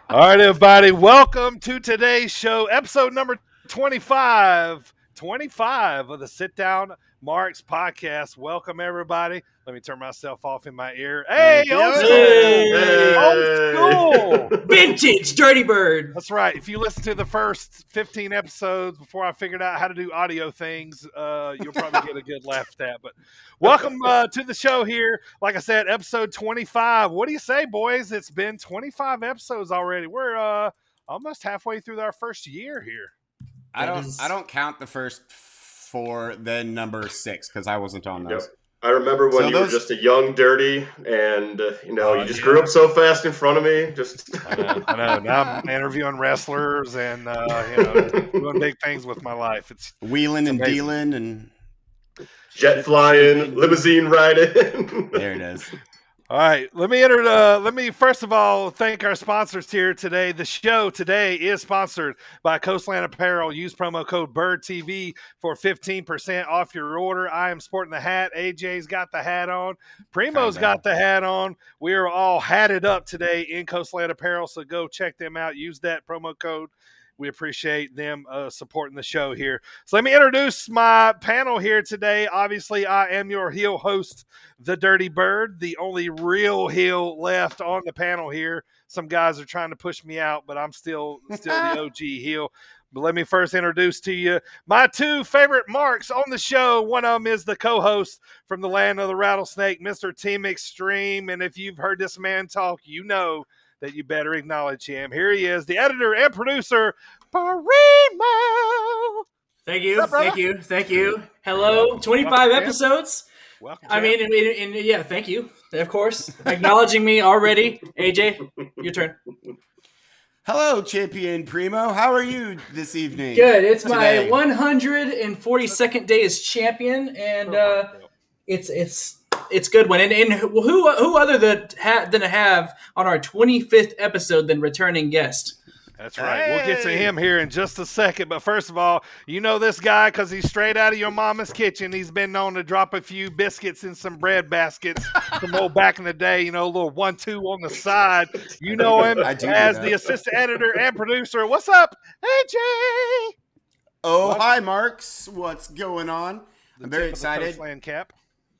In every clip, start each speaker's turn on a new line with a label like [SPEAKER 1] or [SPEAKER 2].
[SPEAKER 1] All right, everybody. Welcome to today's show, episode number 25. 25 of the Sit Down Marks podcast. Welcome, everybody. Let me turn myself off in my ear. Hey,
[SPEAKER 2] Thank you.
[SPEAKER 1] old school.
[SPEAKER 3] Hey.
[SPEAKER 1] Old school.
[SPEAKER 3] Vintage Dirty Bird.
[SPEAKER 1] That's right. If you listen to the first 15 episodes before I figured out how to do audio things, you'll probably get a good laugh at that. But welcome to the show here. Like I said, episode 25. What do you say, boys? It's been 25 episodes already. We're almost halfway through our first year here.
[SPEAKER 2] I don't count the first 4, then number 6 because I wasn't on those.
[SPEAKER 4] Yep. I remember when you were just a young dirty, and you just grew up so fast in front of me.
[SPEAKER 1] I know. Now I'm interviewing wrestlers and doing big things with my life. It's
[SPEAKER 2] wheeling and dealing and
[SPEAKER 4] jet flying, limousine riding.
[SPEAKER 2] There it is.
[SPEAKER 1] All right, let me first of all thank our sponsors here today. The show today is sponsored by Coastland Apparel. Use promo code BIRDTV for 15% off your order. I am sporting the hat. AJ's got the hat on. Primo's got the hat on. We are all hatted up today in Coastland Apparel, so go check them out. Use that promo code. We appreciate them supporting the show here. So let me introduce my panel here today. Obviously, I am your heel host, the Dirty Bird, the only real heel left on the panel here. Some guys are trying to push me out, but I'm still the OG heel. But let me first introduce to you my 2 favorite marks on the show. One of them is the co-host from the land of the rattlesnake, Mr. Team Extreme. And if you've heard this man talk, you know that you better acknowledge him. Here he is, the editor and producer, Primo.
[SPEAKER 3] Thank you. Hello, 25 episodes.
[SPEAKER 1] Welcome.
[SPEAKER 3] I mean, and yeah, thank you. Of course, acknowledging me already. AJ, your turn.
[SPEAKER 2] Hello, Champion Primo. How are you this evening?
[SPEAKER 3] Good. It's my 142nd day as champion, and it's good one. And who other than to have on our 25th episode than returning guest?
[SPEAKER 1] That's right. Hey. We'll get to him here in just a second. But first of all, you know this guy because he's straight out of your mama's kitchen. He's been known to drop a few biscuits in some bread baskets from old back in the day, a little 1-2 on the side. You know him as the assistant editor and producer. What's up, AJ?
[SPEAKER 2] Oh, hi, Marks. What's going on? I'm very excited.
[SPEAKER 1] Coastland cap.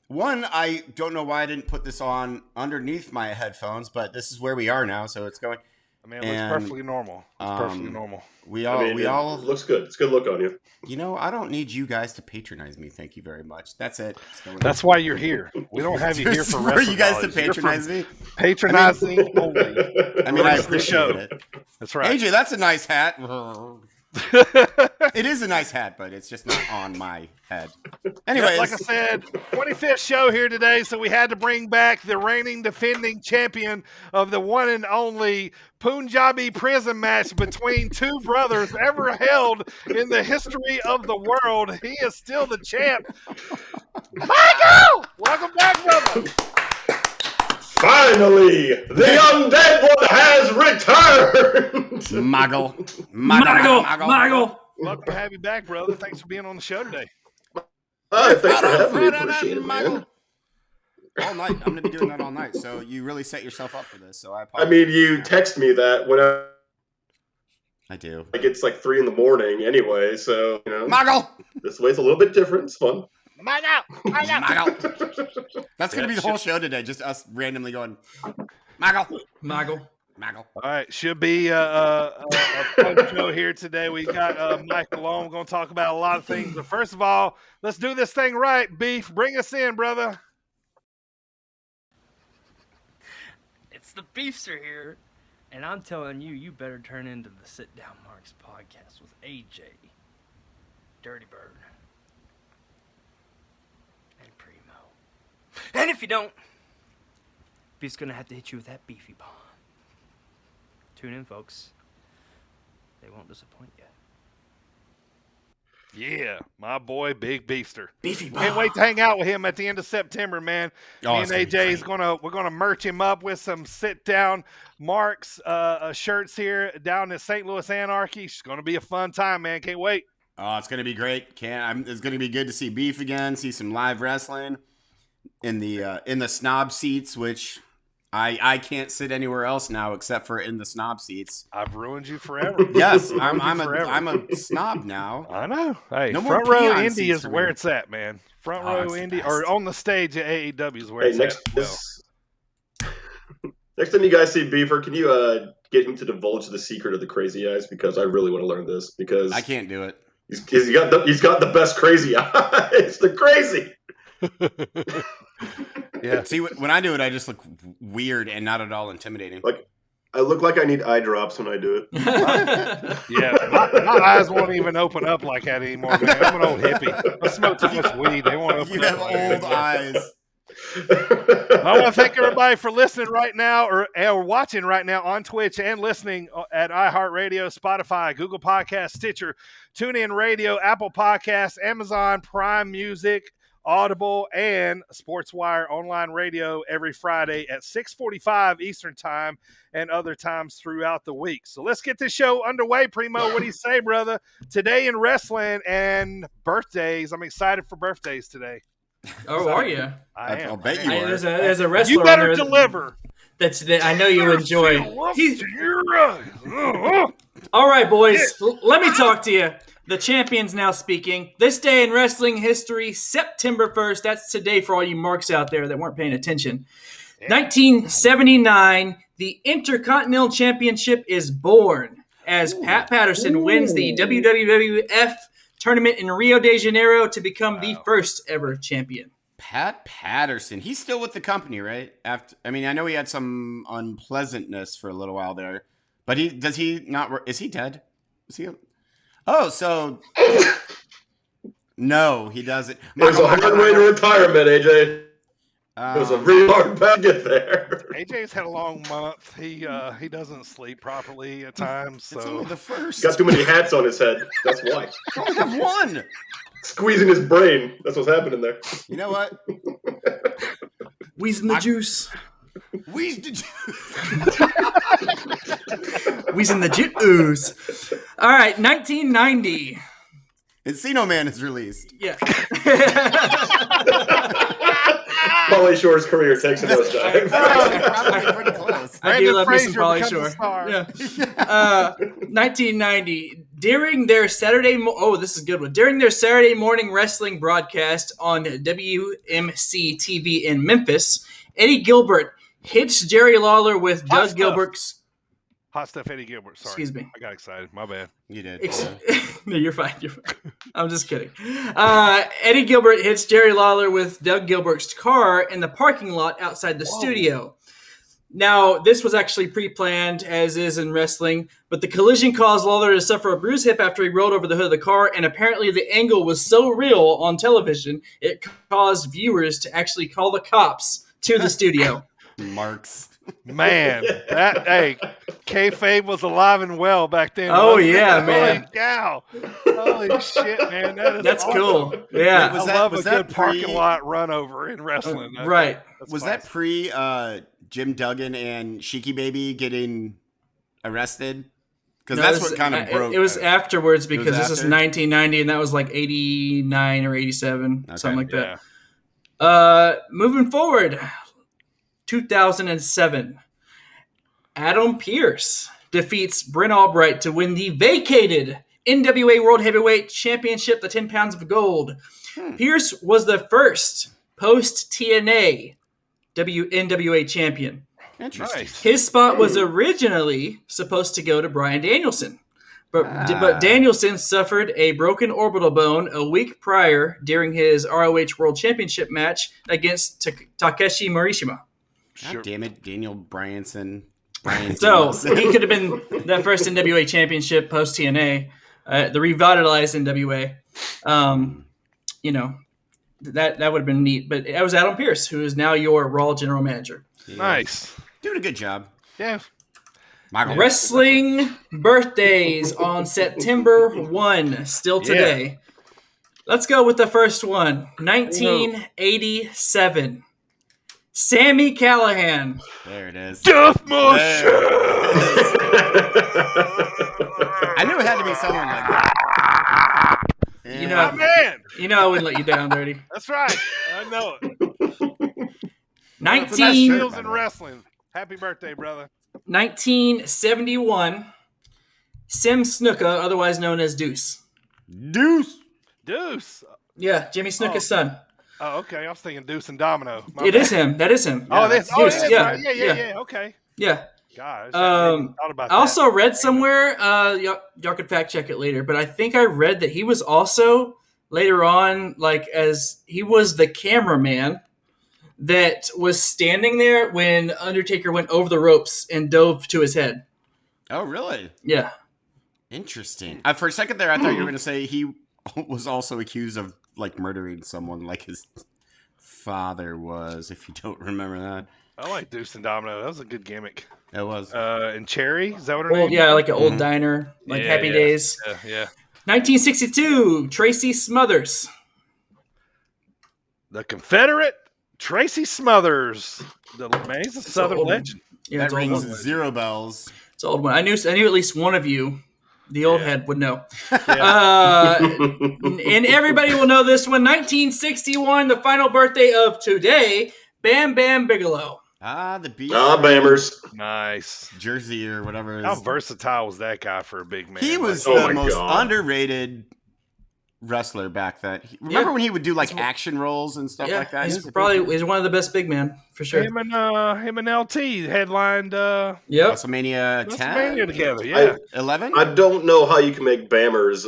[SPEAKER 2] One, I don't know why I didn't put this on underneath my headphones, but this is where we are now, so it's going.
[SPEAKER 1] I mean, it looks perfectly normal.
[SPEAKER 2] We all
[SPEAKER 4] it looks good. It's a good look on you.
[SPEAKER 2] I don't need you guys to patronize me. Thank you very much. That's it.
[SPEAKER 1] That's why you're here. We don't have you here for wrestling.
[SPEAKER 2] You guys to patronize me.
[SPEAKER 1] Patronizing only.
[SPEAKER 2] I appreciate it.
[SPEAKER 1] That's right.
[SPEAKER 2] AJ, that's a nice hat. It is a nice hat, but it's just not on my head. Anyways,
[SPEAKER 1] like I said, 25th show here today, so we had to bring back the reigning defending champion of the one and only Punjabi prison match between 2 brothers ever held in the history of the world. He is still the champ. Michael! Welcome back, brother.
[SPEAKER 4] Finally, the undead one has returned.
[SPEAKER 2] Moggle.
[SPEAKER 1] Welcome to have you back, brother. Thanks for being on the show today.
[SPEAKER 4] Thanks for having me. Appreciate it, man.
[SPEAKER 2] All night. I'm going to be doing that all night. So you really set yourself up for this. So I
[SPEAKER 4] you text me that when
[SPEAKER 2] I do.
[SPEAKER 4] Like it's like 3 a.m. anyway. So
[SPEAKER 2] Moggle.
[SPEAKER 4] This way's a little bit different. It's fun.
[SPEAKER 2] Moggle. That's going to be the whole show today. Just us randomly going, Moggle.
[SPEAKER 1] All right, should be a fun show here today. We got Mike alone. We're going to talk about a lot of things. But first of all, let's do this thing right. Beef, bring us in, brother.
[SPEAKER 5] It's the Beefster here, and I'm telling you, you better turn into the Sit Down Marks podcast with AJ, Dirty Bird, and Primo. And if you don't, Beef's going to have to hit you with that beefy bomb. Tune in, folks. They won't disappoint you.
[SPEAKER 1] Yeah, my boy, Big Beefster.
[SPEAKER 3] Beefy bomb.
[SPEAKER 1] Can't wait to hang out with him at the end of September, man. Me and AJ we're gonna merch him up with some Sit Down Marks shirts here down in St. Louis Anarchy. It's gonna be a fun time, man. Can't wait.
[SPEAKER 2] Oh, it's gonna be great. It's gonna be good to see Beef again. See some live wrestling in the snob seats, which I can't sit anywhere else now except for in the snob seats.
[SPEAKER 1] I've ruined you forever.
[SPEAKER 2] Yes,
[SPEAKER 1] Ruined you
[SPEAKER 2] I'm
[SPEAKER 1] forever.
[SPEAKER 2] a snob now.
[SPEAKER 1] I know. Hey,
[SPEAKER 2] No more
[SPEAKER 1] front row
[SPEAKER 2] peon
[SPEAKER 1] Indy
[SPEAKER 2] seats
[SPEAKER 1] is
[SPEAKER 2] for
[SPEAKER 1] where
[SPEAKER 2] me.
[SPEAKER 1] it's at, man. Front
[SPEAKER 2] Oh,
[SPEAKER 1] row
[SPEAKER 2] it's the
[SPEAKER 1] Indy,
[SPEAKER 2] best.
[SPEAKER 1] or on the stage at AEW is where
[SPEAKER 4] Hey,
[SPEAKER 1] it's
[SPEAKER 4] next
[SPEAKER 1] at. As well.
[SPEAKER 4] next time you guys see Beaver, can you get him to divulge the secret of the crazy eyes? Because I really want to learn this. Because
[SPEAKER 2] I can't do it.
[SPEAKER 4] he's got the best crazy eyes. They're crazy.
[SPEAKER 1] Yeah.
[SPEAKER 2] See, when I do it, I just look weird and not at all intimidating.
[SPEAKER 4] Like I look like I need eye drops when I do it.
[SPEAKER 1] Yeah, my eyes won't even open up like that anymore, man. I'm an old hippie. I smoke too much weed. They won't open
[SPEAKER 2] You
[SPEAKER 1] up
[SPEAKER 2] have
[SPEAKER 1] like that
[SPEAKER 2] old
[SPEAKER 1] anymore.
[SPEAKER 2] eyes.
[SPEAKER 1] I want to thank everybody for listening right now or watching right now on Twitch and listening at iHeartRadio, Spotify, Google Podcasts, Stitcher, TuneIn Radio, Apple Podcasts, Amazon Prime Music, Audible, and SportsWire online radio every Friday at 6:45 Eastern Time and other times throughout the week. So let's get this show underway, Primo. What do you say, brother? Today in wrestling and birthdays. I'm excited for birthdays today.
[SPEAKER 3] Oh, are you?
[SPEAKER 1] I am.
[SPEAKER 2] I'll bet you are.
[SPEAKER 3] There's a wrestler
[SPEAKER 1] You
[SPEAKER 3] on
[SPEAKER 1] better
[SPEAKER 3] there
[SPEAKER 1] deliver.
[SPEAKER 3] that I know you enjoy.
[SPEAKER 1] You're
[SPEAKER 3] All right, boys, let me talk to you. The champion's now speaking. This day in wrestling history, September 1st, that's today for all you marks out there that weren't paying attention. 1979, the Intercontinental Championship is born as Pat Patterson wins the WWF tournament in Rio de Janeiro to become the first ever champion.
[SPEAKER 2] Pat Patterson. He's still with the company, right? I know he had some unpleasantness for a little while there, but is he dead? Is he? Oh, so no, he doesn't.
[SPEAKER 4] It was a hard way to retirement, AJ. It was a really hard path to get there.
[SPEAKER 1] AJ's had a long month. He doesn't sleep properly at times.
[SPEAKER 2] It's
[SPEAKER 1] So
[SPEAKER 2] only the first.
[SPEAKER 4] Got too many hats on his head. That's why.
[SPEAKER 2] I only have one.
[SPEAKER 4] Squeezing his brain. That's what's happening there.
[SPEAKER 2] You know what?
[SPEAKER 3] Wheezing the juice.
[SPEAKER 2] Wheeze the juice.
[SPEAKER 3] Wheezing the juice. All right, 1990.
[SPEAKER 2] Encino Man is released.
[SPEAKER 3] Yeah.
[SPEAKER 4] Pauly Shore's career takes a nosedive.
[SPEAKER 2] Probably pretty close.
[SPEAKER 3] I do
[SPEAKER 1] Brandon
[SPEAKER 3] love me some
[SPEAKER 1] Fraser
[SPEAKER 3] Pauly
[SPEAKER 1] becomes a
[SPEAKER 3] Shore.
[SPEAKER 1] star.
[SPEAKER 3] Yeah. 1990. During their this is a good one. During their Saturday morning wrestling broadcast on WMC TV in Memphis, Eddie Gilbert hits Jerry Lawler with Doug Gilbert's.
[SPEAKER 1] Hot stuff, Eddie Gilbert. Sorry.
[SPEAKER 3] Excuse me.
[SPEAKER 1] I got excited. My bad.
[SPEAKER 2] You did.
[SPEAKER 3] No, you're fine. You're fine. I'm just kidding. Eddie Gilbert hits Jerry Lawler with Doug Gilbert's car in the parking lot outside the studio. Now, this was actually pre-planned, as is in wrestling, but the collision caused Lawler to suffer a bruised hip after he rolled over the hood of the car, and apparently the angle was so real on television, it caused viewers to actually call the cops to the studio.
[SPEAKER 2] Marks.
[SPEAKER 1] Man, kayfabe was alive and well back then.
[SPEAKER 3] Oh,
[SPEAKER 1] wasn't it?
[SPEAKER 3] yeah, man.
[SPEAKER 1] Holy cow. Holy shit, man.
[SPEAKER 3] That's
[SPEAKER 1] awesome.
[SPEAKER 3] cool. Yeah.
[SPEAKER 1] I love a good parking lot run over in wrestling.
[SPEAKER 3] Right.
[SPEAKER 2] Was that pre Jim Duggan and Sheiky Baby getting arrested? Because that's what kind of broke.
[SPEAKER 3] It was afterwards because this is
[SPEAKER 2] after?
[SPEAKER 3] 1990 and that was like 89 or 87,
[SPEAKER 2] Okay.
[SPEAKER 3] something like
[SPEAKER 1] Yeah.
[SPEAKER 3] that. Moving forward, 2007, Adam Pearce defeats Brent Albright to win the vacated NWA World Heavyweight Championship, the 10 pounds of gold. Pearce was the first post-TNA NWA champion.
[SPEAKER 2] Interesting.
[SPEAKER 1] Nice.
[SPEAKER 3] His spot was originally supposed to go to Bryan Danielson, but Danielson suffered a broken orbital bone a week prior during his ROH World Championship match against Takeshi Morishima.
[SPEAKER 2] God damn it, Daniel Bryanson.
[SPEAKER 3] So he could have been that first NWA championship post TNA, the revitalized NWA. That would have been neat. But that was Adam Pearce, who is now your Raw general manager.
[SPEAKER 1] Nice.
[SPEAKER 2] Doing a good job.
[SPEAKER 1] Yeah.
[SPEAKER 2] Michael.
[SPEAKER 3] Wrestling birthdays on September 1, still today. Let's go with the first one. 1987. Sammy Callahan.
[SPEAKER 2] There it is.
[SPEAKER 1] Death Motion!
[SPEAKER 2] I knew it had to be someone like that.
[SPEAKER 3] You know,
[SPEAKER 1] My man!
[SPEAKER 3] I wouldn't let you down, Dirty.
[SPEAKER 1] That's right. I know it.
[SPEAKER 3] 19.
[SPEAKER 1] Heels in wrestling. Happy birthday, brother.
[SPEAKER 3] 1971, Sim Snuka, otherwise known as Deuce.
[SPEAKER 2] Deuce.
[SPEAKER 1] Deuce.
[SPEAKER 3] Yeah, Jimmy Snuka's son.
[SPEAKER 1] Oh, okay. I was thinking Deuce and Domino.
[SPEAKER 3] It is him. That is him.
[SPEAKER 1] Oh,
[SPEAKER 2] Yeah,
[SPEAKER 1] this.
[SPEAKER 2] that's
[SPEAKER 1] Oh, it
[SPEAKER 3] Deuce,
[SPEAKER 1] is
[SPEAKER 3] yeah,
[SPEAKER 1] right. Yeah. Okay.
[SPEAKER 3] Yeah.
[SPEAKER 1] Gosh, I hadn't even thought about
[SPEAKER 3] I
[SPEAKER 1] that.
[SPEAKER 3] also read somewhere, y'all could fact check it later, but I think I read that he was also later on, like, as he was the cameraman that was standing there when Undertaker went over the ropes and dove to his head.
[SPEAKER 2] Oh, really?
[SPEAKER 3] Yeah.
[SPEAKER 2] Interesting. For a second there, I thought you were going to say he was also accused of like murdering someone, like his father was. If you don't remember that,
[SPEAKER 1] I like Deuce and Domino. That was a good gimmick.
[SPEAKER 2] it was.
[SPEAKER 1] And Cherry, is that what her
[SPEAKER 3] Old,
[SPEAKER 1] name?
[SPEAKER 3] yeah, like an old
[SPEAKER 2] Mhm.
[SPEAKER 3] diner, like
[SPEAKER 1] Yeah,
[SPEAKER 3] Happy
[SPEAKER 1] yeah.
[SPEAKER 3] Days.
[SPEAKER 1] Yeah.
[SPEAKER 3] 1962, Tracy Smothers.
[SPEAKER 1] The Confederate Tracy Smothers. Man, he's a
[SPEAKER 3] It's
[SPEAKER 1] Southern
[SPEAKER 3] an old one.
[SPEAKER 1] legend.
[SPEAKER 3] Yeah,
[SPEAKER 2] That
[SPEAKER 3] it's an old
[SPEAKER 2] rings
[SPEAKER 3] one.
[SPEAKER 2] 0 bells.
[SPEAKER 3] It's an old one. I knew at least one of you, the old
[SPEAKER 1] Yeah.
[SPEAKER 3] head, would know.
[SPEAKER 1] Yeah.
[SPEAKER 3] And everybody will know this one. 1961, the final birthday of today, Bam Bam Bigelow.
[SPEAKER 2] The beast.
[SPEAKER 4] Bammers.
[SPEAKER 1] Nice.
[SPEAKER 2] Jersey or whatever.
[SPEAKER 1] How versatile was that guy for a big man?
[SPEAKER 2] He was
[SPEAKER 4] Oh
[SPEAKER 2] the
[SPEAKER 4] my
[SPEAKER 2] most
[SPEAKER 4] God.
[SPEAKER 2] underrated wrestler back then. Remember when he would do like action roles and stuff like that?
[SPEAKER 3] He's
[SPEAKER 2] He was a big
[SPEAKER 3] probably
[SPEAKER 2] dude.
[SPEAKER 3] he's one of the best big men for sure.
[SPEAKER 1] him and LT headlined
[SPEAKER 3] Yep.
[SPEAKER 2] WrestleMania 10?
[SPEAKER 1] WrestleMania together. Yeah.
[SPEAKER 2] 11?
[SPEAKER 4] I don't know how you can make Bammers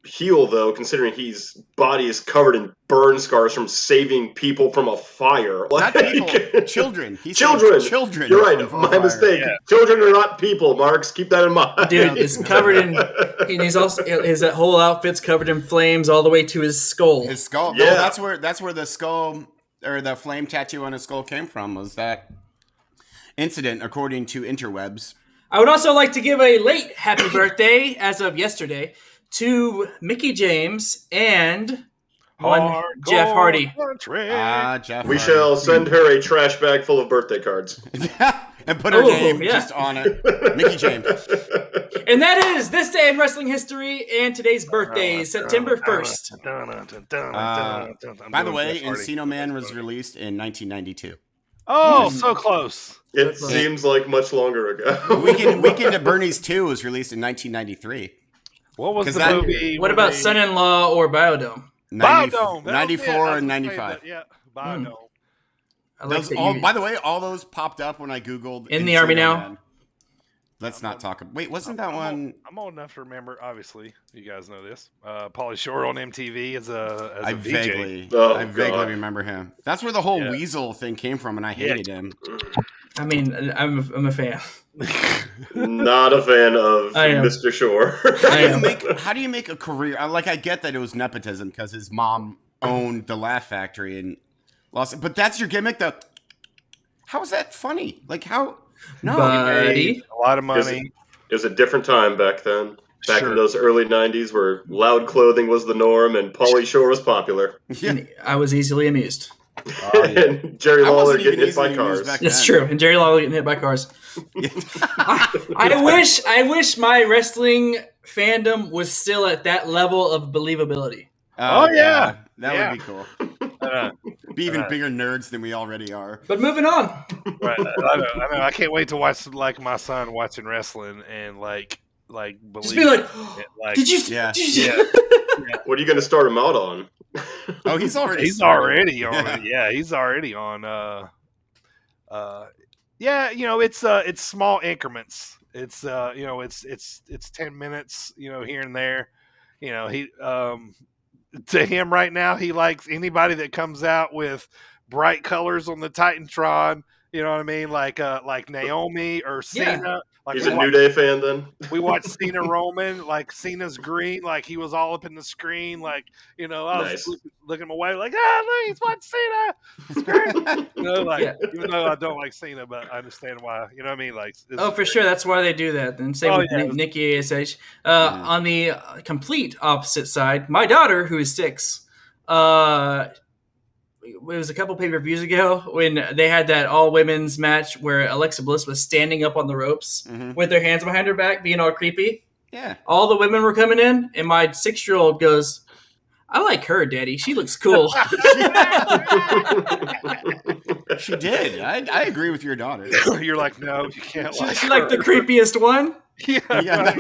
[SPEAKER 4] heal, though, considering his body is covered in burn scars from saving people from a fire.
[SPEAKER 2] Not people, children. He said
[SPEAKER 4] Children.
[SPEAKER 2] children.
[SPEAKER 4] You're right.
[SPEAKER 2] from
[SPEAKER 4] My
[SPEAKER 2] fire.
[SPEAKER 4] mistake.
[SPEAKER 1] Yeah.
[SPEAKER 4] Children are not people, Marks. Keep that in mind.
[SPEAKER 3] Dude is covered in. And he's also his that whole outfit's covered in flames all the way to his skull.
[SPEAKER 2] His skull.
[SPEAKER 4] Yeah.
[SPEAKER 2] No, that's where the skull or the flame tattoo on his skull came from. Was that incident, according to interwebs?
[SPEAKER 3] I would also like to give a late happy birthday, as of yesterday, to Mickey James and one Jeff Hardy.
[SPEAKER 1] Country.
[SPEAKER 2] Jeff.
[SPEAKER 4] We
[SPEAKER 2] Hardy.
[SPEAKER 4] shall send her a trash bag full of birthday cards.
[SPEAKER 2] and put her
[SPEAKER 3] Oh,
[SPEAKER 2] name
[SPEAKER 3] yeah.
[SPEAKER 2] just on it. Mickey James.
[SPEAKER 3] And that is this day in wrestling history and today's birthday, September 1st.
[SPEAKER 2] By the way, Encino Man was released in 1992.
[SPEAKER 1] Oh, so close.
[SPEAKER 4] It seems like much longer ago.
[SPEAKER 2] Weekend at Bernie's 2 was released in 1993.
[SPEAKER 1] What was
[SPEAKER 2] 'Cause
[SPEAKER 1] the
[SPEAKER 2] that-
[SPEAKER 1] movie?
[SPEAKER 3] What
[SPEAKER 1] where
[SPEAKER 3] about
[SPEAKER 1] they-
[SPEAKER 3] Son-in-Law or Biodome?
[SPEAKER 1] Biodome. That was it. I
[SPEAKER 2] 94
[SPEAKER 1] was
[SPEAKER 2] and
[SPEAKER 1] gonna say
[SPEAKER 2] 95.
[SPEAKER 1] that. Yeah, Biodome.
[SPEAKER 3] I like
[SPEAKER 2] Those
[SPEAKER 3] that
[SPEAKER 2] all,
[SPEAKER 3] you-
[SPEAKER 2] by the way, all those popped up when I Googled
[SPEAKER 3] In the
[SPEAKER 2] Encino
[SPEAKER 3] Army Now?
[SPEAKER 2] Man. Let's not talk. Wait, wasn't that one?
[SPEAKER 1] I'm old enough to remember. Obviously, you guys know this. Pauly Shore on MTV as a
[SPEAKER 2] I
[SPEAKER 1] VJ.
[SPEAKER 2] vaguely,
[SPEAKER 4] Oh,
[SPEAKER 2] I vaguely
[SPEAKER 4] God.
[SPEAKER 2] remember him. That's where the whole
[SPEAKER 1] Yeah.
[SPEAKER 2] weasel thing came from, and I hated him.
[SPEAKER 3] I mean, I'm a fan.
[SPEAKER 4] Not a fan of
[SPEAKER 3] I am.
[SPEAKER 4] Mr. Shore.
[SPEAKER 3] I am.
[SPEAKER 2] How do you make a career? Like, I get that it was nepotism because his mom owned the Laugh Factory and lost it, but that's your gimmick. Though, how is that funny? Like, how? No,
[SPEAKER 3] Buddy.
[SPEAKER 1] A lot of money.
[SPEAKER 4] It was a different time back then. Back
[SPEAKER 1] Sure.
[SPEAKER 4] in those early 90s where loud clothing was the norm and Pauly Shore was popular.
[SPEAKER 2] yeah.
[SPEAKER 3] I was easily amused.
[SPEAKER 4] And Jerry
[SPEAKER 2] I
[SPEAKER 4] Lawler
[SPEAKER 2] wasn't
[SPEAKER 4] getting
[SPEAKER 2] even
[SPEAKER 4] hit by
[SPEAKER 2] easily amused
[SPEAKER 4] cars.
[SPEAKER 2] back
[SPEAKER 3] That's
[SPEAKER 2] then.
[SPEAKER 3] true. And Jerry Lawler getting hit by cars. I wish my wrestling fandom was still at that level of believability.
[SPEAKER 1] Oh, yeah.
[SPEAKER 2] that
[SPEAKER 1] Yeah.
[SPEAKER 2] would be cool.
[SPEAKER 1] Uh,
[SPEAKER 2] Be even bigger nerds than we already are.
[SPEAKER 3] But moving on.
[SPEAKER 1] right. I know. I can't wait to watch like my son watching wrestling and like believe.
[SPEAKER 3] Just be like,
[SPEAKER 1] it, like
[SPEAKER 3] did you?
[SPEAKER 2] Yeah.
[SPEAKER 3] Did you
[SPEAKER 1] Yeah.
[SPEAKER 4] What are you going to start him out on?
[SPEAKER 2] Oh, he's already.
[SPEAKER 1] He's
[SPEAKER 2] started.
[SPEAKER 1] already on it. Yeah, he's already on. Yeah, it's small increments. It's it's 10 minutes, here and there. He to him right now, he likes anybody that comes out with bright colors on the Titantron. You know what I mean? Like Naomi or
[SPEAKER 3] Yeah.
[SPEAKER 1] Cena. Like
[SPEAKER 4] He's
[SPEAKER 1] we
[SPEAKER 4] a
[SPEAKER 1] watched-
[SPEAKER 4] New Day fan then?
[SPEAKER 1] We watched Cena Roman, like Cena's green, like he was all up in the screen, like I was
[SPEAKER 4] Nice.
[SPEAKER 1] looking him away, like look, he's watching Cena. It's great. Like
[SPEAKER 3] Yeah.
[SPEAKER 1] even though I don't like Cena, but I understand why. You know what I mean? Like it's
[SPEAKER 3] Oh, for sure. That's why they do that. And same
[SPEAKER 1] Oh,
[SPEAKER 3] with
[SPEAKER 1] yeah.
[SPEAKER 3] Nikki ASH. On the complete opposite side, my daughter, who is 6, it was a couple pay-per-views ago when they had that all-women's match where Alexa Bliss was standing up on the ropes
[SPEAKER 2] Mhm.
[SPEAKER 3] with their hands behind her back, being all creepy.
[SPEAKER 2] Yeah.
[SPEAKER 3] All the women were coming in, and my 6-year-old goes, "I like her, Daddy. She looks cool."
[SPEAKER 2] She did. I agree with your daughter.
[SPEAKER 1] You're like, no, you can't like
[SPEAKER 3] She like the
[SPEAKER 1] her.
[SPEAKER 3] creepiest one.
[SPEAKER 1] Yeah,
[SPEAKER 2] Yeah,
[SPEAKER 1] right.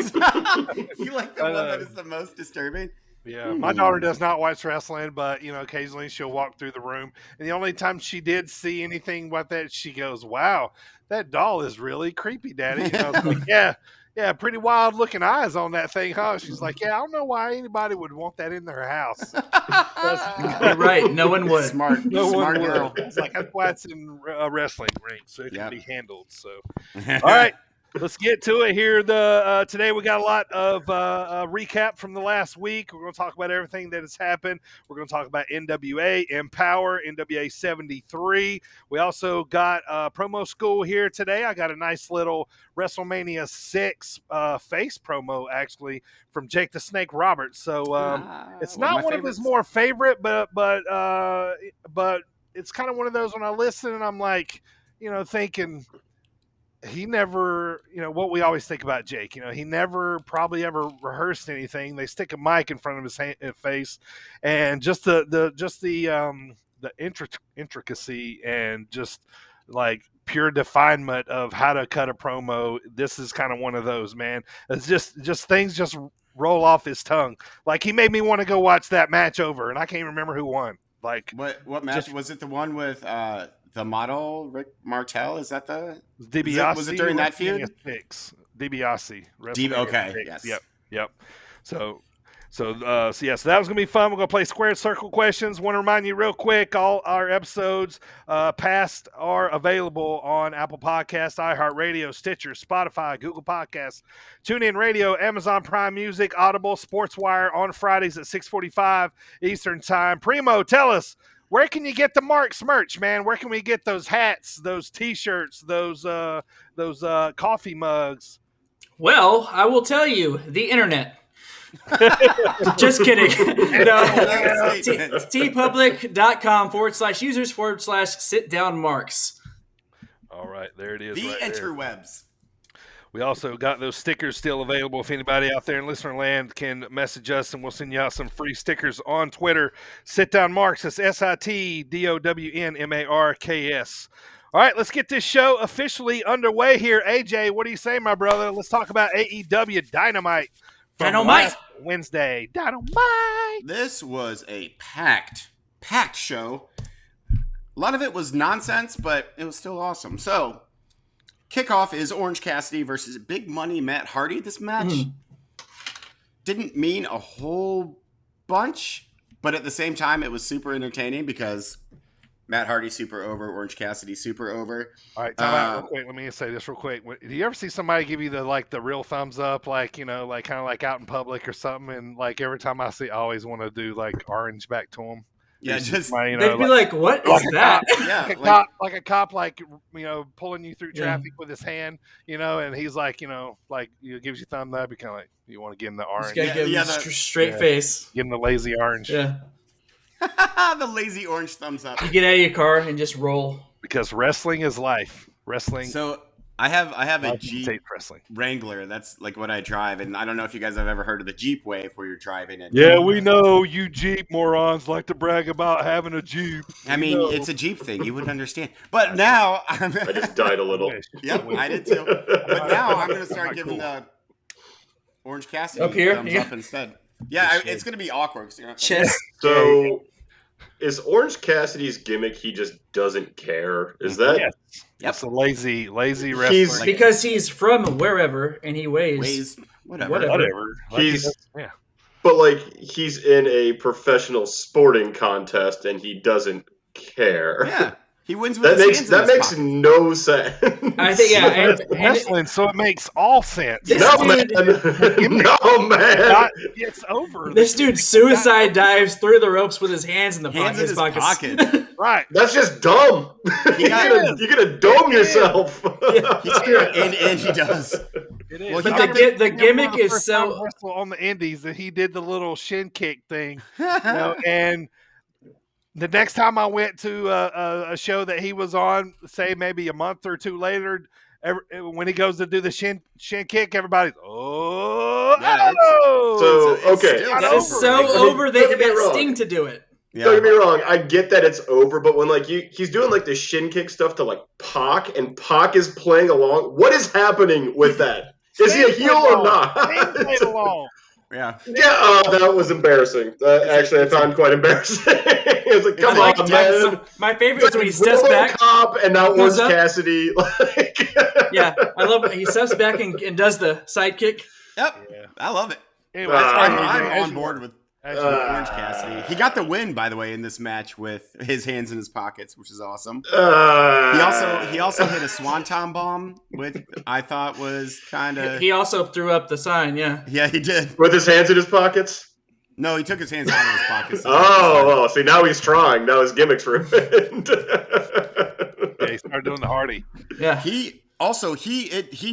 [SPEAKER 2] you like the one that is the most disturbing.
[SPEAKER 1] Yeah, my daughter does not watch wrestling, but occasionally she'll walk through the room, and the only time she did see anything like that, she goes, "Wow, that doll is really creepy, Daddy." And I was like, "Yeah, pretty wild looking eyes on that thing, huh?" She's like, "Yeah, I don't know why anybody would want that in their house."
[SPEAKER 3] You're right. No one would.
[SPEAKER 2] Smart,
[SPEAKER 1] No
[SPEAKER 2] smart
[SPEAKER 1] one would.
[SPEAKER 2] girl.
[SPEAKER 1] It's like that's why it's in a wrestling ring, so it can
[SPEAKER 2] Yep.
[SPEAKER 1] be handled. So, all right. Let's get to it here. Today we got a lot of recap from the last week. We're going to talk about everything that has happened. We're going to talk about NWA, Empower, NWA 73. We also got promo school here today. I got a nice little WrestleMania 6 face promo actually from Jake the Snake Roberts. So it's not one of his more favorite, but it's kind of one of those when I listen and I'm like, thinking. He never, what we always think about Jake, he never probably ever rehearsed anything. They stick a mic in front of his face, and just the intricacy and just like pure definement of how to cut a promo. This is kind of one of those, man. It's just things just roll off his tongue. Like he made me want to go watch that match over, and I can't remember who won. Like
[SPEAKER 2] what match was it? The one with the model Rick Martel? Is that the
[SPEAKER 1] DiBiase?
[SPEAKER 2] Was it during that feud?
[SPEAKER 1] DiBiase.
[SPEAKER 2] Okay. Yes.
[SPEAKER 1] Yep. So that was gonna be fun. We're gonna play squared circle questions. Want to remind you real quick, all our episodes past are available on Apple Podcasts, iHeartRadio, Stitcher, Spotify, Google Podcasts, TuneIn Radio, Amazon Prime Music, Audible, SportsWire on Fridays at 6:45 Eastern Time. Primo, tell us, where can you get the Marks merch, man? Where can we get those hats, those T-shirts, those coffee mugs?
[SPEAKER 3] Well, I will tell you, the internet. Just kidding. No. tpublic.com/users/sit-down-marks.
[SPEAKER 1] All right, there it is.
[SPEAKER 2] The
[SPEAKER 1] right
[SPEAKER 2] interwebs.
[SPEAKER 1] We also got those stickers still available. If anybody out there in listener land can message us, and we'll send you out some free stickers on Twitter. Sit Down Marks. That's SITDOWNMARKS. All right, let's get this show officially underway here. AJ, what do you say, my brother? Let's talk about AEW Dynamite.
[SPEAKER 3] Dynamite.
[SPEAKER 1] Wednesday. Dynamite.
[SPEAKER 2] This was a packed show. A lot of it was nonsense, but it was still awesome. So, kickoff is Orange Cassidy versus Big Money Matt Hardy. This match didn't mean a whole bunch, but at the same time, it was super entertaining because Matt Hardy super over, Orange Cassidy super over.
[SPEAKER 1] All right, time out real quick. Let me say this real quick. Do you ever see somebody give you the real thumbs up, like kind of like out in public or something? And like every time I see, I always want to do like orange back to them.
[SPEAKER 2] Yeah, just
[SPEAKER 3] They'd be like, "What is that?"
[SPEAKER 2] yeah,
[SPEAKER 1] like a cop, pulling you through traffic with his hand, and he's like, gives you thumb up. You kind of like, you want to give him the orange,
[SPEAKER 3] Just gotta give him straight face.
[SPEAKER 1] give him the lazy orange,
[SPEAKER 3] Yeah.
[SPEAKER 2] the lazy orange thumbs up.
[SPEAKER 3] You get out of your car and just roll.
[SPEAKER 1] because wrestling is life. Wrestling.
[SPEAKER 2] So I have a Jeep
[SPEAKER 1] wrestling.
[SPEAKER 2] Wrangler. That's like what I drive, and I don't know if you guys have ever heard of the Jeep wave where you're driving it.
[SPEAKER 1] Yeah, we know you Jeep morons like to brag about having a Jeep.
[SPEAKER 2] I mean, it's a Jeep thing. You wouldn't understand. But now
[SPEAKER 4] I just died a little.
[SPEAKER 2] Yep, I did too. But now I'm going to start giving the Orange Cassidy
[SPEAKER 3] Up here?
[SPEAKER 2] thumbs
[SPEAKER 3] Yeah.
[SPEAKER 2] up instead. Yeah, it's going to be awkward.
[SPEAKER 3] Chest.
[SPEAKER 4] So, is Orange Cassidy's gimmick he just doesn't care? Is that?
[SPEAKER 1] Yes. That's a lazy wrestler.
[SPEAKER 4] He's-
[SPEAKER 3] Because he's from wherever and he weighs.
[SPEAKER 2] Whatever.
[SPEAKER 1] Whatever.
[SPEAKER 4] He's-
[SPEAKER 1] yeah.
[SPEAKER 4] But like he's in a professional sporting contest and he doesn't care.
[SPEAKER 2] Yeah. He wins with his hands in his
[SPEAKER 4] makes
[SPEAKER 2] pocket.
[SPEAKER 4] no sense.
[SPEAKER 3] I think, yeah. And
[SPEAKER 1] Wrestling, so it makes all sense.
[SPEAKER 3] This
[SPEAKER 4] No
[SPEAKER 3] dude-
[SPEAKER 4] man, no man.
[SPEAKER 1] It's over.
[SPEAKER 3] this dude suicide dives through the ropes with his hands in the
[SPEAKER 2] Hands in his
[SPEAKER 3] pockets.
[SPEAKER 2] pocket.
[SPEAKER 1] Right.
[SPEAKER 4] That's just dumb. You're gonna dome yourself.
[SPEAKER 2] and he does.
[SPEAKER 1] It is.
[SPEAKER 2] Well,
[SPEAKER 3] But
[SPEAKER 2] he
[SPEAKER 3] the
[SPEAKER 2] got
[SPEAKER 3] gimmick is so.
[SPEAKER 1] wrestle on the Indies, and he did the little shin kick thing. And the next time I went to a show that he was on, say maybe a month or two later, when he goes to do the shin kick, everybody's
[SPEAKER 2] Yeah,
[SPEAKER 4] So
[SPEAKER 2] it's
[SPEAKER 4] okay,
[SPEAKER 2] still
[SPEAKER 1] Not
[SPEAKER 3] It's
[SPEAKER 1] over.
[SPEAKER 3] so
[SPEAKER 4] Let me-
[SPEAKER 3] over
[SPEAKER 4] let
[SPEAKER 3] they
[SPEAKER 4] me be
[SPEAKER 3] got
[SPEAKER 4] wrong.
[SPEAKER 3] Sting to do it.
[SPEAKER 4] Don't get me wrong, I get that it's over, but when like he's doing like the shin kick stuff to like Pac, and Pac is playing along. What is happening with that? Is he a heel or not?
[SPEAKER 1] Played along.
[SPEAKER 2] Yeah.
[SPEAKER 4] Yeah, that was embarrassing. Actually, I found quite embarrassing. It was like, come on, man.
[SPEAKER 3] My favorite is when he steps back.
[SPEAKER 4] Cop and now Orange
[SPEAKER 3] up.
[SPEAKER 4] Cassidy. Like,
[SPEAKER 3] Yeah, I love it. He steps back and does the sidekick.
[SPEAKER 2] Yep.
[SPEAKER 1] Yeah.
[SPEAKER 2] I love it.
[SPEAKER 1] Anyway,
[SPEAKER 2] I'm on board with Orange Cassidy. He got the win, by the way, in this match with his hands in his pockets, which is awesome. He also hit a swanton bomb, which I thought was kind of.
[SPEAKER 3] He also threw up the sign. Yeah.
[SPEAKER 2] Yeah, he did.
[SPEAKER 4] with his hands in his pockets.
[SPEAKER 2] No, he took his hands out of his pockets.
[SPEAKER 4] Oh, see, now he's trying. Now his gimmick's ruined.
[SPEAKER 1] Yeah, he started doing the Hardy.
[SPEAKER 3] Yeah.
[SPEAKER 2] He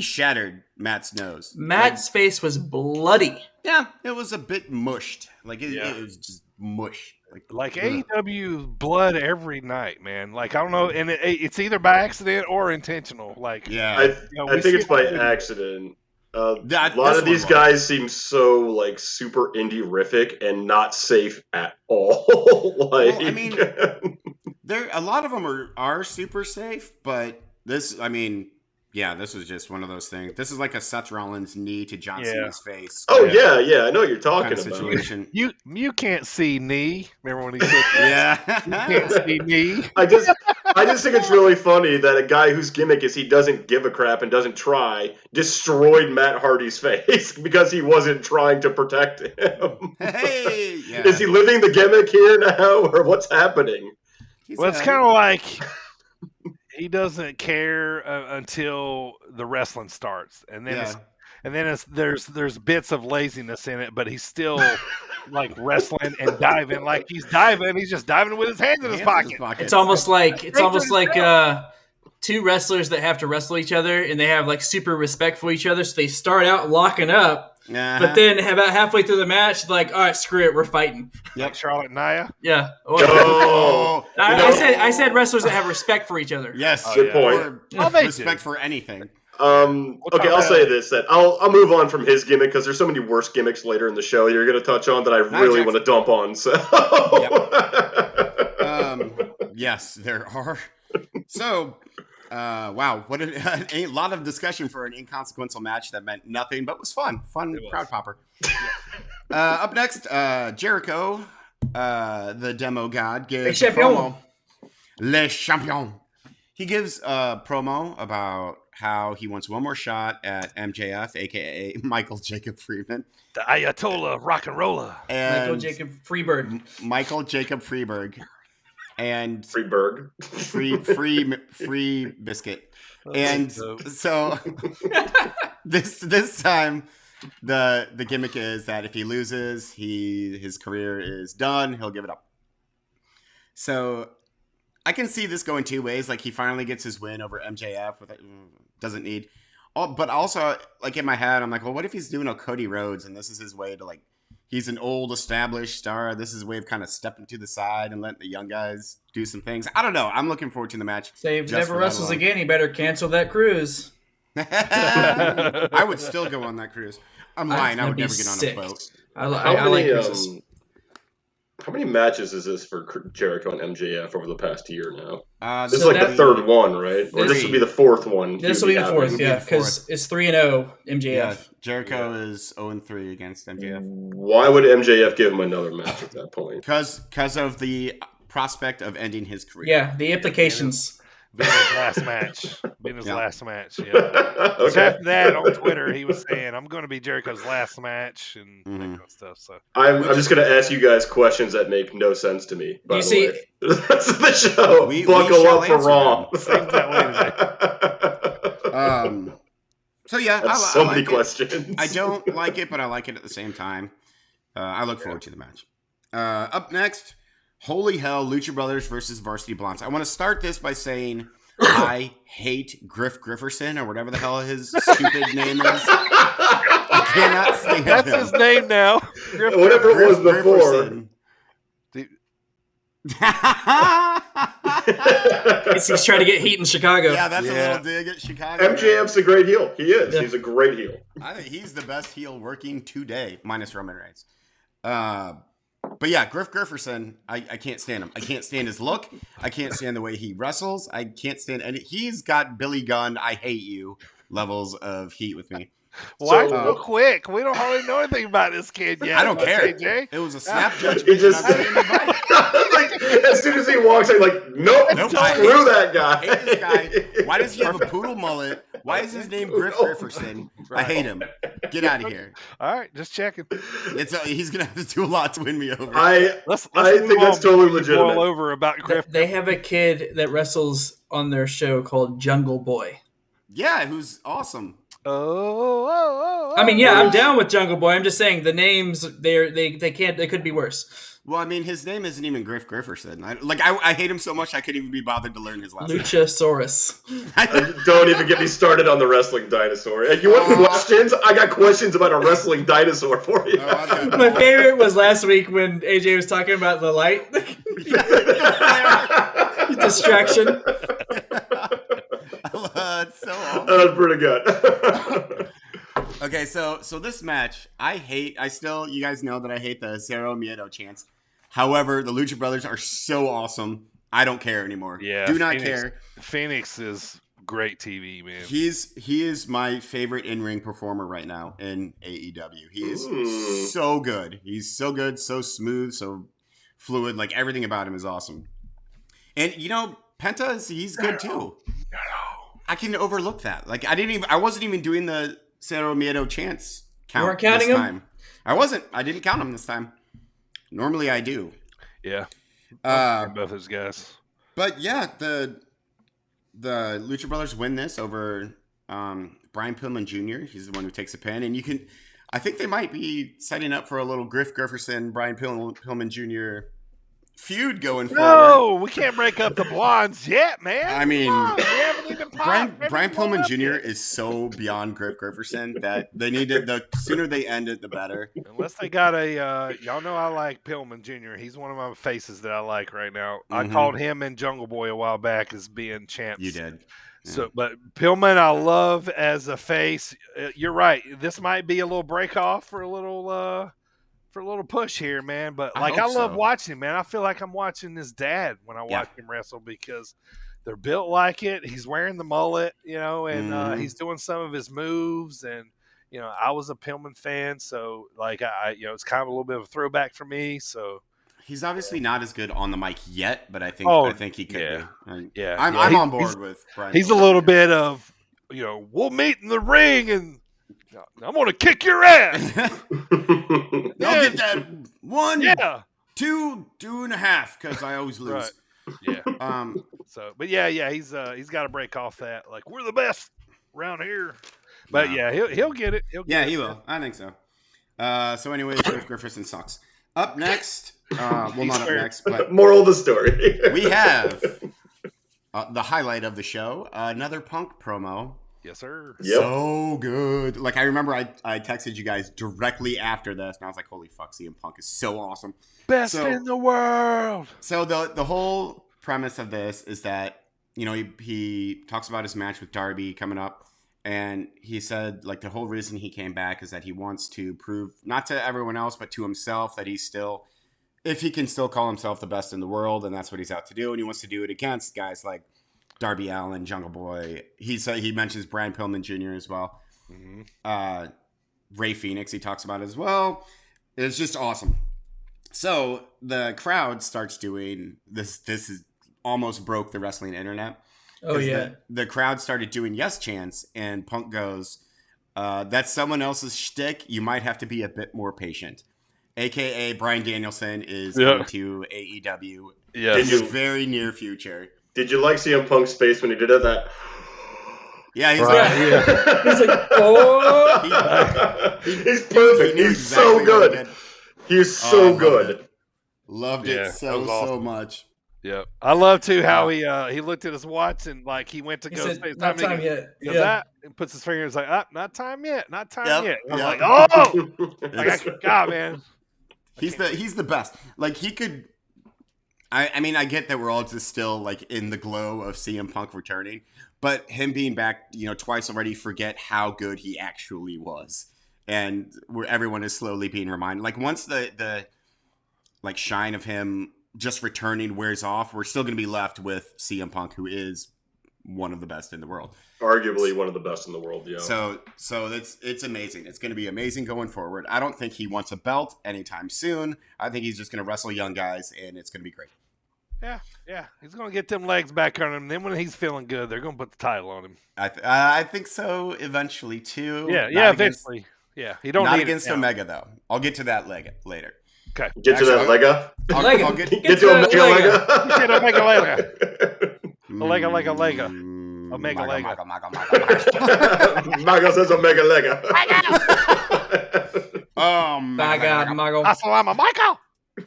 [SPEAKER 2] shattered Matt's nose.
[SPEAKER 3] Matt's face was bloody.
[SPEAKER 2] Yeah, it was a bit mushed. Like it was just mush.
[SPEAKER 1] Like AEW blood every night, man. Like I don't know, and it's either by accident or intentional. Like
[SPEAKER 2] Yeah,
[SPEAKER 4] I think it's by accident. A lot of these guys seem so like super indie-rific and not safe at all. Like,
[SPEAKER 2] well, I mean, a lot of them are super safe, but this, I mean, yeah, this was just one of those things. This is like a Seth Rollins knee to John Cena's face.
[SPEAKER 4] Oh yeah, I know what you're talking
[SPEAKER 2] kind of
[SPEAKER 4] about.
[SPEAKER 2] situation.
[SPEAKER 1] You can't see knee. Remember when he said,
[SPEAKER 2] Yeah,
[SPEAKER 1] you can't see knee.
[SPEAKER 4] I just think it's really funny that a guy whose gimmick is he doesn't give a crap and doesn't try destroyed Matt Hardy's face because he wasn't trying to protect him.
[SPEAKER 2] Hey, yeah.
[SPEAKER 4] Is he living the gimmick here now, or what's happening?
[SPEAKER 1] Well, it's kind of like he doesn't care until the wrestling starts, and then there's bits of laziness in it, but he's still like wrestling and diving, like he's diving. He's just diving with his hands in his pocket.
[SPEAKER 3] It's almost like two wrestlers that have to wrestle each other, and they have like super respect for each other, so they start out locking up. But then about halfway through the match, like, all right, screw it, we're fighting.
[SPEAKER 1] Like Charlotte and Nia.
[SPEAKER 3] Yeah.
[SPEAKER 4] Oh,
[SPEAKER 3] I said wrestlers that have respect for each other.
[SPEAKER 2] Yes,
[SPEAKER 4] good point.
[SPEAKER 2] Or respect for anything.
[SPEAKER 4] Okay, I'll say this: that I'll move on from his gimmick because there's so many worse gimmicks later in the show you're going to touch on that I really want to dump on. So,
[SPEAKER 2] yes, there are. So. Wow, what a lot of discussion for an inconsequential match that meant nothing, but was fun crowd popper. Up next, Jericho, the demo god, gives a promo. Le Champion. He gives a promo about how he wants one more shot at MJF, aka Michael Jacob Freeman,
[SPEAKER 1] The Ayatollah rock and roller.
[SPEAKER 2] and
[SPEAKER 3] Michael Jacob Freeberg.
[SPEAKER 2] Michael Jacob Freeberg. And
[SPEAKER 4] Freeberg,
[SPEAKER 2] free biscuit, and so this time the gimmick is that if he loses, his career is done. He'll give it up. So I can see this going two ways. Like he finally gets his win over MJF with doesn't need. But also like in my head, I'm like, well, what if he's doing a Cody Rhodes and this is his way to like. He's an old established star. This is his way of kind of stepping to the side and letting the young guys do some things. I don't know. I'm looking forward to the match.
[SPEAKER 3] Say if he never wrestles again, he better cancel that cruise.
[SPEAKER 2] I would still go on that cruise. I'm lying. I would never get on a boat.
[SPEAKER 3] I like cruises.
[SPEAKER 4] How many matches is this for Jericho and MJF over the past year now? This is
[SPEAKER 3] so
[SPEAKER 4] like the third one, right? Or this will be the fourth one.
[SPEAKER 3] This will be the fourth, yeah, because it's 3-0 MJF.
[SPEAKER 2] Yeah, Jericho is 0-3 against MJF.
[SPEAKER 4] Why would MJF give him another match at that point?
[SPEAKER 2] Because of the prospect of ending his career.
[SPEAKER 3] Yeah, the implications.
[SPEAKER 1] Being his last match. Last match, yeah.
[SPEAKER 4] Okay.
[SPEAKER 1] So after that, on Twitter, he was saying, I'm going to be Jericho's last match and that kind of stuff. So
[SPEAKER 4] I'm just going to ask you guys questions that make no sense to me, by the way. That's the show. Buckle up for Raw.
[SPEAKER 1] Save that later.
[SPEAKER 2] So yeah,
[SPEAKER 4] That's
[SPEAKER 2] I
[SPEAKER 4] so
[SPEAKER 2] like
[SPEAKER 4] many
[SPEAKER 2] it.
[SPEAKER 4] questions.
[SPEAKER 2] I don't like it, but I like it at the same time. I look forward to the match. Up next, holy hell, Lucha Brothers versus Varsity Blondes. I want to start this by saying I hate Griff Grifferson or whatever the hell his stupid name is. I cannot stand
[SPEAKER 1] That's
[SPEAKER 2] him.
[SPEAKER 1] his name now.
[SPEAKER 4] Whatever it was before.
[SPEAKER 3] He's trying to get heat in Chicago.
[SPEAKER 2] Yeah, that's a little dig at Chicago.
[SPEAKER 4] MJF's a great heel. He is. Yeah. He's a great heel.
[SPEAKER 2] I think he's the best heel working today, minus Roman Reigns. But yeah, Griff Grifferson, I can't stand him. I can't stand his look. I can't stand the way he wrestles. I can't stand any. He's got Billy Gunn, I hate you levels of heat with me.
[SPEAKER 1] Why
[SPEAKER 4] So-
[SPEAKER 1] so quick? We don't hardly know anything about this kid yet.
[SPEAKER 2] I don't care.
[SPEAKER 1] JJ.
[SPEAKER 2] It was a snap
[SPEAKER 4] He
[SPEAKER 2] judgment.
[SPEAKER 4] just
[SPEAKER 2] And I'm standing by it.
[SPEAKER 4] like as soon as he walks in, like nope,
[SPEAKER 2] Nope,
[SPEAKER 4] screw that guy.
[SPEAKER 2] I hate this guy. Why does he have a poodle mullet? Why is his name Griff Grifferson? I hate him. Get out of here.
[SPEAKER 1] All right, just checking.
[SPEAKER 2] He's gonna have to do a lot to win me over.
[SPEAKER 1] Let's
[SPEAKER 4] I
[SPEAKER 1] move
[SPEAKER 4] think that's
[SPEAKER 1] on
[SPEAKER 4] totally
[SPEAKER 1] before we boil
[SPEAKER 4] legitimate.
[SPEAKER 1] over about Griff.
[SPEAKER 3] They have a kid that wrestles on their show called Jungle Boy.
[SPEAKER 2] Yeah, who's awesome.
[SPEAKER 1] Oh.
[SPEAKER 3] I mean, yeah, I'm down with Jungle Boy. I'm just saying the names they could be worse.
[SPEAKER 2] Well, I mean, his name isn't even Griff Grifferson. I hate him so much I couldn't even be bothered to learn his last name.
[SPEAKER 3] Luchasaurus.
[SPEAKER 4] Don't even get me started on the wrestling dinosaur. If you want questions? I got questions about a wrestling dinosaur for you.
[SPEAKER 3] My favorite was last week when AJ was talking about the light distraction.
[SPEAKER 2] It's so awesome.
[SPEAKER 4] That was pretty good.
[SPEAKER 2] Okay, so this match, you guys know that I hate the Cero Miedo chants. However, the Lucha Brothers are so awesome. I don't care anymore.
[SPEAKER 1] Yeah,
[SPEAKER 2] Do not
[SPEAKER 1] Phoenix,
[SPEAKER 2] care.
[SPEAKER 1] Phoenix is great TV, man.
[SPEAKER 2] He is my favorite in-ring performer right now in AEW. He is
[SPEAKER 4] Ooh.
[SPEAKER 2] so good. He's so good, so smooth, so fluid. Like everything about him is awesome. And Penta he's good too. I can overlook that. Like I wasn't even doing the Cero Miedo chants count.
[SPEAKER 3] You weren't counting
[SPEAKER 2] this
[SPEAKER 3] them?
[SPEAKER 2] time. I wasn't. I didn't count them this time. Normally I do.
[SPEAKER 1] Yeah, both those guys.
[SPEAKER 2] But yeah, the Lucha Brothers win this over Brian Pillman Jr. He's the one who takes a pin, and I think they might be setting up for a little Griff Grifferson, Brian Pillman Jr. feud going forward.
[SPEAKER 1] No, we can't break up the blondes yet, man.
[SPEAKER 2] I mean,
[SPEAKER 1] Come on, we haven't even popped.
[SPEAKER 2] Brian Pillman
[SPEAKER 1] Up
[SPEAKER 2] Jr.
[SPEAKER 1] yet.
[SPEAKER 2] is so beyond Griff Grifferson that they need to. The sooner they end it, the better.
[SPEAKER 1] Unless they got y'all know I like Pillman Jr. He's one of my faces that I like right now. I
[SPEAKER 2] Mhm.
[SPEAKER 1] called him and Jungle Boy a while back as being champs.
[SPEAKER 2] You did.
[SPEAKER 1] So, but Pillman, I love as a face. You're right. This might be a little break off for a little push here, man. But
[SPEAKER 2] I
[SPEAKER 1] I
[SPEAKER 2] hope
[SPEAKER 1] love
[SPEAKER 2] so.
[SPEAKER 1] watching him, man. I feel like I'm watching his dad when I watch him wrestle because they're built like it. He's wearing the mullet, and
[SPEAKER 2] Mhm.
[SPEAKER 1] he's doing some of his moves. And I was a Pillman fan, so like it's kind of a little bit of a throwback for me. So
[SPEAKER 2] He's obviously not as good on the mic yet, but I think he could
[SPEAKER 1] yeah.
[SPEAKER 2] be.
[SPEAKER 1] Yeah,
[SPEAKER 2] I'm
[SPEAKER 1] yeah.
[SPEAKER 2] on board with Brian.
[SPEAKER 1] He's a
[SPEAKER 2] Pillman.
[SPEAKER 1] little bit of we'll meet in the ring and I'm gonna kick your ass.
[SPEAKER 2] I'll get that 1,
[SPEAKER 1] Yeah.
[SPEAKER 2] 2, 2.5 because I always lose.
[SPEAKER 1] Right. Yeah. So, but yeah, he's got to break off that. Like we're the best around here. But
[SPEAKER 2] No.
[SPEAKER 1] yeah, he'll get it.
[SPEAKER 2] Yeah, he will. I think so. So anyways, Griff Grifferson sucks. Up next, well, not up next, but
[SPEAKER 4] Moral of the story.
[SPEAKER 2] we have the highlight of the show, another Punk promo.
[SPEAKER 1] Yes, sir.
[SPEAKER 4] Yep.
[SPEAKER 2] So good. Like, I remember I texted you guys directly after this, and I was like, holy fuck, CM Punk is so awesome.
[SPEAKER 1] Best
[SPEAKER 2] So-
[SPEAKER 1] in the world.
[SPEAKER 2] So the whole premise of this is that, he talks about his match with Darby coming up, and he said, like, the whole reason he came back is that he wants to prove, not to everyone else, but to himself, that he's still, if he can still call himself the best in the world, and that's what he's out to do, and he wants to do it against guys like Darby Allin, Jungle Boy. He mentions Brian Pillman Jr. as well.
[SPEAKER 1] Mm-hmm.
[SPEAKER 2] Ray Phoenix, he talks about it as well. It's just awesome. So the crowd starts doing this. This is almost broke the wrestling internet.
[SPEAKER 3] Oh
[SPEAKER 2] 'Cause
[SPEAKER 3] yeah.
[SPEAKER 2] the crowd started doing yes chants, and Punk goes, "That's someone else's shtick. You might have to be a bit more patient." AKA Bryan Danielson is going to AEW
[SPEAKER 1] Yes.
[SPEAKER 2] in the very near future.
[SPEAKER 4] Did you like CM Punk's face when he did it? That.
[SPEAKER 2] Yeah, he's
[SPEAKER 1] Right.
[SPEAKER 2] like,
[SPEAKER 3] He's like, oh.
[SPEAKER 4] He's perfect.
[SPEAKER 2] knew
[SPEAKER 4] He's
[SPEAKER 2] exactly
[SPEAKER 4] so
[SPEAKER 2] what he
[SPEAKER 4] good.
[SPEAKER 2] did.
[SPEAKER 4] He's
[SPEAKER 2] Oh, I
[SPEAKER 4] so
[SPEAKER 2] loved
[SPEAKER 4] good.
[SPEAKER 2] it. Loved
[SPEAKER 1] Yeah,
[SPEAKER 2] it
[SPEAKER 1] that
[SPEAKER 2] so
[SPEAKER 1] was awesome.
[SPEAKER 2] so much.
[SPEAKER 1] Yep. I love too how he looked at his watch and like he went to
[SPEAKER 3] He
[SPEAKER 1] go
[SPEAKER 3] said,
[SPEAKER 1] say it's
[SPEAKER 3] not
[SPEAKER 1] to
[SPEAKER 3] time
[SPEAKER 1] go-
[SPEAKER 3] yet.
[SPEAKER 1] He goes,
[SPEAKER 3] Yeah.
[SPEAKER 1] "Ah," and puts his fingers like, not time yet, not time
[SPEAKER 2] Yep,
[SPEAKER 1] yet. I'm
[SPEAKER 2] yep.
[SPEAKER 1] like, oh,
[SPEAKER 2] It's-
[SPEAKER 1] God, man.
[SPEAKER 2] He's the best. Like he could. I mean, I get that we're all just still like in the glow of CM Punk returning, but him being back, twice already, forget how good he actually was, and where everyone is slowly being reminded. Like once the like shine of him just returning wears off, we're still going to be left with CM Punk, who is one of the best in the world.
[SPEAKER 4] Arguably one of the best in the world, yeah.
[SPEAKER 2] So it's amazing. It's going to be amazing going forward. I don't think he wants a belt anytime soon. I think he's just going to wrestle young guys, and it's going to be great.
[SPEAKER 1] Yeah. He's going to get them legs back on him. Then when he's feeling good, they're going to put the title on him.
[SPEAKER 2] I think so eventually too.
[SPEAKER 1] Yeah, eventually. Yeah, he don't
[SPEAKER 2] not
[SPEAKER 1] need
[SPEAKER 2] against
[SPEAKER 1] it now.
[SPEAKER 2] Omega though. I'll get to that later.
[SPEAKER 1] Okay.
[SPEAKER 4] Get to that Lega.
[SPEAKER 2] I'll get
[SPEAKER 4] to Omega Lega.
[SPEAKER 1] Get Omega
[SPEAKER 4] Lega.
[SPEAKER 1] Lega. Omega Lega.
[SPEAKER 4] Mago says Omega Lega.
[SPEAKER 3] My God, Mago.
[SPEAKER 1] Assalamu Michael.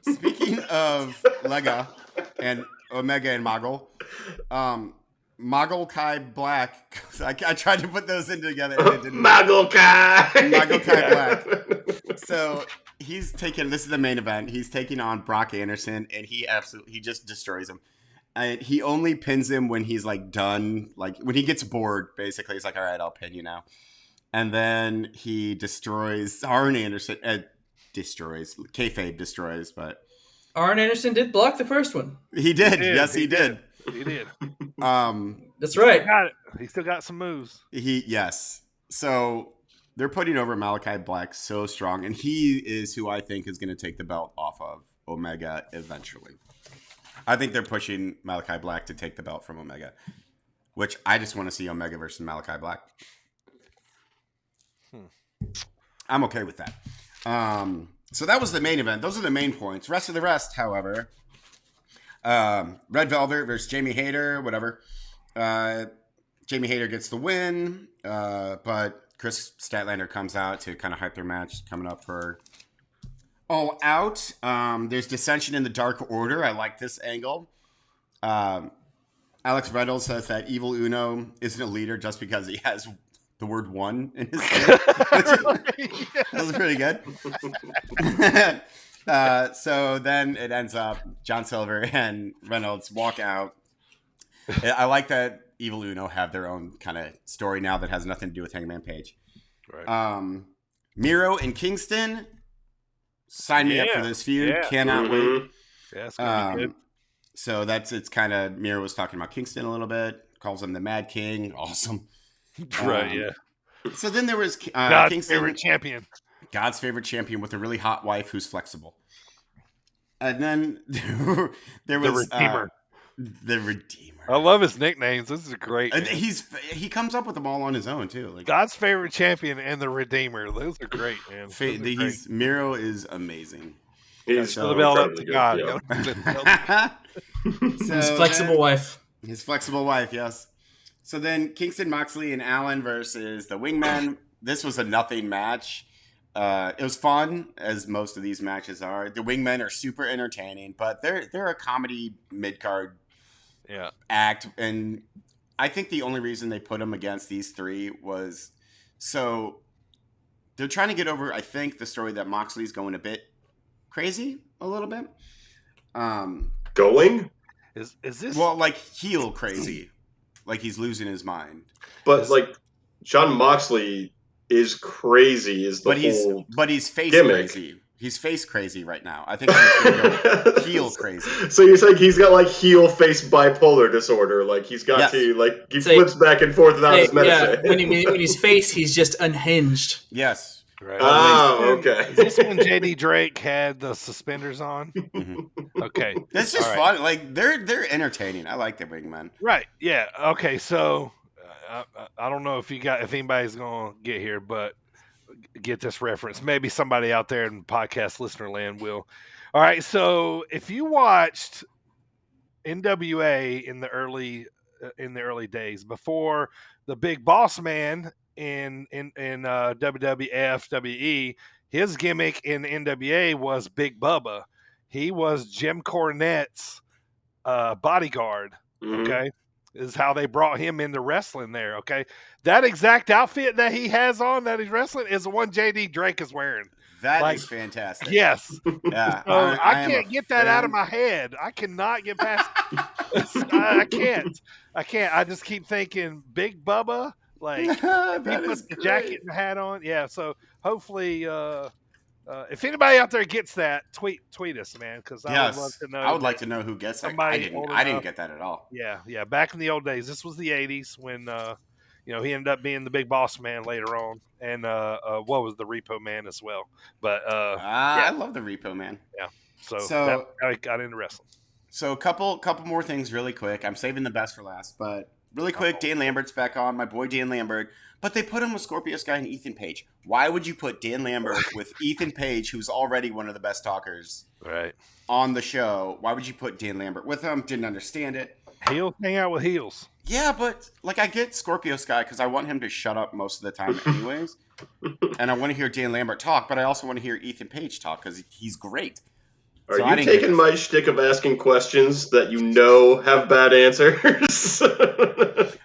[SPEAKER 2] Speaking of Lega and Omega and Moggle, Moggle Kai Black. I tried to put those in together and it didn't.
[SPEAKER 4] Moggle Kai.
[SPEAKER 2] Moggle Kai Black. So he's taking. This is the main event. He's taking on Brock Anderson, and he just destroys him. And he only pins him when he's like done. Like when he gets bored, basically, he's like, "All right, I'll pin you now." And then he destroys Arn Anderson. Kayfabe destroys, but
[SPEAKER 3] Arn Anderson did block the first one.
[SPEAKER 2] he did. Yes, he did.
[SPEAKER 1] He did.
[SPEAKER 3] That's right.
[SPEAKER 1] He still got some moves.
[SPEAKER 2] Yes. So they're putting over Malachi Black so strong, and he is who I think is going to take the belt off of Omega eventually. I think they're pushing Malachi Black to take the belt from Omega, which I just want to see Omega versus Malachi Black. I'm okay with that. So that was the main event. Those are the main points. Rest of the rest, however, Red Velvet versus Jamie Hayter, whatever. Jamie Hayter gets the win, but Chris Statlander comes out to kind of hype their match coming up for All Out. There's dissension in the Dark Order. I like this angle. Alex Reynolds says that Evil Uno isn't a leader just because he has the word one in his name. That was pretty good. So then it ends up John Silver and Reynolds walk out. I like that Evil Uno have their own kind of story now that has nothing to do with Hangman Page.
[SPEAKER 1] Right.
[SPEAKER 2] Miro and Kingston, sign me up for this feud.
[SPEAKER 1] Yeah.
[SPEAKER 2] Cannot wait.
[SPEAKER 1] Yeah, it's gonna be good.
[SPEAKER 2] So it's kind of Miro was talking about Kingston a little bit, calls him the Mad King. Awesome.
[SPEAKER 1] Right, yeah.
[SPEAKER 2] So then there was
[SPEAKER 1] God's
[SPEAKER 2] Kingston,
[SPEAKER 1] favorite champion.
[SPEAKER 2] God's favorite champion with a really hot wife who's flexible. And then there was
[SPEAKER 1] The Redeemer.
[SPEAKER 2] The Redeemer.
[SPEAKER 1] I love his nicknames. This is great.
[SPEAKER 2] And
[SPEAKER 1] Man.
[SPEAKER 2] he comes up with them all on his own too. Like
[SPEAKER 1] God's favorite champion and the Redeemer. Those are great, man. Those are great.
[SPEAKER 2] Miro is amazing.
[SPEAKER 4] He's
[SPEAKER 1] Still the belt up to
[SPEAKER 4] incredibly
[SPEAKER 1] God.
[SPEAKER 4] good, yeah.
[SPEAKER 3] His flexible wife.
[SPEAKER 2] His flexible wife, yes. So then Kingston, Moxley, and Allen versus the Wingmen. This was a nothing match. It was fun, as most of these matches are. The Wingmen are super entertaining, but they're a comedy mid-card act. And I think the only reason they put them against these three was so they're trying to get over, I think, the story that Moxley's going a bit crazy a little bit.
[SPEAKER 4] Going?
[SPEAKER 1] Is this
[SPEAKER 2] like heel crazy, like he's losing his mind.
[SPEAKER 4] But like John Moxley is crazy. But
[SPEAKER 2] he's face
[SPEAKER 4] gimmick.
[SPEAKER 2] Crazy. He's face crazy right now. I think he's gonna go heel crazy.
[SPEAKER 4] So you're saying he's got like heel face bipolar disorder? Like he's got to like he flips back and forth without his medicine.
[SPEAKER 3] Yeah, when he's face, he's just unhinged.
[SPEAKER 2] Yes.
[SPEAKER 1] right?
[SPEAKER 4] Oh, okay.
[SPEAKER 1] Is this when JD Drake had the suspenders on?
[SPEAKER 2] Mm-hmm.
[SPEAKER 1] Okay,
[SPEAKER 2] That's just fun. Like they're entertaining. I like the Wingmen.
[SPEAKER 1] right? Yeah. Okay, so I don't know if anybody's gonna get here, but get this reference. Maybe somebody out there in podcast listener land will. All right, so if you watched NWA in the early days before the Big Boss Man in WWF WE, his gimmick in NWA was Big Bubba. He was Jim Cornette's bodyguard. Okay. Is how they brought him into wrestling there, okay? That exact outfit that he has on that he's wrestling is the one JD Drake is wearing.
[SPEAKER 2] That is fantastic.
[SPEAKER 1] Yes.
[SPEAKER 2] Yeah.
[SPEAKER 1] So I can't get that out of my head. I cannot get past I can't. I just keep thinking Big Bubba, like he puts the jacket and the hat on. Yeah, so hopefully If anybody out there gets that, tweet us, man, because I would love
[SPEAKER 2] Yes,
[SPEAKER 1] to know.
[SPEAKER 2] I would like to know who gets that.
[SPEAKER 1] Somebody old
[SPEAKER 2] I didn't
[SPEAKER 1] enough.
[SPEAKER 2] get that at all.
[SPEAKER 1] Yeah. Back in the old days, this was the '80s when he ended up being the big boss man later on, and what was the Repo Man as well. But
[SPEAKER 2] I love the Repo Man.
[SPEAKER 1] yeah. So
[SPEAKER 2] So
[SPEAKER 1] I got into wrestling.
[SPEAKER 2] So a couple more things really quick. I'm saving the best for last, but really quick, Dan Lambert's back on, my boy Dan Lambert. But they put him with Scorpio Sky and Ethan Page. Why would you put Dan Lambert with Ethan Page, who's already one of the best talkers
[SPEAKER 1] Right.
[SPEAKER 2] on the show? Why would you put Dan Lambert with him? Didn't understand it.
[SPEAKER 1] Heels hang out with heels.
[SPEAKER 2] Yeah, but like I get Scorpio Sky because I want him to shut up most of the time anyways. And I want to hear Dan Lambert talk, but I also want to hear Ethan Page talk because he's great.
[SPEAKER 4] Are you taking my shtick of asking questions that you know have bad answers?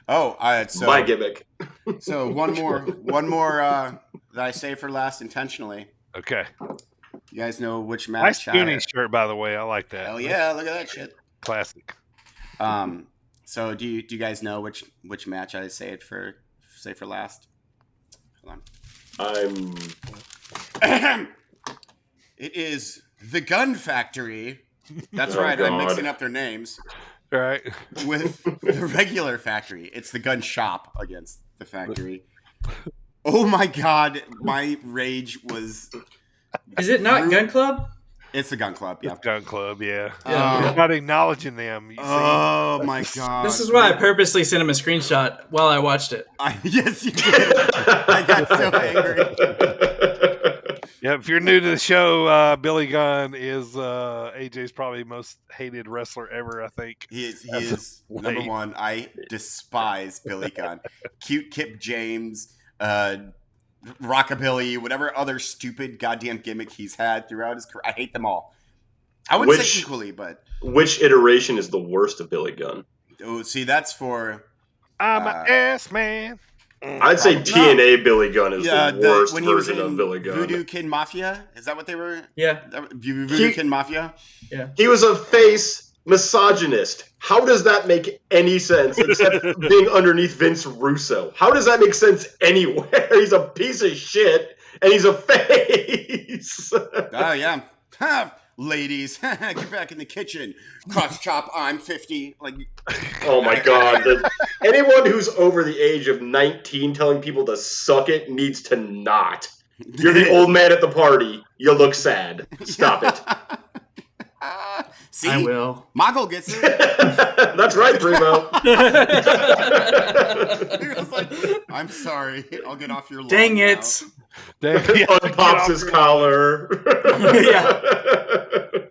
[SPEAKER 2] So
[SPEAKER 4] my gimmick.
[SPEAKER 2] So one more that I saved for last intentionally.
[SPEAKER 1] Okay.
[SPEAKER 2] You guys know which match?
[SPEAKER 1] Nice skinny shirt, by the way. I like that.
[SPEAKER 2] Hell yeah! Look at that shit.
[SPEAKER 1] Classic.
[SPEAKER 2] So do you guys know which match I saved for last? Hold on. It is the Gun Factory. That's right.
[SPEAKER 4] God.
[SPEAKER 2] I'm mixing up their names.
[SPEAKER 1] All right.
[SPEAKER 2] With the regular Factory. It's the Gun Shop against the Factory. Oh my god, my rage was...
[SPEAKER 3] Is it not Gun Club?
[SPEAKER 2] It's the Gun Club, yeah.
[SPEAKER 1] It's Gun Club, yeah.
[SPEAKER 3] Yeah.
[SPEAKER 1] You're not acknowledging them. You see.
[SPEAKER 2] Oh my god.
[SPEAKER 3] This is why I purposely sent him a screenshot while I watched it.
[SPEAKER 2] Yes, you did. I got so angry.
[SPEAKER 1] Yeah, if you're new to the show, Billy Gunn is AJ's probably most hated wrestler ever, I think.
[SPEAKER 2] He is number one. I despise Billy Gunn. Cute Kip James, Rockabilly, whatever other stupid goddamn gimmick he's had throughout his career. I hate them all. I wouldn't say equally, but...
[SPEAKER 4] Which iteration is the worst of Billy Gunn?
[SPEAKER 2] Oh, see, that's for...
[SPEAKER 1] I'm an ass man.
[SPEAKER 4] I'd say TNA Billy Gunn is the worst
[SPEAKER 2] when he was
[SPEAKER 4] version
[SPEAKER 2] in
[SPEAKER 4] of Billy Gunn.
[SPEAKER 2] Voodoo Kid Mafia? Is that what they were?
[SPEAKER 3] Yeah.
[SPEAKER 2] Voodoo Kid Mafia?
[SPEAKER 3] Yeah.
[SPEAKER 4] He was a face misogynist. How does that make any sense except being underneath Vince Russo? How does that make sense anywhere? He's a piece of shit and he's a face.
[SPEAKER 2] Oh, yeah. Ha! Ladies, get back in the kitchen. Crotch chop, I'm 50. Like,
[SPEAKER 4] oh my god. Anyone who's over the age of 19 telling people to suck it needs to not. You're the old man at the party. You look sad. Stop it.
[SPEAKER 2] See?
[SPEAKER 3] I will.
[SPEAKER 2] Mogul gets it.
[SPEAKER 4] That's right, Primo.
[SPEAKER 2] He was like, I'm sorry. I'll get off your lawn.
[SPEAKER 3] Dang
[SPEAKER 2] now.
[SPEAKER 3] it.
[SPEAKER 4] Unpops his collar.
[SPEAKER 3] Yeah.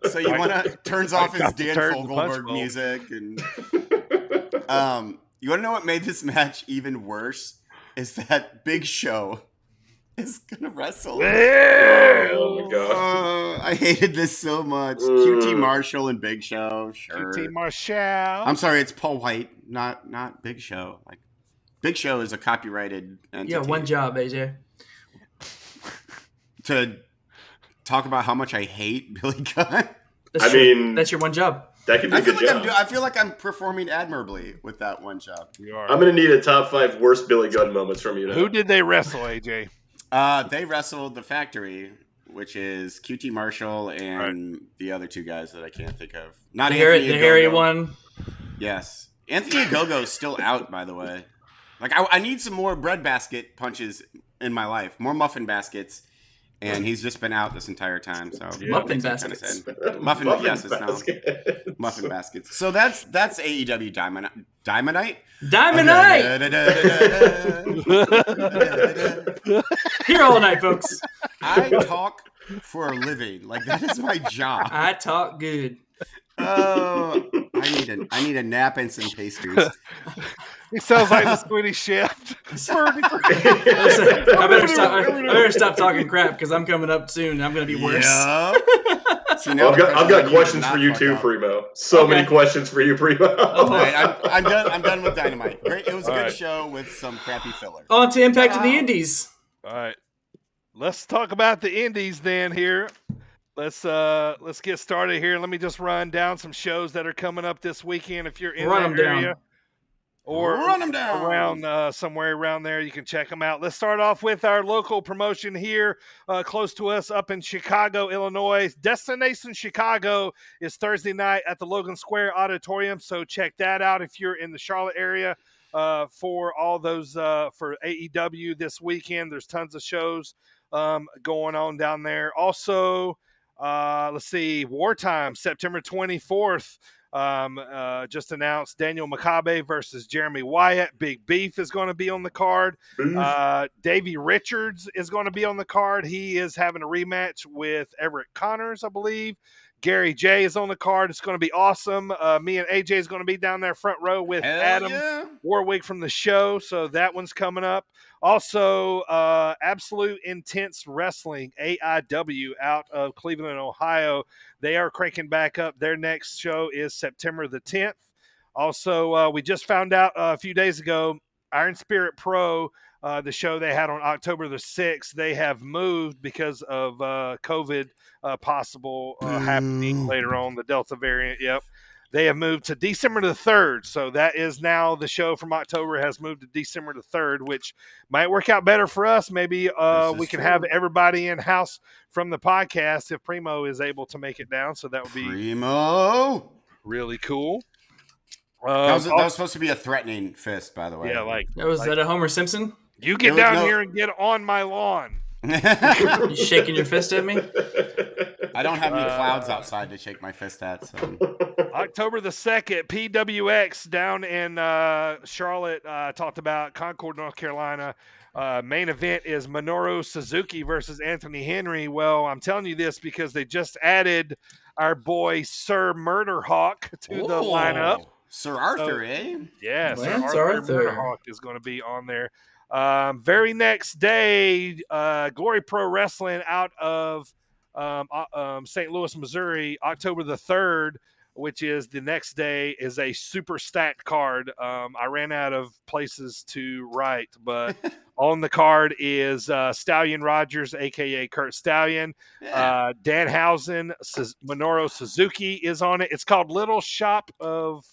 [SPEAKER 2] So you want to turns off his Dan
[SPEAKER 1] turn
[SPEAKER 2] Fogelberg
[SPEAKER 1] punch
[SPEAKER 2] music, and you want to know what made this match even worse? Is that Big Show is gonna wrestle.
[SPEAKER 4] Oh my god.
[SPEAKER 2] I hated this so much. QT Marshall and Big Show, sure.
[SPEAKER 1] QT Marshall.
[SPEAKER 2] I'm sorry, it's Paul White, not Big Show. Like Big Show is a copyrighted entity.
[SPEAKER 3] Yeah, one job, AJ.
[SPEAKER 2] To talk about how much I hate Billy Gunn.
[SPEAKER 3] That's that's your one job.
[SPEAKER 4] That could be a good job.
[SPEAKER 2] I feel like I'm performing admirably with that one job.
[SPEAKER 1] You are.
[SPEAKER 4] I'm going to need a top 5 worst Billy Gunn moments from you now.
[SPEAKER 1] Who did they wrestle, AJ?
[SPEAKER 2] They wrestled the Factory, which is QT Marshall and the other two guys that I can't think of. Not
[SPEAKER 3] The
[SPEAKER 2] Anthony
[SPEAKER 3] hairy
[SPEAKER 2] Ogogo.
[SPEAKER 3] one.
[SPEAKER 2] Yes. Anthony Ogogo is still out, by the way. Like, I need some more breadbasket punches in my life. More muffin baskets. And he's just been out this entire time. So
[SPEAKER 3] Muffin baskets.
[SPEAKER 2] Muffin yes, it's now muffin baskets. So that's AEW Diamondite.
[SPEAKER 3] Here all night, folks.
[SPEAKER 2] I talk for a living. Like, that is my job.
[SPEAKER 3] I talk good.
[SPEAKER 2] Oh, I need a nap and some pastries.
[SPEAKER 1] He sounds like the Swedish chef.
[SPEAKER 3] I better stop talking crap because I'm coming up soon. And I'm going to be worse.
[SPEAKER 2] Yeah. See,
[SPEAKER 4] I've got questions for you too, Primo. So many questions for you, Primo.
[SPEAKER 2] All right, I'm done with Dynamite. Great, it was a good show with some crappy filler.
[SPEAKER 3] On to Impact in the Indies.
[SPEAKER 1] All right, let's talk about the Indies then. Here, let's get started here. Let me just run down some shows that are coming up this weekend. If you're in that area, or
[SPEAKER 2] Run them down.
[SPEAKER 1] around somewhere around there. You can check them out. Let's start off with our local promotion here, close to us, up in Chicago, Illinois. Destination Chicago is Thursday night at the Logan Square Auditorium, so check that out if you're in the Charlotte area. For all those for AEW this weekend, there's tons of shows going on down there. Also, let's see, Wartime, September 24th. Just announced Daniel Makabe versus Jeremy Wyatt. Big Beef is going to be on the card. Davey Richards is going to be on the card. He is having a rematch with Everett Connors, I believe. Gary J is on the card. It's going to be awesome. Me and AJ is going to be down there front row with Adam Warwick from the show. So that one's coming up. Also, Absolute Intense Wrestling, AIW, out of Cleveland, Ohio. They are cranking back up. Their next show is September the 10th. Also, we just found out a few days ago, Iron Spirit Pro, the show they had on October the 6th, they have moved because of COVID possible happening later on, the Delta variant. Yep. They have moved to December the 3rd. So that is now the show from October has moved to December the 3rd, which might work out better for us. Maybe we can have everybody in-house from the podcast if Primo is able to make it down. So that would be
[SPEAKER 2] Primo.
[SPEAKER 1] Really cool.
[SPEAKER 2] That was supposed to be a threatening fist, by the way.
[SPEAKER 1] Yeah, like
[SPEAKER 3] was that a Homer Simpson?
[SPEAKER 1] You get down here and get on my lawn.
[SPEAKER 3] You shaking your fist at me?
[SPEAKER 2] I don't have any clouds outside to shake my fist at. So.
[SPEAKER 1] October the 2nd, PWX down in Charlotte, talked about Concord, North Carolina. Main event is Minoru Suzuki versus Anthony Henry. Well, I'm telling you this because they just added our boy Sir Murderhawk to the lineup.
[SPEAKER 2] Sir Arthur, eh?
[SPEAKER 1] Yeah, Sir Arthur Murderhawk is going to be on there. Very next day, Glory Pro Wrestling out of St. Louis, Missouri, October the 3rd, which is the next day, is a super stacked card. I ran out of places to write, but on the card is Stallion Rogers, a.k.a. Kurt Stallion. Yeah. Danhausen, Minoru Suzuki is on it. It's called Little Shop of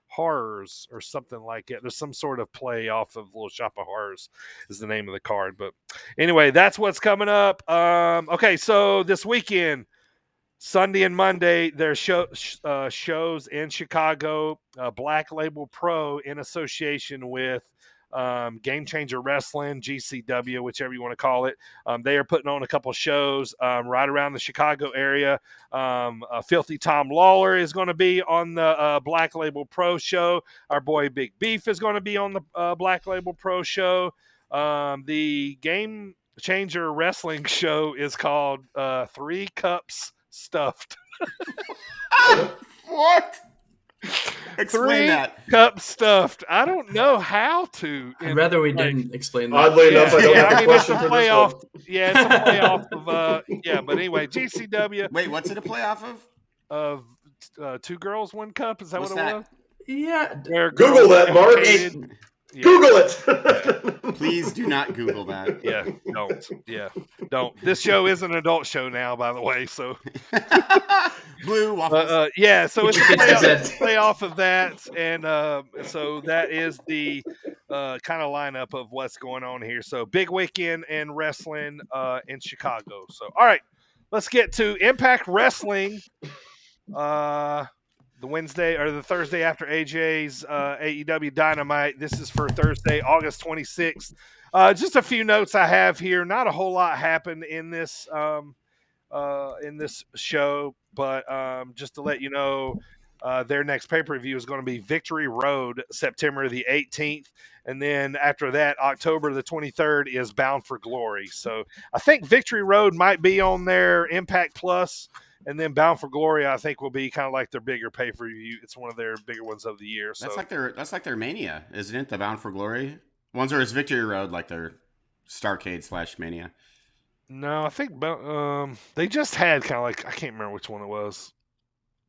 [SPEAKER 1] Horrors or something like it. There's some sort of play off of Little Shop of Horrors is the name of the card. But anyway, that's what's coming up. Okay, so this weekend, Sunday and Monday, there's shows in Chicago. Black Label Pro in association with Game Changer Wrestling, GCW, whichever you want to call it. They are putting on a couple shows right around the Chicago area. Filthy Tom Lawler is going to be on the Black Label Pro show. Our boy Big Beef is going to be on the Black Label Pro show. The Game Changer Wrestling show is called 3 Cups Stuffed.
[SPEAKER 2] What? Explain
[SPEAKER 1] 3 Cups Stuffed. I don't know how to.
[SPEAKER 3] I'd rather we didn't explain that.
[SPEAKER 4] Oddly enough, I don't have a question for this one.
[SPEAKER 1] Yeah, it's a play off of. Yeah, but anyway, GCW.
[SPEAKER 2] Wait, what's it a play off of?
[SPEAKER 1] Of 2 girls, 1 cup. Is that
[SPEAKER 2] What's
[SPEAKER 1] what it
[SPEAKER 2] that?
[SPEAKER 1] was?
[SPEAKER 3] Yeah.
[SPEAKER 4] Google that, Mark.
[SPEAKER 1] Yeah.
[SPEAKER 4] Google it.
[SPEAKER 2] Please do not Google that.
[SPEAKER 1] Yeah, don't. Yeah, don't. This show is an adult show now, by the way. So,
[SPEAKER 2] Blue waffles.
[SPEAKER 1] yeah. So it's
[SPEAKER 3] It's
[SPEAKER 1] a play off of that, and so that is the kind of lineup of what's going on here. So big weekend in wrestling in Chicago. So all right, let's get to Impact Wrestling. The Wednesday or the Thursday after AJ's AEW Dynamite. This is for Thursday, August 26th. Just a few notes I have here. Not a whole lot happened in this show, but just to let you know, their next pay-per-view is going to be Victory Road, September the 18th. And then after that, October the 23rd is Bound for Glory. So I think Victory Road might be on their Impact Plus. And then Bound for Glory, I think, will be kind of like their bigger pay-per-view. It's one of their bigger ones of the year. So
[SPEAKER 2] that's like their Mania, isn't it? The Bound for Glory ones, or is Victory Road like their Starcade / Mania?
[SPEAKER 1] No, I think they just had kind of like, I can't remember which one it was.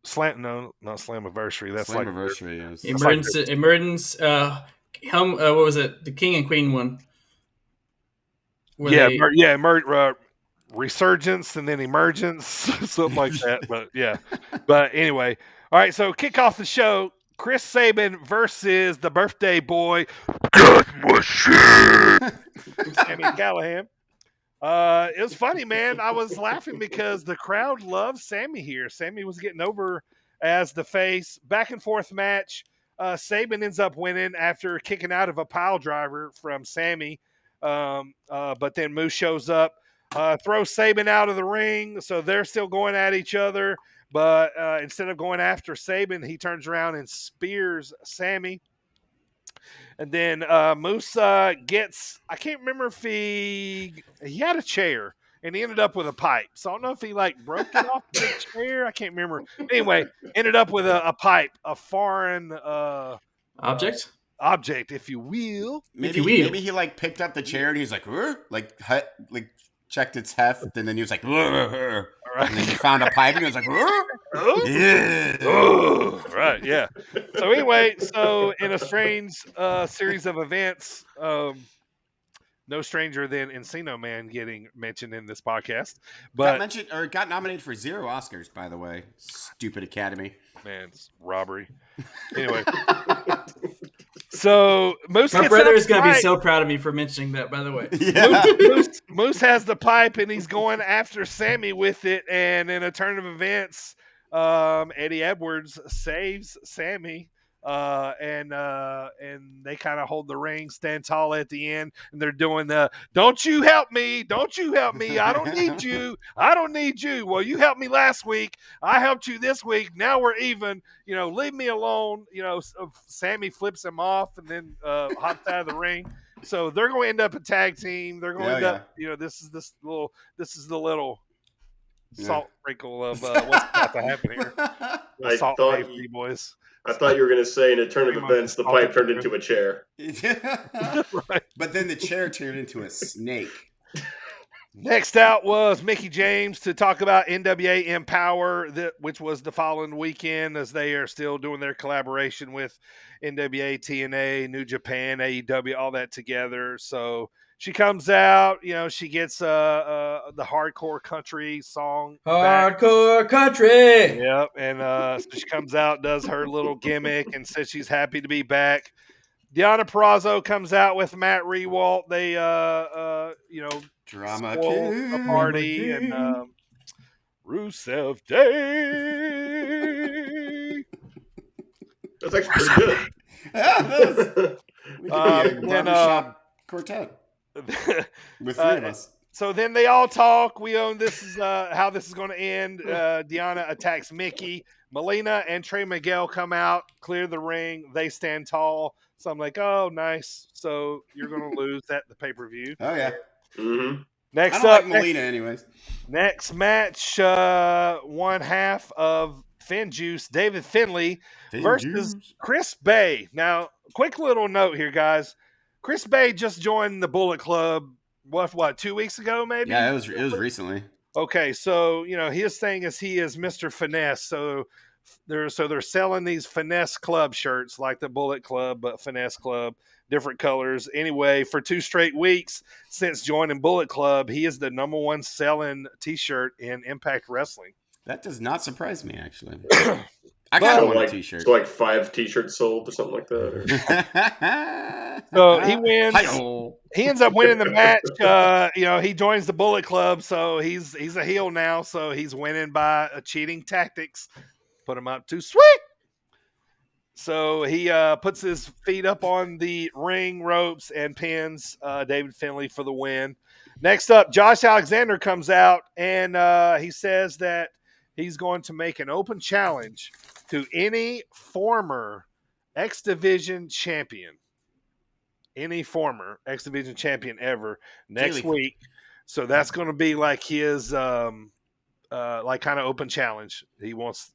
[SPEAKER 1] Not Slammiversary. That's
[SPEAKER 2] Slammiversary
[SPEAKER 1] like
[SPEAKER 2] is
[SPEAKER 3] Emergence. What was it? The King and Queen one.
[SPEAKER 1] Resurgence and then Emergence, something like that. But yeah. But anyway, all right. So kick off the show. Chris Sabin versus the birthday boy, Death Machine, Sammy Callahan. It was funny, man. I was laughing because the crowd loves Sammy here. Sammy was getting over as the face. Back and forth match. Sabin ends up winning after kicking out of a pile driver from Sammy. But then Moose shows up, throws Sabin out of the ring. So they're still going at each other. But instead of going after Sabin, he turns around and spears Sammy. And then Moose gets, I can't remember if he had a chair and he ended up with a pipe. So I don't know if he like broke it off the chair. I can't remember. Anyway, ended up with a pipe, a foreign
[SPEAKER 3] Object?
[SPEAKER 1] object, if you will.
[SPEAKER 3] If you will.
[SPEAKER 2] Maybe he like picked up the chair and he's like, like checked its heft, and then he was like, and then he found a pipe and he was like, yeah.
[SPEAKER 1] Oh, right, yeah. So anyway, so in a strange series of events, no stranger than Encino Man getting mentioned in this podcast.
[SPEAKER 2] Got
[SPEAKER 1] But
[SPEAKER 2] mentioned or got nominated for 0 Oscars, by the way. Stupid Academy.
[SPEAKER 1] man, it's robbery. Anyway, so Moose
[SPEAKER 3] My
[SPEAKER 1] gets
[SPEAKER 3] brother
[SPEAKER 1] up
[SPEAKER 3] is going to be
[SPEAKER 1] right.
[SPEAKER 3] so proud of me for mentioning that, by the way.
[SPEAKER 2] Yeah.
[SPEAKER 1] Moose has the pipe and he's going after Sammy with it. And in a turn of events, Eddie Edwards saves Sammy. And they kind of hold the ring, stand tall at the end, and they're doing the "Don't you help me, don't you help me, I don't need you, I don't need you." Well, you helped me last week, I helped you this week. Now we're even. Leave me alone. Sammy flips him off and then hops out of the ring. So they're going to end up a tag team. They're going to end up. This is the little salt sprinkle of what's about to happen here.
[SPEAKER 4] I
[SPEAKER 1] Salt
[SPEAKER 4] thought
[SPEAKER 1] Bay Free Boys.
[SPEAKER 4] I thought you were going to say in a turn of events, the pipe turned into a chair.
[SPEAKER 1] Right.
[SPEAKER 2] But then the chair turned into a snake.
[SPEAKER 1] Next out was Mickey James to talk about NWA Empower, which was the following weekend, as they are still doing their collaboration with NWA, TNA, New Japan, AEW, all that together. So she comes out, she gets the hardcore country song.
[SPEAKER 3] Hardcore country.
[SPEAKER 1] Yep, and so she comes out, does her little gimmick, and says she's happy to be back. Deanna Perrazzo comes out with Matt Rewalt. They,
[SPEAKER 2] Drama
[SPEAKER 1] spoil
[SPEAKER 2] king.
[SPEAKER 1] the party and Rusev Day.
[SPEAKER 4] That's actually pretty good.
[SPEAKER 2] Yeah, that was, we could be a
[SPEAKER 1] then,
[SPEAKER 2] barbershop quartet with 3 of us.
[SPEAKER 1] So then they all talk. We own this is how this is going to end. Deanna attacks Mickey. Melina and Trey Miguel come out, clear the ring. They stand tall. So I'm like, oh, nice. So you're going to lose at the pay-per-view.
[SPEAKER 2] Oh, yeah.
[SPEAKER 4] Mm-hmm.
[SPEAKER 1] Next
[SPEAKER 2] I don't
[SPEAKER 1] up,
[SPEAKER 2] like Melina anyways.
[SPEAKER 1] next match, one half of Finn Juice, David Finlay versus Chris Bay. Now, quick little note here, guys. Chris Bay just joined the Bullet Club, what 2 weeks ago, maybe?
[SPEAKER 2] Yeah, it was recently.
[SPEAKER 1] Okay, so his thing is he is Mr. Finesse. So they're selling these Finesse Club shirts like the Bullet Club, but Finesse Club, different colors. Anyway, for 2 straight weeks since joining Bullet Club, he is the #1 selling T-shirt in Impact Wrestling.
[SPEAKER 2] That does not surprise me, actually. I kind of want a T-shirt.
[SPEAKER 4] So like 5 T-shirts sold or something like that.
[SPEAKER 1] So he wins.
[SPEAKER 2] Hi-yo.
[SPEAKER 1] He ends up winning the match. He joins the Bullet Club, so he's a heel now. So he's winning by cheating tactics. Put him up too sweet. So he puts his feet up on the ring ropes and pins David Finlay for the win. Next up, Josh Alexander comes out and he says that he's going to make an open challenge to any former X Division champion. Any former X Division champion ever next week. So that's going to be like his like kind of open challenge. He wants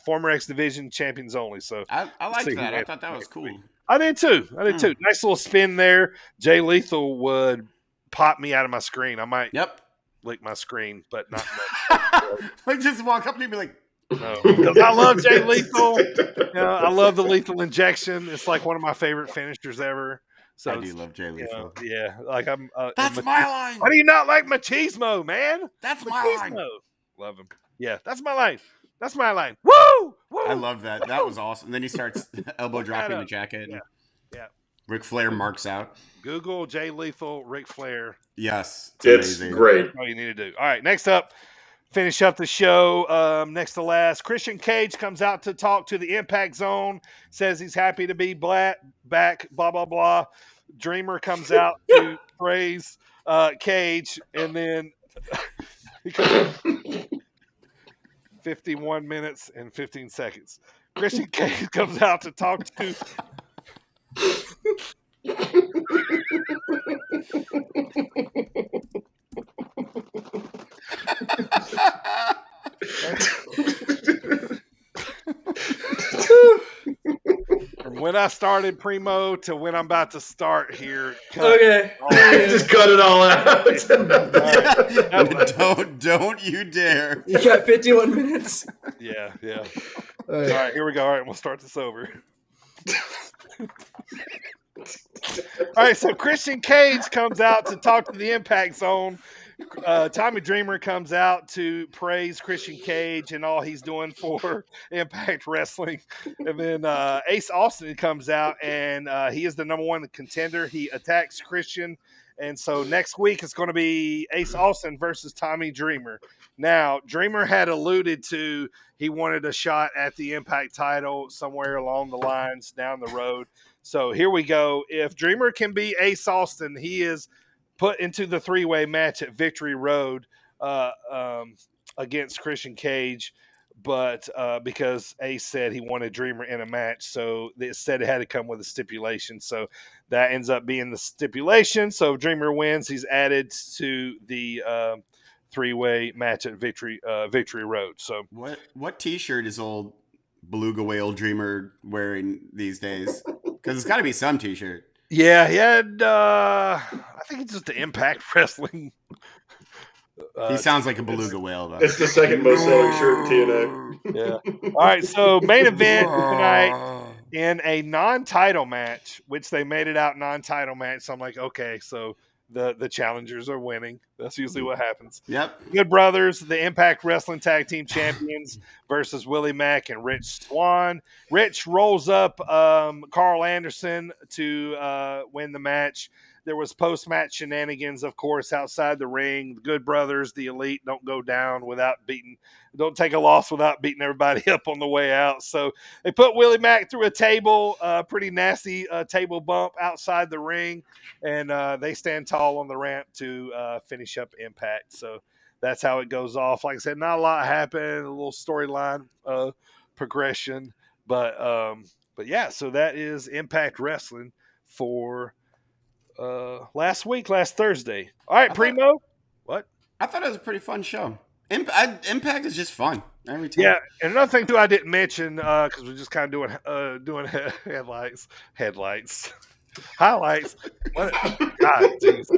[SPEAKER 1] former X Division champions only. So
[SPEAKER 2] I like that. I thought that was cool.
[SPEAKER 1] I did too. Nice little spin there. Jay Lethal would pop me out of my screen. I might lick my screen, but not
[SPEAKER 2] Like just walk up and be like,
[SPEAKER 1] no, because I love Jay Lethal. I love the lethal injection. It's like one of my favorite finishers ever. So
[SPEAKER 2] I do love Jay Lethal.
[SPEAKER 1] Yeah, like I'm.
[SPEAKER 2] That's my line.
[SPEAKER 1] Why do you not like machismo, man?
[SPEAKER 2] That's my
[SPEAKER 1] Machismo.
[SPEAKER 2] line.
[SPEAKER 1] Love him. Yeah, that's my line. That's my line. Woo! Woo!
[SPEAKER 2] I love that. That was awesome. And then he starts elbow dropping the
[SPEAKER 1] up.
[SPEAKER 2] jacket.
[SPEAKER 1] Yeah.
[SPEAKER 2] And
[SPEAKER 1] Yeah.
[SPEAKER 2] Ric Flair marks out.
[SPEAKER 1] Google Jay Lethal, Ric Flair.
[SPEAKER 2] Yes, it's
[SPEAKER 4] It's
[SPEAKER 2] amazing.
[SPEAKER 4] great.
[SPEAKER 1] That's all you need to do. All right, next up, finish up the show. Next to last, Christian Cage comes out to talk to the Impact Zone. Says he's happy to be back. Blah blah blah. Dreamer comes out to praise Cage, and then he comes 51 minutes and 15 seconds. Christian Cage comes out to talk to. From when I started Primo to when I'm about to start here.
[SPEAKER 3] Okay.
[SPEAKER 4] Just cut it all out.
[SPEAKER 2] Don't you dare.
[SPEAKER 3] You got 51 minutes.
[SPEAKER 1] Yeah.
[SPEAKER 3] All
[SPEAKER 1] All
[SPEAKER 3] right.
[SPEAKER 1] right, here we go. All right, we'll start this over. All right, so Christian Cage comes out to talk to the Impact Zone. Tommy Dreamer comes out to praise Christian Cage and all he's doing for Impact Wrestling. And then Ace Austin comes out, and he is the number one contender. He attacks Christian. And so next week it's going to be Ace Austin versus Tommy Dreamer. Now, Dreamer had alluded to he wanted a shot at the Impact title somewhere along the lines down the road. So here we go. If Dreamer can be Ace Austin, he is put into the three-way match at Victory Road against Christian Cage. But because Ace said he wanted Dreamer in a match, so it said it had to come with a stipulation. So that ends up being the stipulation. So if Dreamer wins, he's added to the three-way match at Victory Road. So
[SPEAKER 2] What T-shirt is old Beluga Whale Dreamer wearing these days? Because it's got to be some T-shirt.
[SPEAKER 1] yeah, he had I think it's just the Impact Wrestling.
[SPEAKER 2] He sounds like a beluga whale, though.
[SPEAKER 4] It's the second most selling shirt in TNA.
[SPEAKER 1] Yeah. All right. So main event tonight in a non-title match, which they made it out non-title match. So I'm like, okay, so the challengers are winning. That's usually what happens.
[SPEAKER 2] Yep.
[SPEAKER 1] Good Brothers, the Impact Wrestling Tag Team Champions versus Willie Mack and Rich Swann. Rich rolls up Carl Anderson to win the match. There was post-match shenanigans, of course, outside the ring. The Good Brothers, the Elite, don't go down don't take a loss without beating everybody up on the way out. So they put Willie Mack through a table, pretty nasty table bump outside the ring, and they stand tall on the ramp to finish up Impact. So that's how it goes off. Like I said, not a lot happened, a little storyline progression, but yeah. So that is Impact Wrestling for last Thursday. All right, Primo. What?
[SPEAKER 2] I thought it was a pretty fun show. Impact is just fun every time.
[SPEAKER 1] Yeah, and another thing too, I didn't mention because we're just kind of doing headlights, highlights. What? God, geez,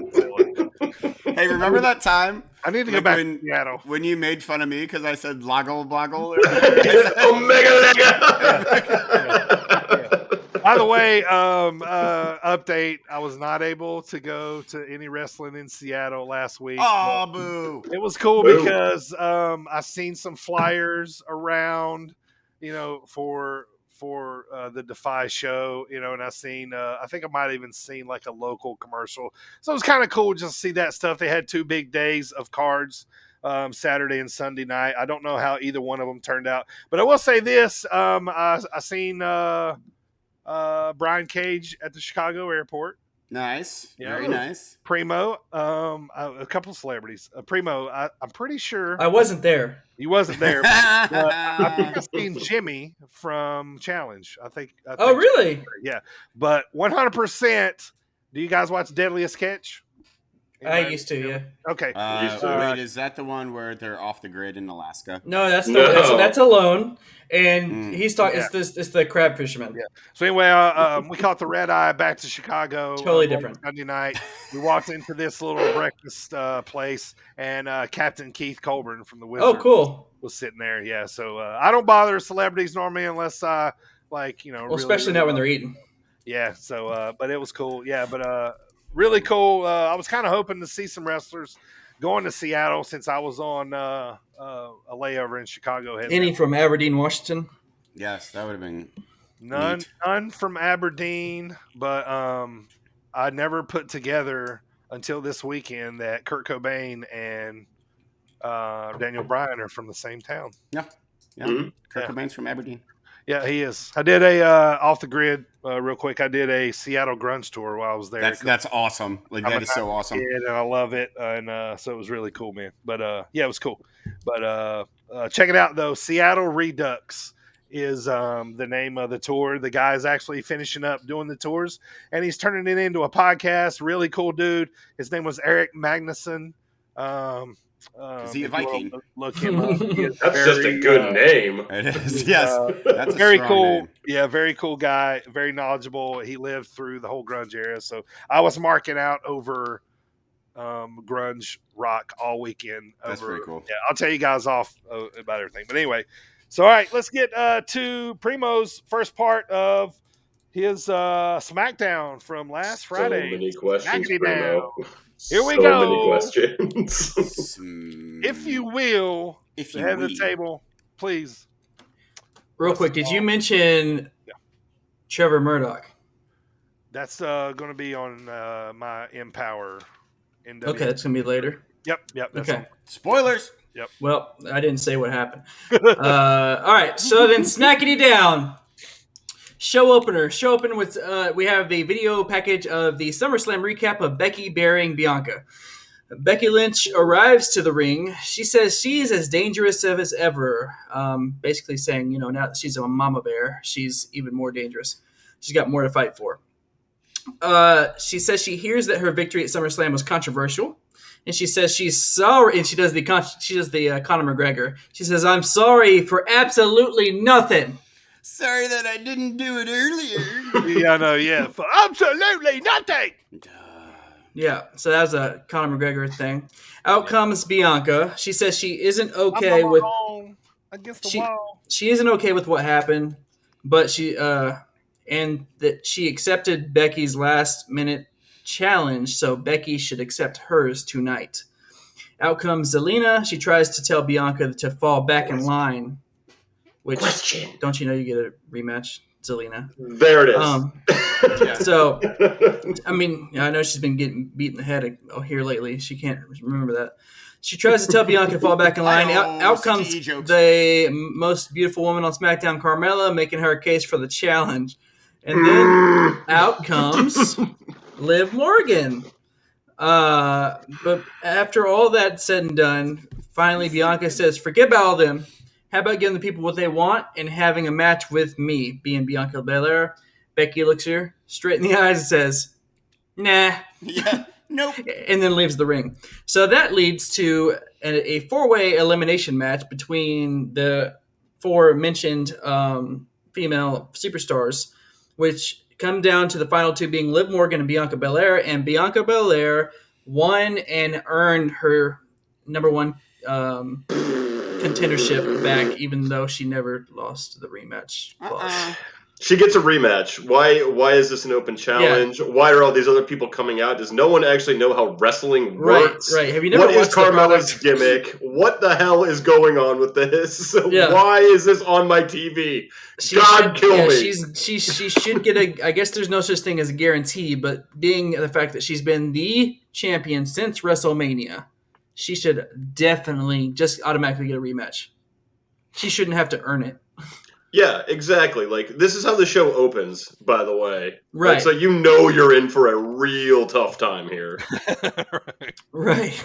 [SPEAKER 2] Hey, remember that time?
[SPEAKER 1] I need to go back to Seattle
[SPEAKER 2] when you made fun of me because I said "loggle bloggle"?
[SPEAKER 4] Omega.
[SPEAKER 1] By the way, update: I was not able to go to any wrestling in Seattle last week.
[SPEAKER 2] Oh, boo!
[SPEAKER 1] It was cool
[SPEAKER 4] Boo.
[SPEAKER 1] because I seen some flyers around, for the Defy show, and I seen I think I might have even seen like a local commercial. So it was kind of cool just to see that stuff. They had 2 big days of cards. Saturday and Sunday night. I don't know how either one of them turned out, but I will say this: I seen Brian Cage at the Chicago airport.
[SPEAKER 2] Nice,
[SPEAKER 1] Yeah.
[SPEAKER 2] very nice.
[SPEAKER 1] Primo, a couple of celebrities. Primo, I'm pretty sure
[SPEAKER 3] I wasn't there.
[SPEAKER 1] he wasn't there. But, I think I've seen Jimmy from Challenge. I think.
[SPEAKER 3] Oh, really?
[SPEAKER 1] Yeah, but 100%. Do you guys watch Deadliest Catch?
[SPEAKER 3] I used to, yeah.
[SPEAKER 1] Okay.
[SPEAKER 2] Wait, is that the one where they're off the grid in Alaska?
[SPEAKER 3] No, that's
[SPEAKER 4] No.
[SPEAKER 3] that's alone, and
[SPEAKER 2] Mm.
[SPEAKER 3] he's talking.
[SPEAKER 1] Yeah.
[SPEAKER 3] It's the crab fisherman.
[SPEAKER 1] Yeah. So anyway, we caught the red eye back to Chicago.
[SPEAKER 3] Totally different.
[SPEAKER 1] Sunday night, we walked into this little breakfast place, and Captain Keith Colburn from the Wizard
[SPEAKER 3] Oh, cool.
[SPEAKER 1] was sitting there. Yeah. So I don't bother celebrities normally unless I
[SPEAKER 3] Well,
[SPEAKER 1] really,
[SPEAKER 3] especially
[SPEAKER 1] really
[SPEAKER 3] not when they're eating.
[SPEAKER 1] Yeah. So, but it was cool. Yeah. But really cool. I was kind of hoping to see some wrestlers going to Seattle since I was on a layover in Chicago.
[SPEAKER 3] Any from Aberdeen, Washington?
[SPEAKER 2] Yes, that would have been
[SPEAKER 1] None,
[SPEAKER 2] neat.
[SPEAKER 1] none from Aberdeen, but I never put together until this weekend that Kurt Cobain and Daniel Bryan are from the same town.
[SPEAKER 2] Yeah.
[SPEAKER 4] Mhm.
[SPEAKER 2] Kurt
[SPEAKER 1] Yeah.
[SPEAKER 2] Cobain's from Aberdeen.
[SPEAKER 1] Yeah, he is. I did a off the grid real quick. I did a Seattle grunge tour while I was there.
[SPEAKER 2] That's awesome. Like
[SPEAKER 1] I'm
[SPEAKER 2] that
[SPEAKER 1] a
[SPEAKER 2] is so awesome.
[SPEAKER 1] kid and I love it, and so it was really cool, man. But yeah, it was cool. But check it out though. Seattle Redux is the name of the tour. The guy's actually finishing up doing the tours, and he's turning it into a podcast. Really cool dude. His name was Eric Magnuson.
[SPEAKER 2] Is he a
[SPEAKER 1] if you wanna
[SPEAKER 2] Viking?
[SPEAKER 1] Look him up. He is
[SPEAKER 4] That's just a
[SPEAKER 1] very,
[SPEAKER 4] good name.
[SPEAKER 2] It is. Yes, that's a
[SPEAKER 1] very
[SPEAKER 2] strong
[SPEAKER 1] cool.
[SPEAKER 2] name.
[SPEAKER 1] Yeah, very cool guy. Very knowledgeable. He lived through the whole grunge era, so I was marking out over grunge rock all weekend.
[SPEAKER 2] That's
[SPEAKER 1] over,
[SPEAKER 2] pretty cool.
[SPEAKER 1] Yeah, I'll tell you guys off about everything. But anyway, so all right, let's get to Primo's first part of his SmackDown from last Friday.
[SPEAKER 4] So many questions,
[SPEAKER 1] Smackity
[SPEAKER 4] Primo.
[SPEAKER 1] Here we
[SPEAKER 4] so
[SPEAKER 1] go.
[SPEAKER 4] many questions.
[SPEAKER 1] If you will,
[SPEAKER 2] If
[SPEAKER 1] the
[SPEAKER 2] you
[SPEAKER 1] head of the
[SPEAKER 2] will.
[SPEAKER 1] table, please.
[SPEAKER 3] Real quick, did you mention Trevor Murdoch?
[SPEAKER 1] That's going to be on my Empower. NW.
[SPEAKER 3] Okay, that's gonna be later.
[SPEAKER 1] Yep. That's
[SPEAKER 3] Okay.
[SPEAKER 1] on.
[SPEAKER 2] Spoilers.
[SPEAKER 3] Well, I didn't say what happened. All right, so then snackity down. Show opener with we have a video package of the SummerSlam recap of Becky burying Bianca. Becky Lynch arrives to the ring. She says she's as dangerous as ever. Basically saying, now that she's a mama bear, she's even more dangerous. She's got more to fight for. She says she hears that her victory at SummerSlam was controversial, and she says she's sorry. And she does the Conor McGregor. She says, "I'm sorry for absolutely nothing."
[SPEAKER 2] Sorry that I didn't do it earlier.
[SPEAKER 1] Yeah, I know. Yeah, for absolutely nothing.
[SPEAKER 3] Yeah, so that was a Conor McGregor thing. Out comes Bianca. She says she isn't okay
[SPEAKER 1] I'm on my
[SPEAKER 3] with
[SPEAKER 1] own against the wall.
[SPEAKER 3] she isn't okay with what happened, but she and that she accepted Becky's last minute challenge, so Becky should accept hers tonight. Out comes Zelina. She tries to tell Bianca to fall back in line. Which, don't you know you get a rematch, Zelina?
[SPEAKER 4] There it is.
[SPEAKER 3] So, I mean, I know she's been getting beat in the head here lately. She can't remember that. She tries to tell Bianca to fall back in line. Out comes the most beautiful woman on SmackDown, Carmella, making her case for the challenge. And then out comes Liv Morgan. But after all that said and done, finally Bianca says, forget about all them. How about giving the people what they want and having a match with me, being Bianca Belair? Becky looks her straight in the eyes and says, nah.
[SPEAKER 2] Yeah, nope.
[SPEAKER 3] And then leaves the ring. So that leads to a four-way elimination match between the four mentioned female superstars, which come down to the final two being Liv Morgan and Bianca Belair. And Bianca Belair won and earned her number one contendership back, even though she never lost the rematch.
[SPEAKER 4] She gets a rematch. Why is this an open challenge? Yeah. Why are all these other people coming out? Does no one actually know how wrestling works?
[SPEAKER 3] Right. Have you never
[SPEAKER 4] What is Carmella's gimmick? What the hell is going on with this? Yeah. Why is this on my TV? Kill me.
[SPEAKER 3] She should get a. I guess there's no such thing as a guarantee, but being the fact that she's been the champion since WrestleMania, she should definitely just automatically get a rematch. She shouldn't have to earn it.
[SPEAKER 4] Yeah, exactly. Like, this is how the show opens, by the way.
[SPEAKER 3] Right.
[SPEAKER 4] Like, so you know you're in for a real tough time here.
[SPEAKER 3] Right.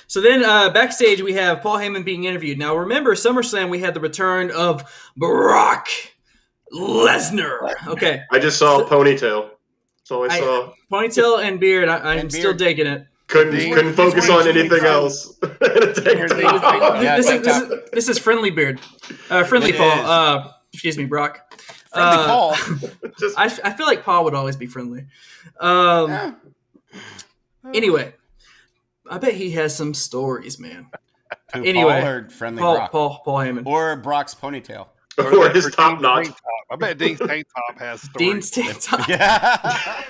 [SPEAKER 3] So then backstage we have Paul Heyman being interviewed. Now remember, SummerSlam we had the return of Brock Lesnar. Okay.
[SPEAKER 4] I just saw a ponytail. That's all I saw.
[SPEAKER 3] Ponytail and beard. I'm still digging it.
[SPEAKER 4] Couldn't focus on anything else.
[SPEAKER 3] This is Friendly Beard. Friendly Paul. Excuse me, Brock.
[SPEAKER 2] Friendly Paul.
[SPEAKER 3] I feel like Paul would always be friendly. Anyway, I bet he has some stories, man.
[SPEAKER 2] Anyway, Paul or Friendly Brock?
[SPEAKER 3] Paul Heyman.
[SPEAKER 2] Or Brock's ponytail.
[SPEAKER 4] Or his top knot.
[SPEAKER 1] I bet Dean's tank top has stories.
[SPEAKER 3] Dean's tank top.
[SPEAKER 2] Yeah.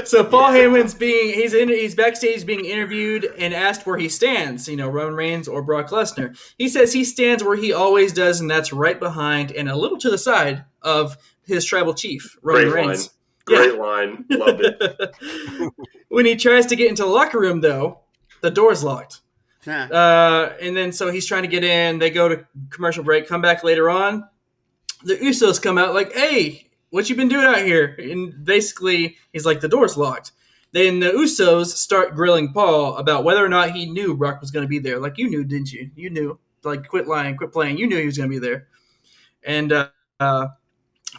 [SPEAKER 3] So Paul Heyman's he's backstage being interviewed and asked where he stands. Roman Reigns or Brock Lesnar. He says he stands where he always does, and that's right behind and a little to the side of his tribal chief, Roman Reigns.
[SPEAKER 4] Great line. Loved it.
[SPEAKER 3] When he tries to get into the locker room, though, the door's locked. And then so he's trying to get in. They go to commercial break, come back later on. The Usos come out like, hey, what you been doing out here? And basically, he's like, the door's locked. Then the Usos start grilling Paul about whether or not he knew Brock was going to be there. Like, you knew, didn't you? You knew. Like, quit lying, quit playing. You knew he was going to be there. And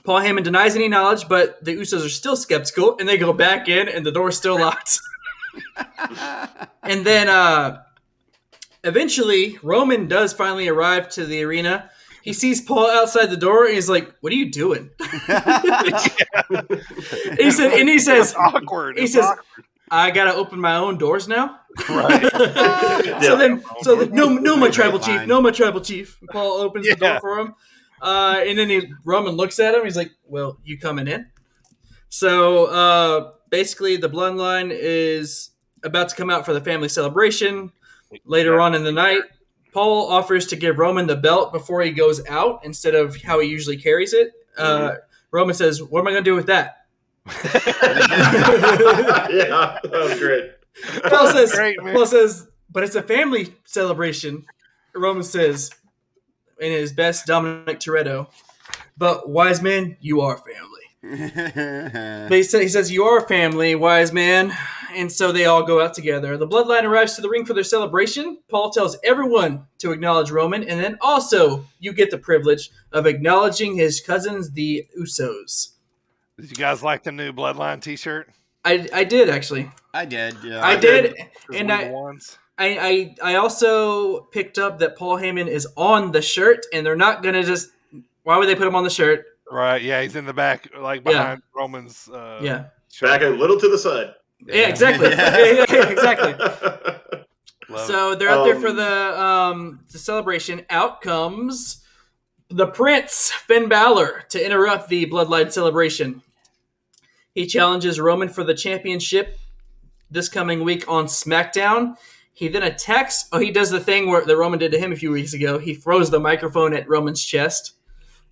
[SPEAKER 3] Paul Heyman denies any knowledge, but the Usos are still skeptical, and they go back in, and the door's still locked. And then eventually, Roman does finally arrive to the arena. He sees Paul outside the door, and he's like, "What are you doing?" He says,
[SPEAKER 1] awkward.
[SPEAKER 3] He says, "I gotta open my own doors now."
[SPEAKER 1] Right.
[SPEAKER 3] No, my tribal chief, no, my tribal chief. Paul opens the door for him, and then Roman looks at him. He's like, "Well, you coming in?" So basically, the bloodline is about to come out for the family celebration later on in the night. Paul offers to give Roman the belt before he goes out instead of how he usually carries it. Roman says, "What am I going to do with that?"
[SPEAKER 4] Yeah, that was great.
[SPEAKER 3] Paul says, "But it's a family celebration." Roman says, in his best Dominic Toretto, "But wise man, you are family." But he says, "You are family, wise man." And so they all go out together. The bloodline arrives to the ring for their celebration. Paul tells everyone to acknowledge Roman, and then also you get the privilege of acknowledging his cousins, the Usos.
[SPEAKER 1] Did you guys like the new Bloodline T-shirt?
[SPEAKER 3] I did, actually.
[SPEAKER 2] I did, yeah.
[SPEAKER 3] I did,
[SPEAKER 1] Those
[SPEAKER 3] and
[SPEAKER 1] little ones.
[SPEAKER 3] I also picked up that Paul Heyman is on the shirt, and they're not going to just... Why would they put him on the shirt?
[SPEAKER 1] Right, yeah, he's in the back, like behind Roman's
[SPEAKER 3] yeah.
[SPEAKER 1] shirt.
[SPEAKER 4] Back a little to the side.
[SPEAKER 3] Yeah, exactly. Yeah, exactly. So they're out there for the celebration. Out comes the Prince, Finn Balor, to interrupt the Bloodline celebration. He challenges Roman for the championship this coming week on SmackDown. He then attacks... he does the thing that Roman did to him a few weeks ago. He throws the microphone at Roman's chest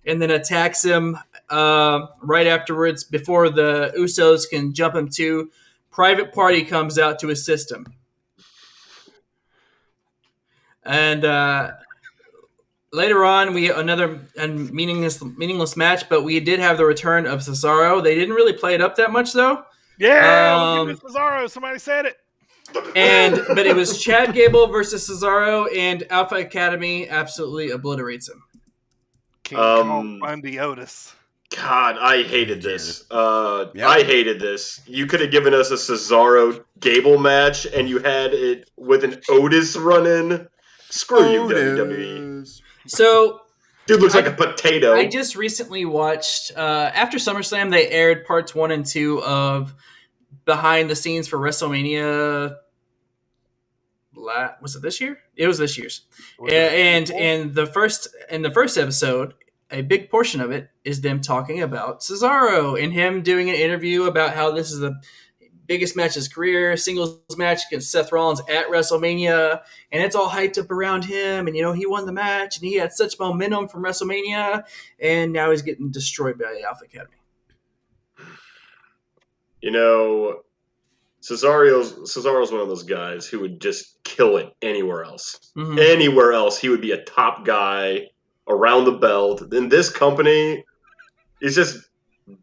[SPEAKER 3] and then attacks him right afterwards before the Usos can jump him to... Private Party comes out to assist him. And later on, we another meaningless match, but we did have the return of Cesaro. They didn't really play it up that much, though.
[SPEAKER 1] Yeah, Cesaro. Somebody said it.
[SPEAKER 3] But it was Chad Gable versus Cesaro, and Alpha Academy absolutely obliterates him.
[SPEAKER 1] King Kong Bundy Otis.
[SPEAKER 4] God, I hated this. I hated this. You could have given us a Cesaro Gable match, and you had it with an Otis run-in. Screw you, WWE.
[SPEAKER 3] So,
[SPEAKER 4] dude looks like a potato.
[SPEAKER 3] I just recently watched, after SummerSlam, they aired parts 1 and 2 of behind the scenes for WrestleMania. Was it this year? It was this year's. And in the first episode, a big portion of it is them talking about Cesaro and him doing an interview about how this is the biggest match of his career, singles match against Seth Rollins at WrestleMania, and it's all hyped up around him, and he won the match, and he had such momentum from WrestleMania, and now he's getting destroyed by the Alpha Academy.
[SPEAKER 4] Cesaro's one of those guys who would just kill it anywhere else. Mm-hmm. Anywhere else, he would be a top guy around the belt. In this company, he's just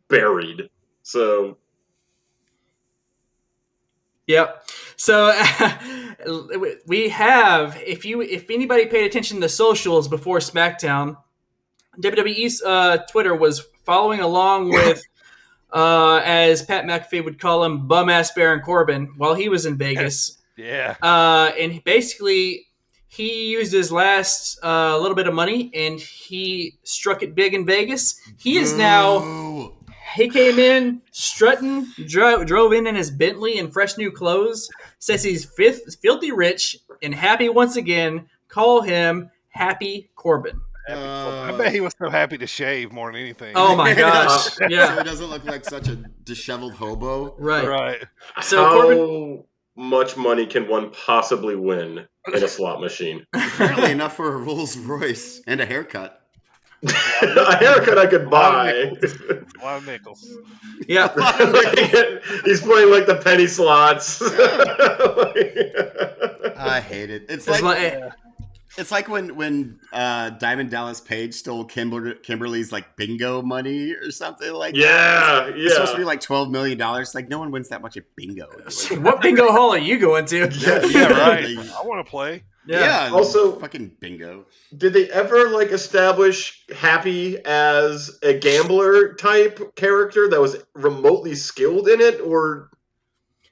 [SPEAKER 4] buried. So,
[SPEAKER 3] yep. So we have, if anybody paid attention to the socials before SmackDown, WWE's Twitter was following along with, as Pat McAfee would call him, bum-ass Baron Corbin while he was in Vegas.
[SPEAKER 1] Yeah.
[SPEAKER 3] And basically, he used his last little bit of money, and he struck it big in Vegas. He is now... He came in strutting, drove in his Bentley in fresh new clothes, says he's filthy rich and happy once again. Call him Happy Corbin.
[SPEAKER 1] I bet he was so happy to shave more than anything.
[SPEAKER 3] Oh my gosh!
[SPEAKER 2] So
[SPEAKER 3] Yeah,
[SPEAKER 2] he doesn't look like such a disheveled hobo.
[SPEAKER 3] right.
[SPEAKER 1] Right.
[SPEAKER 3] So
[SPEAKER 4] How
[SPEAKER 3] Corbin,
[SPEAKER 4] much money can one possibly win in a slot machine?
[SPEAKER 2] Apparently enough for a Rolls Royce and a haircut.
[SPEAKER 4] A haircut I could buy.
[SPEAKER 1] A lot of nickels.
[SPEAKER 3] yeah.
[SPEAKER 4] He's playing like the penny slots.
[SPEAKER 2] I hate it. It's
[SPEAKER 3] It's
[SPEAKER 2] like
[SPEAKER 3] like-
[SPEAKER 2] it's like when Diamond Dallas Page stole Kimberly's like bingo money or something like
[SPEAKER 4] Yeah,
[SPEAKER 2] that. It's supposed to be
[SPEAKER 4] yeah.
[SPEAKER 2] like $12 million. Like no one wins that much at bingo.
[SPEAKER 3] what bingo hall are you going to?
[SPEAKER 1] Yeah, right. I want to play.
[SPEAKER 2] Yeah.
[SPEAKER 4] Also-
[SPEAKER 2] fucking bingo.
[SPEAKER 4] Did they ever like establish Happy as a gambler type character that was remotely skilled in it, or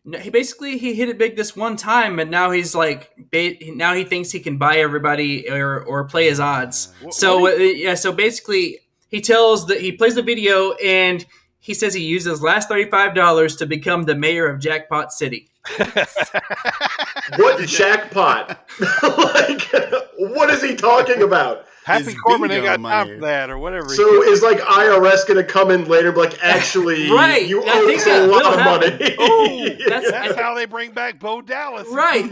[SPEAKER 3] No, he hit it big this one time, and now he's like, now he thinks he can buy everybody or play his odds. So basically, he plays the video and he says he used his last $35 to become the mayor of Jackpot City.
[SPEAKER 4] what jackpot? Like, what is he talking about?
[SPEAKER 1] Happy
[SPEAKER 2] His
[SPEAKER 1] Corbin ain't
[SPEAKER 2] bingo
[SPEAKER 1] got time
[SPEAKER 2] money.
[SPEAKER 1] for that or whatever.
[SPEAKER 4] So is like IRS going to come in later and be like, actually,
[SPEAKER 3] Right,
[SPEAKER 4] you
[SPEAKER 3] I
[SPEAKER 4] owe
[SPEAKER 3] think
[SPEAKER 4] us
[SPEAKER 3] that
[SPEAKER 4] a lot
[SPEAKER 3] will
[SPEAKER 4] of
[SPEAKER 3] happen.
[SPEAKER 4] money.
[SPEAKER 1] Oh,
[SPEAKER 3] That's-
[SPEAKER 1] that's how they bring back Bo Dallas.
[SPEAKER 3] Right.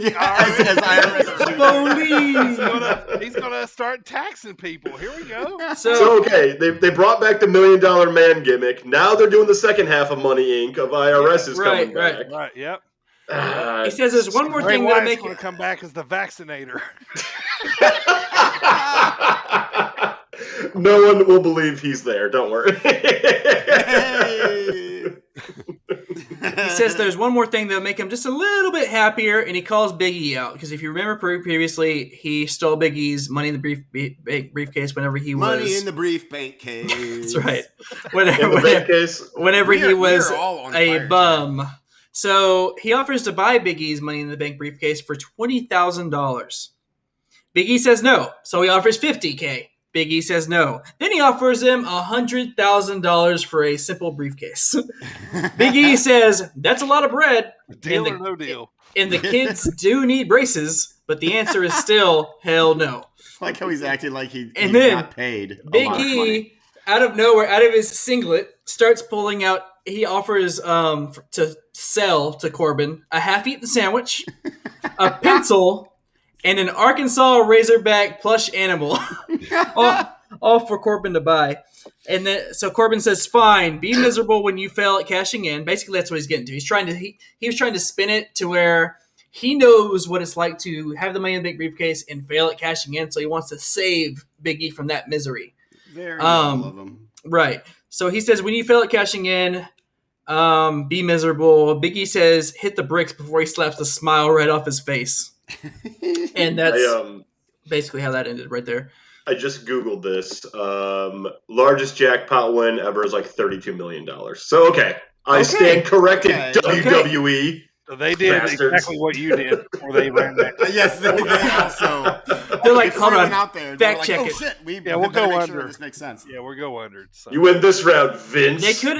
[SPEAKER 1] He's gonna start taxing people. Here we go.
[SPEAKER 4] So okay, they brought back the $1 Million Man gimmick. Now they're doing the second half of Money Inc. of IRS is coming
[SPEAKER 3] Right,
[SPEAKER 4] back.
[SPEAKER 1] Right. Yep.
[SPEAKER 4] Ah,
[SPEAKER 3] He says there's one more
[SPEAKER 1] Bray
[SPEAKER 3] thing that'll
[SPEAKER 1] Wyatt's
[SPEAKER 3] make
[SPEAKER 1] going to come back as the vaccinator.
[SPEAKER 4] no one will believe he's there. Don't worry.
[SPEAKER 3] He says there's one more thing that'll make him just a little bit happier, and he calls Big E out because if you remember previously, he stole Big E's money in the briefcase whenever he was
[SPEAKER 2] Money in the briefcase.
[SPEAKER 3] That's right.
[SPEAKER 4] In the bank case,
[SPEAKER 3] Whenever he was
[SPEAKER 2] we are all on
[SPEAKER 3] a
[SPEAKER 2] fire
[SPEAKER 3] bum. So he offers to buy Big E's money in the bank briefcase for $20,000. Big E says no, so he offers $50K. Big E says no. Then he offers him $100,000 for a simple briefcase. Big E says that's a lot of bread,
[SPEAKER 1] Deal
[SPEAKER 3] And
[SPEAKER 1] or no deal.
[SPEAKER 3] and the kids do need braces, but the answer is still hell no.
[SPEAKER 2] I like how he's acting like he's
[SPEAKER 3] then
[SPEAKER 2] not paid a
[SPEAKER 3] Big
[SPEAKER 2] lot of
[SPEAKER 3] E,
[SPEAKER 2] money.
[SPEAKER 3] out of nowhere, out of his singlet, starts pulling out. He offers to sell to Corbin a half-eaten sandwich, a pencil, and an Arkansas Razorback plush animal, all for Corbin to buy. And then so Corbin says, "Fine, be miserable when you fail at cashing in." Basically, that's what he's getting to. He was trying to spin it to where he knows what it's like to have the money in the big briefcase and fail at cashing in, so he wants to save Big E from that misery.
[SPEAKER 2] Very noble of him.
[SPEAKER 3] Right. So he says, when you fail at cashing in, be miserable. Big E says, hit the bricks before he slaps a smile right off his face. And that's basically how that ended right there.
[SPEAKER 4] I just Googled this. Largest jackpot win ever is like $32 million. So, okay. I stand corrected,
[SPEAKER 2] Okay.
[SPEAKER 4] WWE.
[SPEAKER 1] So they did
[SPEAKER 4] Bastards.
[SPEAKER 1] exactly what you did before they ran that.
[SPEAKER 2] Yes, they also.
[SPEAKER 3] They're like,
[SPEAKER 2] before
[SPEAKER 3] hold
[SPEAKER 2] it
[SPEAKER 3] on,
[SPEAKER 2] went out there, they were
[SPEAKER 3] fact
[SPEAKER 2] like,
[SPEAKER 3] check
[SPEAKER 2] oh,
[SPEAKER 3] it.
[SPEAKER 2] shit, we'll
[SPEAKER 1] we'll
[SPEAKER 2] better
[SPEAKER 1] go
[SPEAKER 2] make sure
[SPEAKER 1] under.
[SPEAKER 2] this makes sense.
[SPEAKER 1] Yeah, we're go under. So.
[SPEAKER 4] You win this round, Vince.
[SPEAKER 3] They could,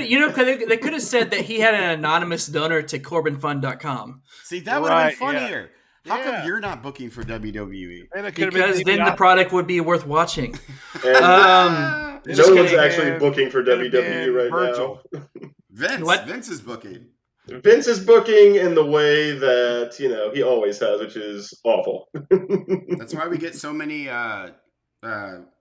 [SPEAKER 3] they could have said that he had an anonymous donor to CorbinFund.com.
[SPEAKER 2] See, that would have
[SPEAKER 1] Right,
[SPEAKER 2] been
[SPEAKER 1] yeah.
[SPEAKER 2] funnier. How
[SPEAKER 1] Yeah.
[SPEAKER 2] come you're not booking for WWE?
[SPEAKER 1] And it could've
[SPEAKER 3] Because
[SPEAKER 1] been
[SPEAKER 3] then the product would be worth watching.
[SPEAKER 4] And
[SPEAKER 3] Um,
[SPEAKER 4] no
[SPEAKER 3] just
[SPEAKER 4] one's
[SPEAKER 3] kidding.
[SPEAKER 4] actually booking for
[SPEAKER 1] Could've
[SPEAKER 4] WWE
[SPEAKER 1] been
[SPEAKER 4] right
[SPEAKER 1] Virgil.
[SPEAKER 4] now.
[SPEAKER 2] Vince.
[SPEAKER 3] What?
[SPEAKER 2] Vince is booking.
[SPEAKER 4] Vince is booking in the way that, he always has, which is awful.
[SPEAKER 2] That's why we get so many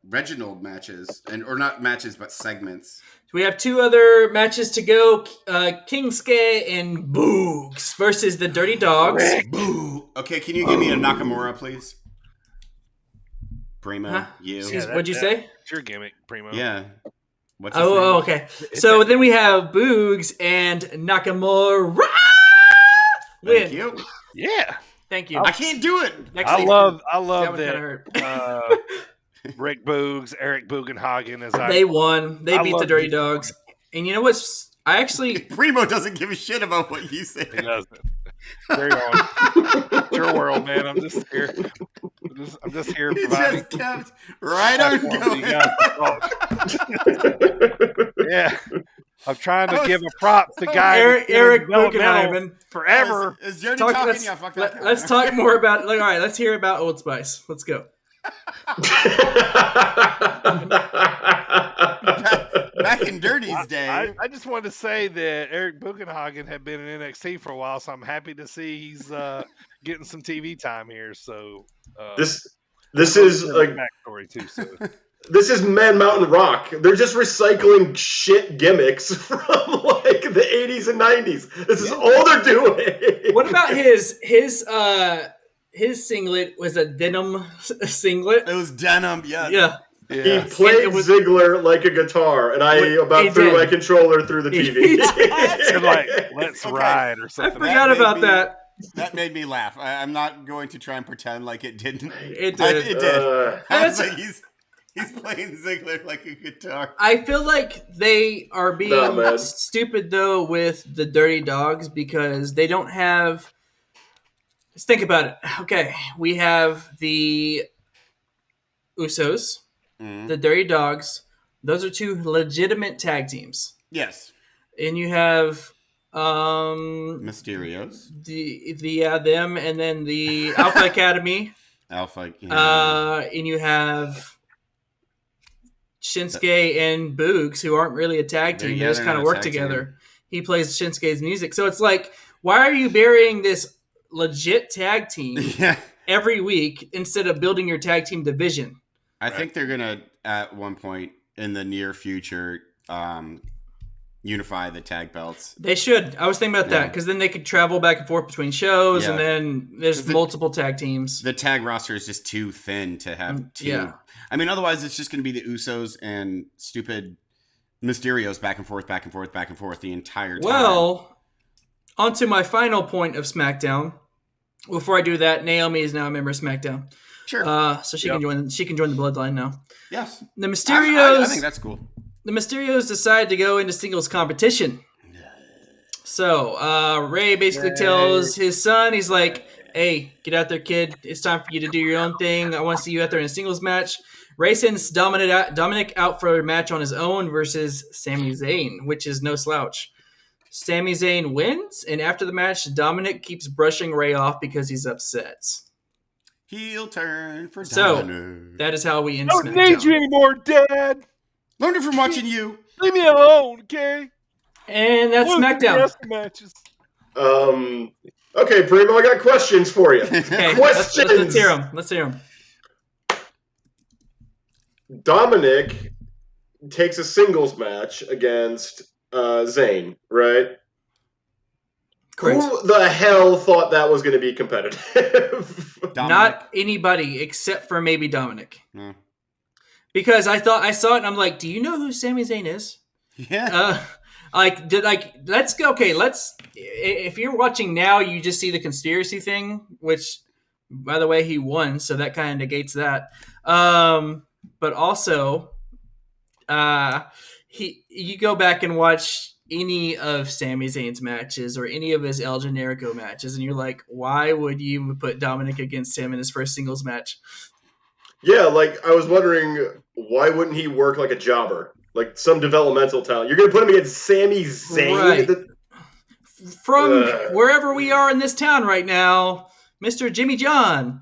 [SPEAKER 2] Reginald matches, or not matches, but segments.
[SPEAKER 3] we have two other matches to go. Kingsuke and Boogs versus the Dirty Dogs.
[SPEAKER 2] Boo. Okay, can you give me a Nakamura, please? Primo,
[SPEAKER 3] Huh?
[SPEAKER 2] you.
[SPEAKER 3] Excuse-
[SPEAKER 1] Yeah,
[SPEAKER 3] what'd you say?
[SPEAKER 1] It's your gimmick, Primo.
[SPEAKER 2] Yeah. What's his name?
[SPEAKER 3] Oh, okay. So then we have Boogs and Nakamura win.
[SPEAKER 2] Thank you.
[SPEAKER 1] Yeah.
[SPEAKER 3] Thank you.
[SPEAKER 2] I can't do it.
[SPEAKER 3] Next
[SPEAKER 1] I
[SPEAKER 3] week.
[SPEAKER 1] love
[SPEAKER 3] That one
[SPEAKER 1] that.
[SPEAKER 3] kinda hurt.
[SPEAKER 1] Rick Boogs, Eric Bugenhagen, as
[SPEAKER 3] They won. They
[SPEAKER 1] I
[SPEAKER 3] beat the
[SPEAKER 1] love
[SPEAKER 3] Dirty
[SPEAKER 1] these
[SPEAKER 3] Dogs. And you know what's? I actually.
[SPEAKER 2] Primo doesn't give a shit about what you
[SPEAKER 1] He
[SPEAKER 2] say.
[SPEAKER 1] doesn't. Carry on. It's your world, man. I'm just here. I'm just here
[SPEAKER 2] He
[SPEAKER 1] providing.
[SPEAKER 2] just kept right on
[SPEAKER 1] platform for you
[SPEAKER 2] going.
[SPEAKER 1] guys to talk. Yeah. I'm trying to give a prop to guys.
[SPEAKER 3] Eric
[SPEAKER 1] developmental
[SPEAKER 3] Bugenhagen.
[SPEAKER 1] forever.
[SPEAKER 2] Is Jody
[SPEAKER 3] Let's,
[SPEAKER 2] talking? Yeah, fuck that.
[SPEAKER 3] let's talk more about. All right, let's hear about Old Spice. Let's go.
[SPEAKER 2] Back in Dirty's day.
[SPEAKER 1] I just wanted to say that Eric Buchenhagen had been in NXT for a while, so I'm happy to see he's getting some TV time here. So
[SPEAKER 4] this
[SPEAKER 1] I
[SPEAKER 4] this
[SPEAKER 1] know
[SPEAKER 4] is
[SPEAKER 1] the
[SPEAKER 4] like
[SPEAKER 1] backstory too. So
[SPEAKER 4] this is Man Mountain Rock. They're just recycling shit gimmicks from like the 80s and 90s. This is all they're doing.
[SPEAKER 3] What about his singlet was a denim singlet?
[SPEAKER 2] It was denim, yes.
[SPEAKER 3] Yeah.
[SPEAKER 4] He
[SPEAKER 1] yeah,
[SPEAKER 4] played
[SPEAKER 3] It was-
[SPEAKER 4] Ziggler like a guitar, and I
[SPEAKER 3] He
[SPEAKER 4] about threw
[SPEAKER 3] did.
[SPEAKER 4] my controller through the
[SPEAKER 3] He
[SPEAKER 4] TV.
[SPEAKER 1] and like let's
[SPEAKER 2] Okay.
[SPEAKER 1] ride or
[SPEAKER 3] I
[SPEAKER 1] something.
[SPEAKER 3] forgot
[SPEAKER 2] made
[SPEAKER 3] about
[SPEAKER 2] me-
[SPEAKER 3] that.
[SPEAKER 2] That made me laugh. I'm not going to try and pretend like it didn't.
[SPEAKER 3] It
[SPEAKER 2] I-
[SPEAKER 3] did.
[SPEAKER 2] it did. I was
[SPEAKER 3] That's-
[SPEAKER 2] like, he's playing Ziggler like a guitar.
[SPEAKER 3] I feel like they are being
[SPEAKER 4] Nah, man.
[SPEAKER 3] stupid though with the Dirty Dogs because they don't have. Let's think about it. Okay, we have the Usos,
[SPEAKER 2] Mhm.
[SPEAKER 3] the Dirty Dogs. Those are two legitimate tag teams,
[SPEAKER 2] Yes.
[SPEAKER 3] and you have
[SPEAKER 2] Mysterios.
[SPEAKER 3] them, and then the Alpha Academy,
[SPEAKER 2] Alpha. Yeah.
[SPEAKER 3] and you have Shinsuke and Boogs, who aren't really a tag team.
[SPEAKER 2] Yeah,
[SPEAKER 3] They just
[SPEAKER 2] they're
[SPEAKER 3] kind of
[SPEAKER 2] not a
[SPEAKER 3] work
[SPEAKER 2] tag
[SPEAKER 3] together. He plays Shinsuke's music, so it's like, why are you burying this legit tag team
[SPEAKER 2] yeah.
[SPEAKER 3] every week instead of building your tag team division?
[SPEAKER 2] I think they're gonna at one point in the near future unify the tag belts.
[SPEAKER 3] They should. I was thinking about that
[SPEAKER 2] Yeah.
[SPEAKER 3] because then they could travel back and forth between shows,
[SPEAKER 2] Yeah.
[SPEAKER 3] and then there's multiple tag teams.
[SPEAKER 2] The tag roster is just too thin to have two.
[SPEAKER 3] yeah.
[SPEAKER 2] I mean, otherwise it's just going to be the Usos and stupid Mysterios back and forth, back and forth, back and forth the entire time.
[SPEAKER 3] Well, on to my final point of SmackDown. Before I do that, Naomi is now a member of SmackDown,
[SPEAKER 2] sure.
[SPEAKER 3] so she can join. She can join the Bloodline now.
[SPEAKER 2] Yes.
[SPEAKER 3] The
[SPEAKER 2] I
[SPEAKER 3] Mysterios.
[SPEAKER 2] think that's cool.
[SPEAKER 3] The Mysterios decide to go into singles competition. So Ray basically tells his son, he's like, "Hey, get out there, kid. It's time for you to do your own thing. I want to see you out there in a singles match." Ray sends Dominic out for a match on his own versus Sami Zayn, which is no slouch. Sami Zayn wins, and after the match, Dominic keeps brushing Ray off because he's upset.
[SPEAKER 2] Heel turn for
[SPEAKER 3] So,
[SPEAKER 2] Dominic.
[SPEAKER 3] that is how we end
[SPEAKER 1] I don't
[SPEAKER 3] SmackDown.
[SPEAKER 1] need you anymore, Dad.
[SPEAKER 2] Learned it from watching you.
[SPEAKER 1] Leave me alone, okay?
[SPEAKER 3] And that's
[SPEAKER 1] Look at the
[SPEAKER 3] SmackDown.
[SPEAKER 1] wrestling matches.
[SPEAKER 4] Okay, Primo, I got questions for you.
[SPEAKER 3] Okay,
[SPEAKER 4] Questions.
[SPEAKER 3] let's hear them. Let's hear them.
[SPEAKER 4] Dominic takes a singles match against Zayn, right?
[SPEAKER 3] Correct.
[SPEAKER 4] Who the hell thought that was going to be competitive?
[SPEAKER 2] Dominic.
[SPEAKER 3] Not anybody except for maybe Dominic.
[SPEAKER 2] No.
[SPEAKER 3] Because I saw it and I'm like, do you know who Sami Zayn is?
[SPEAKER 2] Yeah.
[SPEAKER 3] Let's go. Okay, if you're watching now, you just see the conspiracy thing, which, by the way, he won, so that kind of negates that. But also, you go back and watch any of Sami Zayn's matches or any of his El Generico matches, and you're like, why would you even put Dominic against him in his first singles match?
[SPEAKER 4] Yeah, like, I was wondering, why wouldn't he work like a jobber? Like some developmental talent. You're going to put him against Sami Zayn?
[SPEAKER 3] Right. From wherever we are in this town right now, Mr. Jimmy John.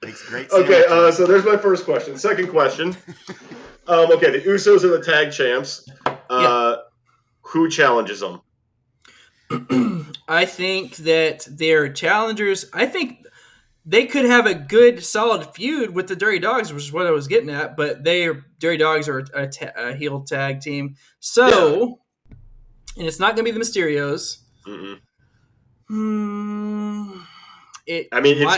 [SPEAKER 2] Makes great
[SPEAKER 4] Okay,
[SPEAKER 2] sandwiches.
[SPEAKER 4] so there's my first question. Second question. Okay, the Usos are the tag champs. Who challenges them?
[SPEAKER 3] I think that their challengers, I think they could have a good, solid feud with the Dirty Dogs, which is what I was getting at, but Dirty Dogs are a heel tag team. So, and it's not going to be the Mysterios.
[SPEAKER 4] Mm-mm.
[SPEAKER 3] It's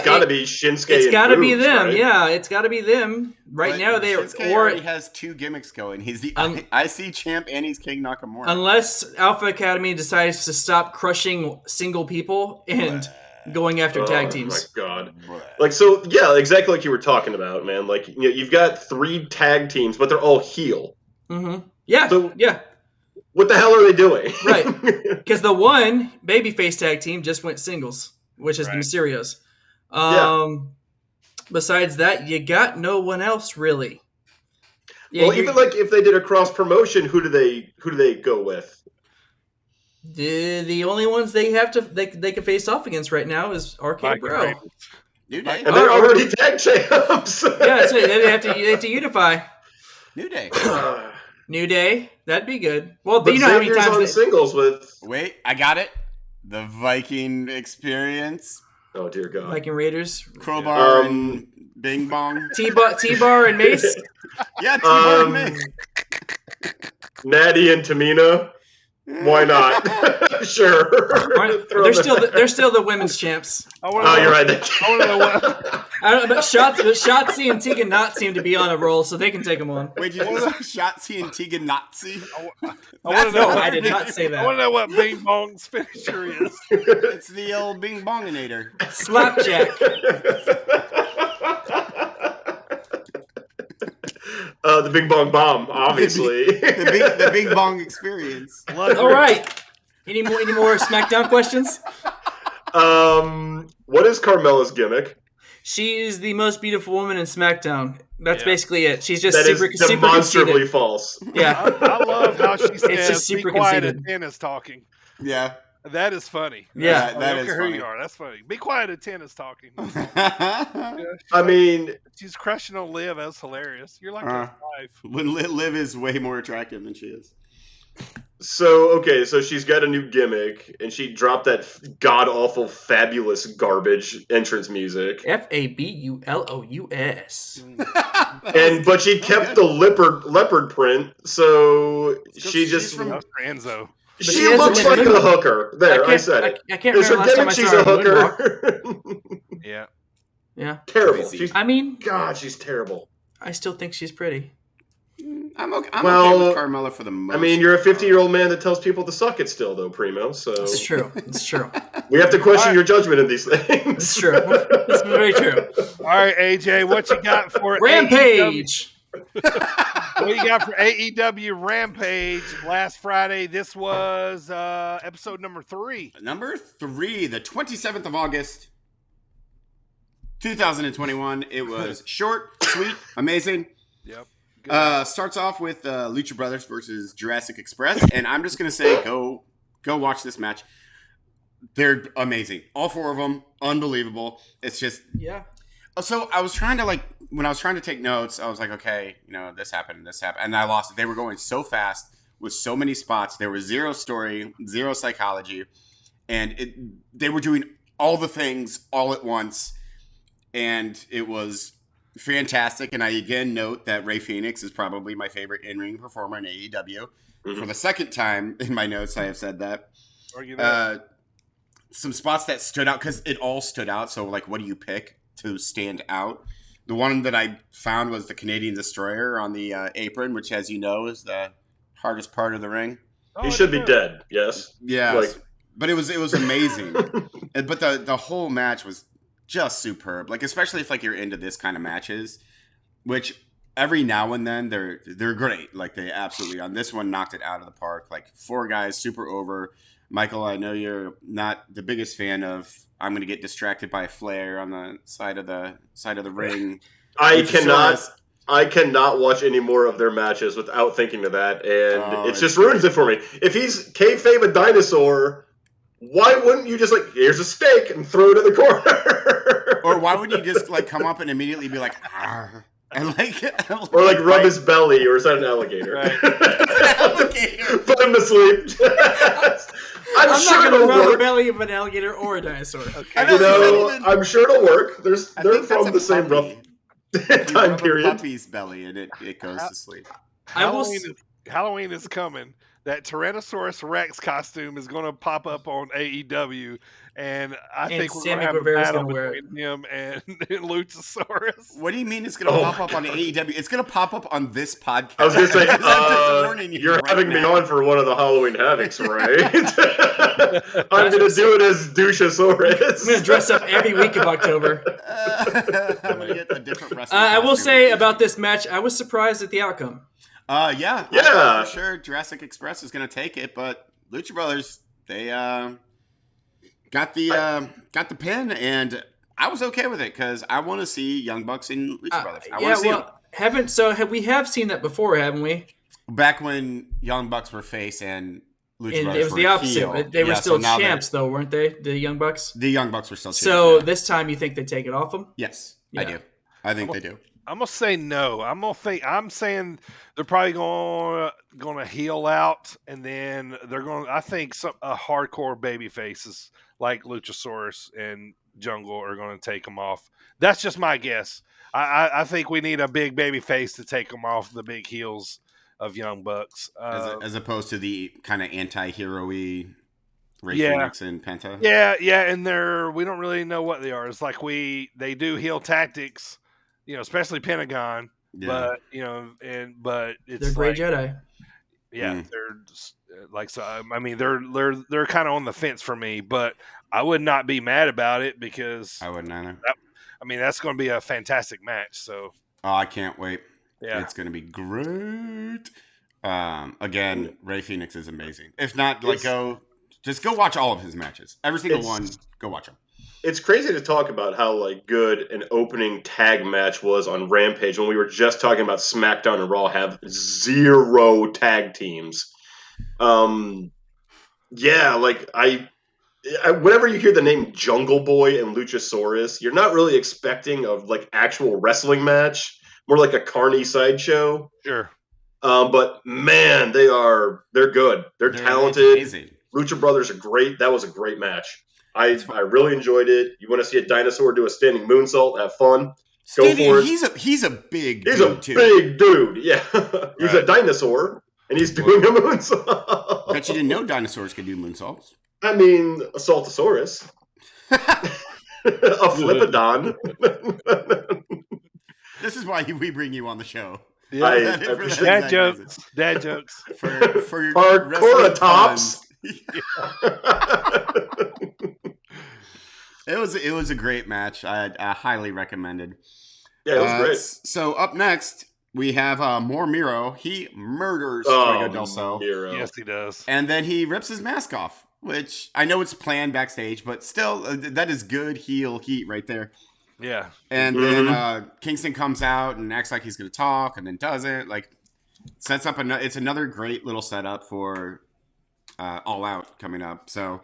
[SPEAKER 4] got to be Shinsuke.
[SPEAKER 3] It's
[SPEAKER 4] and
[SPEAKER 3] got to be
[SPEAKER 4] Boogs,
[SPEAKER 3] them.
[SPEAKER 4] right?
[SPEAKER 3] Yeah, it's got to be them. Right
[SPEAKER 2] But
[SPEAKER 3] now,
[SPEAKER 2] Shinsuke already has two gimmicks going. He's the IC champ and he's King Nakamura.
[SPEAKER 3] Unless Alpha Academy decides to stop crushing single people and going after tag teams.
[SPEAKER 4] Oh my god! Like, so yeah, exactly like you were talking about, man. Like, you know, you've got 3 tag teams, but they're all heel.
[SPEAKER 3] Mm-hmm. Yeah,
[SPEAKER 4] So-
[SPEAKER 3] yeah,
[SPEAKER 4] What the hell are they doing?
[SPEAKER 3] right. Because the one babyface tag team just went singles, which is the
[SPEAKER 1] Right.
[SPEAKER 3] Mysterios.
[SPEAKER 4] Yeah.
[SPEAKER 3] Besides that, you got no one else really. Yeah,
[SPEAKER 4] Well, even like if they did a cross promotion, who do they go with?
[SPEAKER 3] The only ones they have to they can face off against right now is Arcade Bro.
[SPEAKER 1] Right.
[SPEAKER 2] New Day.
[SPEAKER 4] And they're already tag champs.
[SPEAKER 3] Yeah, that's it. They have to unify.
[SPEAKER 2] New Day.
[SPEAKER 3] New Day, that'd be good. Well,
[SPEAKER 4] But
[SPEAKER 3] you know how many
[SPEAKER 4] Xavier's
[SPEAKER 3] times
[SPEAKER 4] on singles with.
[SPEAKER 2] Wait, I got it. The Viking Experience.
[SPEAKER 4] Oh dear God.
[SPEAKER 3] Viking Raiders,
[SPEAKER 2] Crowbar and Bing Bong.
[SPEAKER 3] T-Bar and Mace.
[SPEAKER 2] Yeah, T-Bar and Mace.
[SPEAKER 4] Natty and Tamina. Why not? Sure.
[SPEAKER 3] They're still the women's champs.
[SPEAKER 4] Oh, you're right.
[SPEAKER 1] I want to know what.
[SPEAKER 3] I don't know, but Shotzi and Tegan Knott seem to be on a roll, so they can take them on.
[SPEAKER 2] Wait, did you say Shotzi and Tegan Nazi?
[SPEAKER 1] I want to know.
[SPEAKER 3] I did not say that.
[SPEAKER 1] I want to know what Bing Bong's finisher is.
[SPEAKER 2] It's the old Bing Bonginator.
[SPEAKER 3] Slapjack.
[SPEAKER 4] The Bing Bong Bomb, obviously.
[SPEAKER 2] The Bing Bong Experience.
[SPEAKER 3] All right. Any more SmackDown questions?
[SPEAKER 4] What is Carmella's gimmick?
[SPEAKER 3] She is the most beautiful woman in SmackDown. That's basically it. She's just
[SPEAKER 4] That
[SPEAKER 3] super
[SPEAKER 4] is demonstrably
[SPEAKER 3] conceited.
[SPEAKER 4] false.
[SPEAKER 3] Yeah.
[SPEAKER 1] I love how she says,
[SPEAKER 3] just
[SPEAKER 1] "Be
[SPEAKER 3] super
[SPEAKER 1] quiet,"
[SPEAKER 3] conceited.
[SPEAKER 1] and 10 is talking.
[SPEAKER 2] Yeah.
[SPEAKER 1] That is funny.
[SPEAKER 3] Yeah.
[SPEAKER 1] I
[SPEAKER 2] That
[SPEAKER 1] don't
[SPEAKER 2] is
[SPEAKER 1] care who
[SPEAKER 2] funny.
[SPEAKER 1] you are. That's funny. Be quiet at 10 is talking.
[SPEAKER 4] I mean,
[SPEAKER 1] She's crushing on Liv. That's hilarious. You're like
[SPEAKER 2] Uh.
[SPEAKER 1] a wife.
[SPEAKER 2] When Liv is way more attractive than she is.
[SPEAKER 4] so she's got a new gimmick, and she dropped that god awful, fabulous garbage entrance music,
[SPEAKER 3] Fabulous.
[SPEAKER 4] but she kept the leopard print, so she just
[SPEAKER 2] from-
[SPEAKER 1] That's for Enzo.
[SPEAKER 3] But she
[SPEAKER 4] she
[SPEAKER 3] has
[SPEAKER 4] looks
[SPEAKER 3] a
[SPEAKER 4] like a
[SPEAKER 3] moonwalk.
[SPEAKER 4] hooker. There, I said it.
[SPEAKER 3] I can't
[SPEAKER 4] Is
[SPEAKER 3] remember
[SPEAKER 4] her
[SPEAKER 3] last time I
[SPEAKER 4] gimmick she's
[SPEAKER 3] saw
[SPEAKER 4] a
[SPEAKER 3] her moonwalk.
[SPEAKER 4] hooker?
[SPEAKER 1] Yeah.
[SPEAKER 3] Yeah.
[SPEAKER 4] Terrible.
[SPEAKER 2] Crazy.
[SPEAKER 4] She's,
[SPEAKER 3] I mean,
[SPEAKER 4] God, she's terrible.
[SPEAKER 3] I still think she's pretty.
[SPEAKER 2] I'm okay
[SPEAKER 4] Well,
[SPEAKER 2] with Carmella for the most.
[SPEAKER 4] I mean, you're a 50-year-old man that tells people to suck it still, though, Primo. So
[SPEAKER 3] It's true. It's true.
[SPEAKER 4] we have to question
[SPEAKER 1] Alright.
[SPEAKER 4] your judgment in these things.
[SPEAKER 3] It's true. It's very true.
[SPEAKER 1] All right, AJ, what you got for
[SPEAKER 3] Rampage.
[SPEAKER 1] What you got for AEW Rampage last Friday? This was episode number 3.
[SPEAKER 2] Number 3, the 27th of August, 2021. It was short, sweet, amazing.
[SPEAKER 1] Yep.
[SPEAKER 2] Starts off with Lucha Brothers versus Jurassic Express, and I'm just gonna say, go watch this match. They're amazing, all 4 of them, unbelievable. It's just
[SPEAKER 3] Yeah.
[SPEAKER 2] so I was trying to when I was trying to take notes, I was like, okay, this happened, and I lost it. They were going so fast with so many spots. There was zero story, zero psychology, and they were doing all the things all at once, and it was fantastic. And I again note that Rey Fenix is probably my favorite in-ring performer in AEW.
[SPEAKER 4] Mhm.
[SPEAKER 2] For the second time in my notes, I have said that.
[SPEAKER 1] Argue that.
[SPEAKER 2] Some spots that stood out because it all stood out. So, what do you pick to stand out? The one that I found was the Canadian Destroyer on the apron, which, as you know, is the hardest part of the ring.
[SPEAKER 4] He should be dead. Yes.
[SPEAKER 2] Yeah, but it was amazing. But the whole match was just superb. Especially if you're into this kind of matches, which every now and then they're great. They absolutely on this one knocked it out of the park. 4 guys super over. Michael, I know you're not the biggest fan of. I'm going to get distracted by a flare on the side of the ring.
[SPEAKER 4] I cannot watch any more of their matches without thinking of that, and it just ruins it for me. If he's kayfabe a dinosaur, why wouldn't you just here's a steak and throw it in the corner?
[SPEAKER 2] Or why would you just come up and immediately be like, "Arr," and
[SPEAKER 4] Or rub his belly, or is that an alligator?
[SPEAKER 2] alligator.
[SPEAKER 4] Put him to sleep. I'm
[SPEAKER 3] not
[SPEAKER 4] sure
[SPEAKER 3] going to
[SPEAKER 4] it'll
[SPEAKER 3] rub the
[SPEAKER 4] work.
[SPEAKER 3] belly of an alligator or a dinosaur.
[SPEAKER 2] I know,
[SPEAKER 4] I'm sure it'll work. They're
[SPEAKER 2] think
[SPEAKER 4] from the
[SPEAKER 2] that's a
[SPEAKER 4] same rough
[SPEAKER 2] puppy. You
[SPEAKER 4] time
[SPEAKER 2] rub a
[SPEAKER 4] period.
[SPEAKER 2] puppy's belly and it goes to sleep.
[SPEAKER 1] Halloween is coming. That Tyrannosaurus Rex costume is going to pop up on AEW, and I think we're going
[SPEAKER 3] Sammy
[SPEAKER 1] to have a
[SPEAKER 3] Guevara's
[SPEAKER 1] battle
[SPEAKER 3] gonna wear it.
[SPEAKER 1] between him and Luchasaurus.
[SPEAKER 2] What do you mean it's going to pop up on AEW? It's going to pop up on this podcast.
[SPEAKER 4] I was going to say,
[SPEAKER 2] I'm just warning you
[SPEAKER 4] you're
[SPEAKER 2] right
[SPEAKER 4] having me
[SPEAKER 2] now.
[SPEAKER 4] on for one of the Halloween Havocs, right? I'm going to do it as Douchasaurus.
[SPEAKER 3] I'm going to dress up every week of October.
[SPEAKER 2] I'm going to get a different wrestling
[SPEAKER 3] I will
[SPEAKER 2] costume.
[SPEAKER 3] say about this match, I was surprised at the outcome.
[SPEAKER 2] Yeah, for sure. Jurassic Express is going to take it, but Lucha Brothers, they got the pin, and I was okay with it because I want to see Young Bucks and Lucha Brothers. I want to see them.
[SPEAKER 3] We have seen that before, haven't we?
[SPEAKER 2] Back when Young Bucks were face and Lucha
[SPEAKER 3] And
[SPEAKER 2] Brothers
[SPEAKER 3] it was
[SPEAKER 2] were
[SPEAKER 3] the opposite.
[SPEAKER 2] heel.
[SPEAKER 3] They were
[SPEAKER 2] Yeah,
[SPEAKER 3] still
[SPEAKER 2] so now
[SPEAKER 3] champs, though, weren't they? The Young Bucks.
[SPEAKER 2] the Young Bucks were still champs.
[SPEAKER 3] So
[SPEAKER 2] yeah.
[SPEAKER 3] this time, you think they take it off them?
[SPEAKER 2] Yes, I
[SPEAKER 3] Yeah.
[SPEAKER 2] do. I think they do.
[SPEAKER 1] I'm gonna say no. I'm saying they're probably gonna heel out, and then they're going. I think a hardcore baby faces like Luchasaurus and Jungle are going to take them off. That's just my guess. I think we need a big baby face to take them off the big heels of Young Bucks.
[SPEAKER 2] As opposed to the kind of anti-hero-y Ray
[SPEAKER 1] Yeah.
[SPEAKER 2] Phoenix and Penta.
[SPEAKER 1] Yeah, and we don't really know what they are. It's like they do heel tactics, especially Pentagon.
[SPEAKER 2] Yeah.
[SPEAKER 1] But but it's
[SPEAKER 3] They're Grey
[SPEAKER 1] like,
[SPEAKER 3] Jedi.
[SPEAKER 1] yeah, they're just, like, so. I mean, they're kind of on the fence for me, but I would not be mad about it because
[SPEAKER 2] I wouldn't either.
[SPEAKER 1] that's going to be a fantastic match. So
[SPEAKER 2] Oh, I can't wait.
[SPEAKER 1] yeah,
[SPEAKER 2] It's going to be great. Again, Ray Phoenix is amazing. If not, just go watch all of his matches. Every single one, go watch them.
[SPEAKER 4] It's crazy to talk about how good an opening tag match was on Rampage when we were just talking about SmackDown and Raw have 0 tag teams. Yeah, whenever you hear the name Jungle Boy and Luchasaurus, you're not really expecting a actual wrestling match, more like a carny sideshow.
[SPEAKER 1] sure.
[SPEAKER 4] But man, they're good. They're talented.
[SPEAKER 2] Amazing.
[SPEAKER 4] Lucha Brothers are great. That was a great match. I really enjoyed it. You want to see a dinosaur do a standing moonsault? Have fun. Go for it.
[SPEAKER 2] He's a big
[SPEAKER 4] He's
[SPEAKER 2] dude,
[SPEAKER 4] a
[SPEAKER 2] too.
[SPEAKER 4] big dude. Yeah, he's
[SPEAKER 1] Right.
[SPEAKER 4] a dinosaur, and he's doing a moonsault.
[SPEAKER 2] Bet you didn't know dinosaurs could do moonsaults.
[SPEAKER 4] I mean, a Saltosaurus, a Flipodon.
[SPEAKER 2] This is why we bring you on the show.
[SPEAKER 1] Yeah,
[SPEAKER 4] I
[SPEAKER 2] For
[SPEAKER 4] appreciate
[SPEAKER 2] that
[SPEAKER 1] dad jokes. Dad jokes.
[SPEAKER 2] For
[SPEAKER 4] Our
[SPEAKER 2] wrestling
[SPEAKER 4] Coratops.
[SPEAKER 2] puns. It was a great match. I highly recommended.
[SPEAKER 4] Yeah, it was great.
[SPEAKER 2] So up next we have more Miro. He murders Fuego del Sol,
[SPEAKER 4] Miro.
[SPEAKER 1] Yes, he does.
[SPEAKER 2] and then he rips his mask off. Which I know it's planned backstage, but still, that is good heel heat right there.
[SPEAKER 1] Yeah.
[SPEAKER 2] And then Kingston comes out and acts like he's going to talk, and then doesn't. Sets up it's another great little setup for All Out coming up. So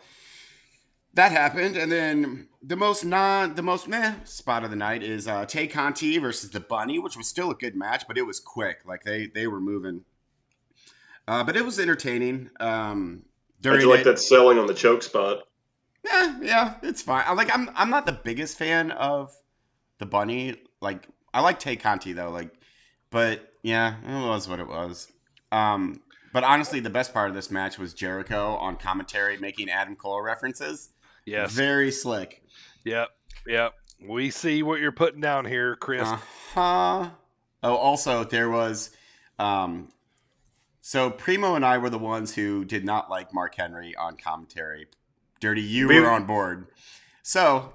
[SPEAKER 2] that happened, and then the most meh spot of the night is Tay Conti versus the Bunny, which was still a good match, but it was quick. They were moving, but it was entertaining.
[SPEAKER 4] How'd you like that selling on the choke spot?
[SPEAKER 2] Yeah, it's fine. I'm not the biggest fan of the Bunny. I like Tay Conti though. But yeah, it was what it was. But honestly, the best part of this match was Jericho on commentary making Adam Cole references.
[SPEAKER 1] Yes.
[SPEAKER 2] Very slick.
[SPEAKER 1] Yep. We see what you're putting down here, Chris.
[SPEAKER 2] Oh, also there was. So Primo and I were the ones who did not like Mark Henry on commentary. Dirty, you were on board. So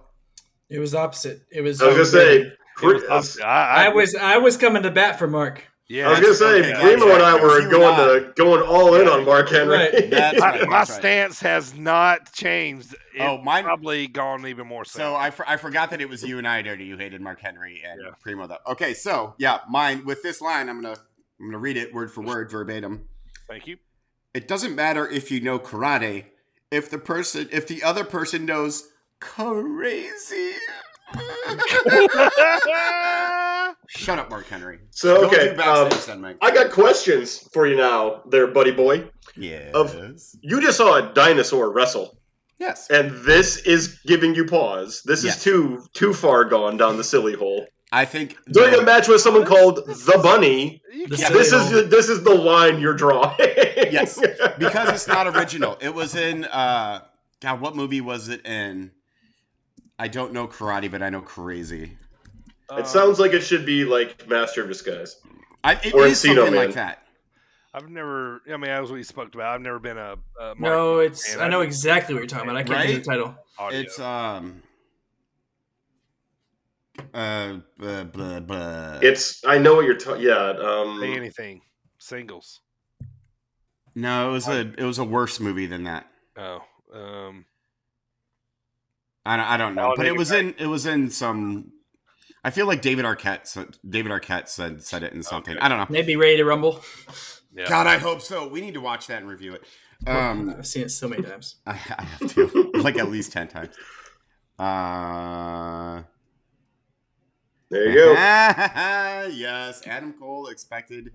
[SPEAKER 3] It was opposite. It was.
[SPEAKER 4] I was gonna say,
[SPEAKER 3] I was coming to bat for Mark.
[SPEAKER 1] Yeah.
[SPEAKER 4] I was gonna say,
[SPEAKER 2] okay,
[SPEAKER 4] Primo and I were
[SPEAKER 2] You and
[SPEAKER 4] going all in on Mark Henry.
[SPEAKER 3] Right.
[SPEAKER 2] That's right.
[SPEAKER 1] My stance has not changed.
[SPEAKER 2] Mine
[SPEAKER 1] probably gone even more so.
[SPEAKER 2] So I forgot that it was you and I, Dirty. You hated Mark Henry and Primo. Though. Okay, so yeah, mine with this line, I'm gonna read it word for word, verbatim.
[SPEAKER 1] Thank you.
[SPEAKER 2] It doesn't matter if you know karate, if the other person knows crazy. Shut up, Mark Henry.
[SPEAKER 4] So,
[SPEAKER 2] Go
[SPEAKER 4] okay,
[SPEAKER 2] do backstage then, Mike.
[SPEAKER 4] I got questions for you now, there, buddy boy.
[SPEAKER 2] Yes.
[SPEAKER 4] You just saw a dinosaur wrestle,
[SPEAKER 2] Yes.
[SPEAKER 4] and this is giving you pause. This
[SPEAKER 2] Yes.
[SPEAKER 4] is too far gone down the silly hole.
[SPEAKER 2] I think
[SPEAKER 4] During a match with someone called the Bunny,
[SPEAKER 1] You
[SPEAKER 3] The
[SPEAKER 1] can't-
[SPEAKER 3] silly
[SPEAKER 4] this is the line you're drawing.
[SPEAKER 2] yes, because it's not original. It was in God, what movie was it in? I don't know karate, but I know crazy.
[SPEAKER 4] It sounds like it should be like Master of Disguise.
[SPEAKER 2] It
[SPEAKER 4] Or
[SPEAKER 2] is
[SPEAKER 4] Encino
[SPEAKER 2] something
[SPEAKER 4] Man.
[SPEAKER 2] like that.
[SPEAKER 1] I've never. I mean, as we spoke about, I've never been a.
[SPEAKER 3] No,
[SPEAKER 1] Mark
[SPEAKER 3] it's.
[SPEAKER 1] fan.
[SPEAKER 3] I know exactly what you're talking about. I can't think
[SPEAKER 2] Right?
[SPEAKER 3] of the title.
[SPEAKER 1] Audio.
[SPEAKER 2] It's blah, blah, blah.
[SPEAKER 4] I know what you're talking. Yeah.
[SPEAKER 1] Say anything. Singles.
[SPEAKER 2] No, it was a worse movie than that.
[SPEAKER 1] Oh.
[SPEAKER 2] I don't know, but
[SPEAKER 1] Talladega
[SPEAKER 2] it was in some. I feel like David Arquette said it in something. I don't know.
[SPEAKER 3] Maybe Ready to Rumble.
[SPEAKER 1] Yeah.
[SPEAKER 2] God, I hope so. We need to watch that and review it.
[SPEAKER 3] I've seen it so many times.
[SPEAKER 2] I have to, like at least 10 times.
[SPEAKER 4] There you go.
[SPEAKER 2] Yes, Adam Cole expected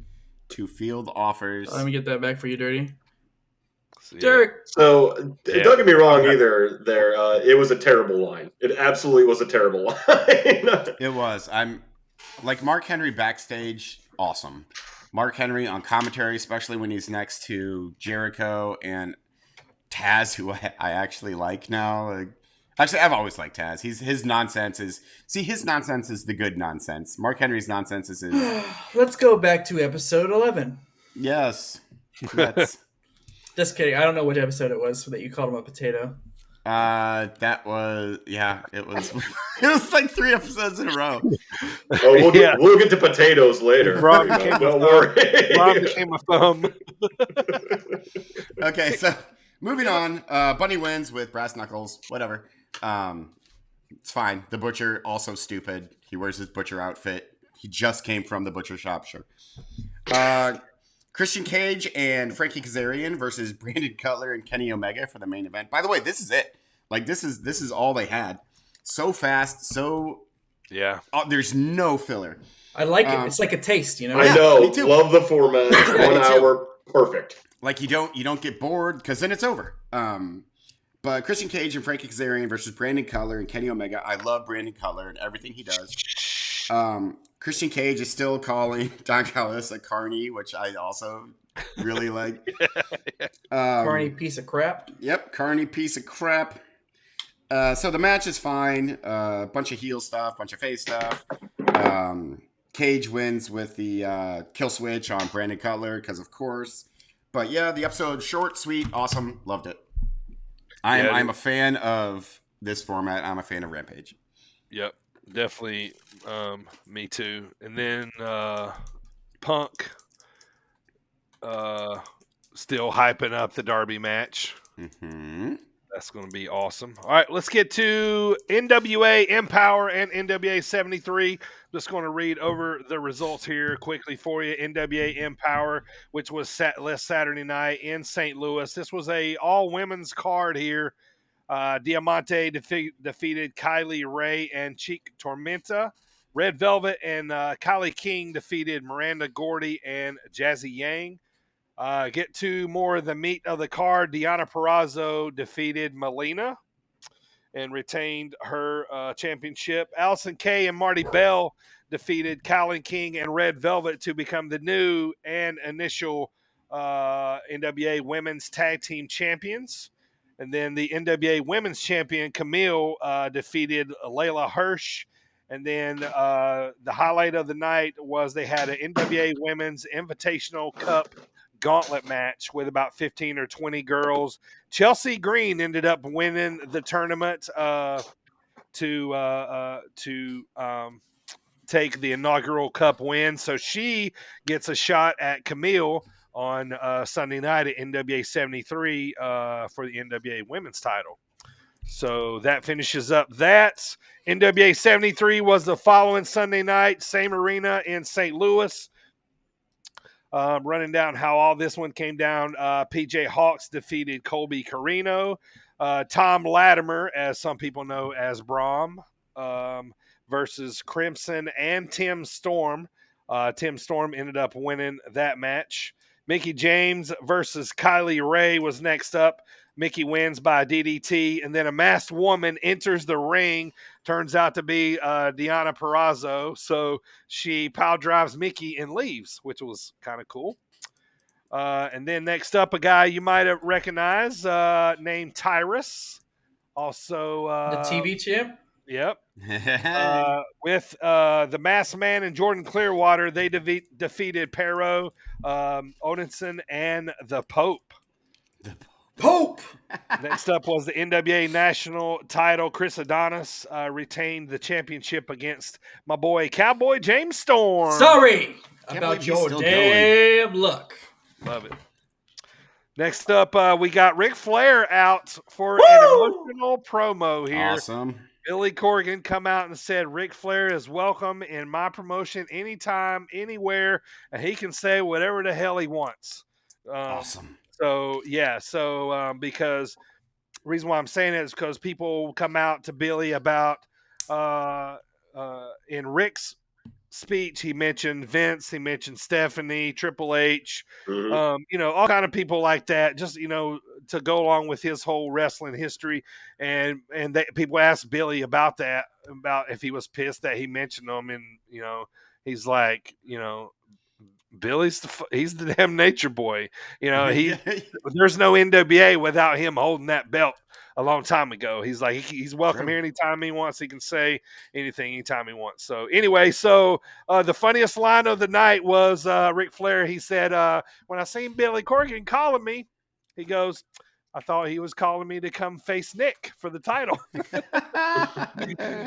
[SPEAKER 2] to field offers.
[SPEAKER 3] Let me get that back for you, Dirty.
[SPEAKER 1] So,
[SPEAKER 3] Derek.
[SPEAKER 4] So
[SPEAKER 1] Yeah.
[SPEAKER 4] don't get me wrong either. There, it was a terrible line. It absolutely was a terrible line.
[SPEAKER 2] It was. I'm like Mark Henry backstage, awesome. Mark Henry on commentary, especially when he's next to Jericho and Taz, who I actually like now. Like, actually, I've always liked Taz. His nonsense is the good nonsense. Mark Henry's nonsense is his.
[SPEAKER 3] Let's go back to episode 11.
[SPEAKER 2] Yes, that's.
[SPEAKER 3] Just kidding. I don't know which episode it was that you called him a potato.
[SPEAKER 2] That was it was it was like 3 episodes in a row.
[SPEAKER 4] Oh, we'll get to potatoes later.
[SPEAKER 1] Rob
[SPEAKER 4] You know,
[SPEAKER 1] became a
[SPEAKER 4] don't
[SPEAKER 1] thumb.
[SPEAKER 4] worry.
[SPEAKER 1] Rob became a thumb.
[SPEAKER 2] Okay, so moving on. Bunny wins with brass knuckles. Whatever. It's fine. The butcher also stupid. He wears his butcher outfit. He just came from the butcher shop. Sure. Christian Cage and Frankie Kazarian versus Brandon Cutler and Kenny Omega for the main event. By the way, this is it. Like this is all they had. So fast. So
[SPEAKER 1] Yeah.
[SPEAKER 2] there's no filler.
[SPEAKER 3] I like it. It's like a taste, you know?
[SPEAKER 4] I know.
[SPEAKER 2] me too.
[SPEAKER 4] Love the format.
[SPEAKER 2] Yeah,
[SPEAKER 4] 1
[SPEAKER 2] me too.
[SPEAKER 4] hour, perfect.
[SPEAKER 2] Like you don't get bored because then it's over. But Christian Cage and Frankie Kazarian versus Brandon Cutler and Kenny Omega. I love Brandon Cutler and everything he does. Christian Cage is still calling Don Callis a carny, which I also really like.
[SPEAKER 3] Carny piece of crap.
[SPEAKER 2] Yep, carny piece of crap. So the match is fine. Bunch of heel stuff, bunch of face stuff. Cage wins with the kill switch on Brandon Cutler because of course. But yeah, the episode short, sweet, awesome. Loved it. I'm a fan of this format. I'm a fan of Rampage.
[SPEAKER 1] Yep. Definitely. Me too. And then Punk still hyping up the Derby match.
[SPEAKER 2] Mm-hmm.
[SPEAKER 1] That's going to be awesome. All right, let's get to NWA Empower and NWA 73. Just going to read over the results here quickly for you. NWA Empower, which was last Saturday night in St. Louis. This was a all-women's card here. Diamante defeated Kylie Ray and Cheek Tormenta. Red Velvet and Kylie King defeated Miranda Gordy and Jazzy Yang. Get to more of the meat of the card. Deonna Purrazzo defeated Melina and retained her championship. Allison Kay and Marty Bell defeated Kylie King and Red Velvet to become the new and initial NWA Women's Tag Team Champions. And then the NWA Women's Champion, Camille, defeated Layla Hirsch. And then the highlight of the night was they had an NWA Women's Invitational Cup gauntlet match with about 15 or 20 girls. Chelsea Green ended up winning the tournament to take the inaugural cup win. So she gets a shot at Camille on Sunday night at NWA 73 for the NWA women's title. So that finishes up that. NWA 73 was the following Sunday night, same arena in St. Louis. Running down how all this one came down. PJ Hawks defeated Colby Carino. Tom Latimer, as some people know as Braum, versus Crimson and Tim Storm. Tim Storm ended up winning that match. Mickey James versus Kylie Ray was next up. Mickey wins by DDT, and then a masked woman enters the ring. Turns out to be Deonna Purrazzo, so she power drives Mickey and leaves, which was kind of cool. And then next up, a guy you might have recognized named Tyrus. Also,
[SPEAKER 3] The TV champ?
[SPEAKER 1] Yep. With the Masked Man and Jordan Clearwater, they defeated Pero, Odinson, and the Pope.
[SPEAKER 3] Pope!
[SPEAKER 1] Next up was the NWA National title. Chris Adonis retained the championship against my boy Cowboy James Storm.
[SPEAKER 3] Sorry
[SPEAKER 2] Can't
[SPEAKER 3] about
[SPEAKER 2] believe he's
[SPEAKER 3] your
[SPEAKER 2] still
[SPEAKER 3] damn luck.
[SPEAKER 1] Love it. Next up, we got Ric Flair out for
[SPEAKER 3] Woo!
[SPEAKER 1] an emotional promo here.
[SPEAKER 2] Awesome.
[SPEAKER 1] Billy Corgan come out and said Ric Flair is welcome in my promotion anytime, anywhere, and he can say whatever the hell he wants.
[SPEAKER 2] Awesome.
[SPEAKER 1] So yeah, so because reason why I'm saying it is because people come out to Billy about in Rick's speech he mentioned Vince, he mentioned Stephanie, Triple H,
[SPEAKER 4] Mhm.
[SPEAKER 1] all kind of people like that, just to go along with his whole wrestling history, and people asked Billy about that, about if he was pissed that he mentioned them, and he's like, he's the damn nature boy.
[SPEAKER 2] Yeah.
[SPEAKER 1] There's no NWA without him holding that belt a long time ago. He's like he's welcome
[SPEAKER 2] True.
[SPEAKER 1] here anytime he wants. He can say anything anytime he wants. So anyway, the funniest line of the night was Ric Flair. He said, "When I seen Billy Corgan calling me, he goes, I thought he was calling me to come face Nick for the title."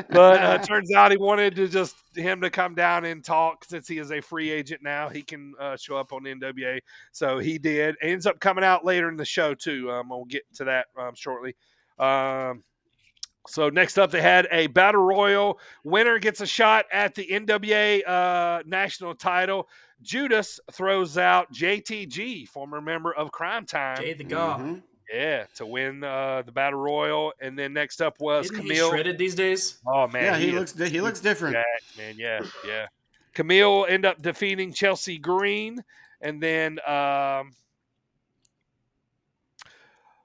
[SPEAKER 1] But turns out he wanted to just him to come down and talk since he is a free agent now. He can show up on NWA, so he did. It ends up coming out later in the show too. We'll get to that shortly. So next up, they had a battle royal. Winner gets a shot at the NWA national title. Judas throws out JTG, former member of Crime Time.
[SPEAKER 3] Jay the God.
[SPEAKER 2] Mhm.
[SPEAKER 1] Yeah, to win the battle royal. And then next up was
[SPEAKER 3] Isn't he
[SPEAKER 1] Camille.
[SPEAKER 3] shredded these days?
[SPEAKER 1] Oh man,
[SPEAKER 2] Yeah, he
[SPEAKER 1] is
[SPEAKER 2] looks different.
[SPEAKER 1] jacked, man. Yeah. Camille ended up defeating Chelsea Green, and then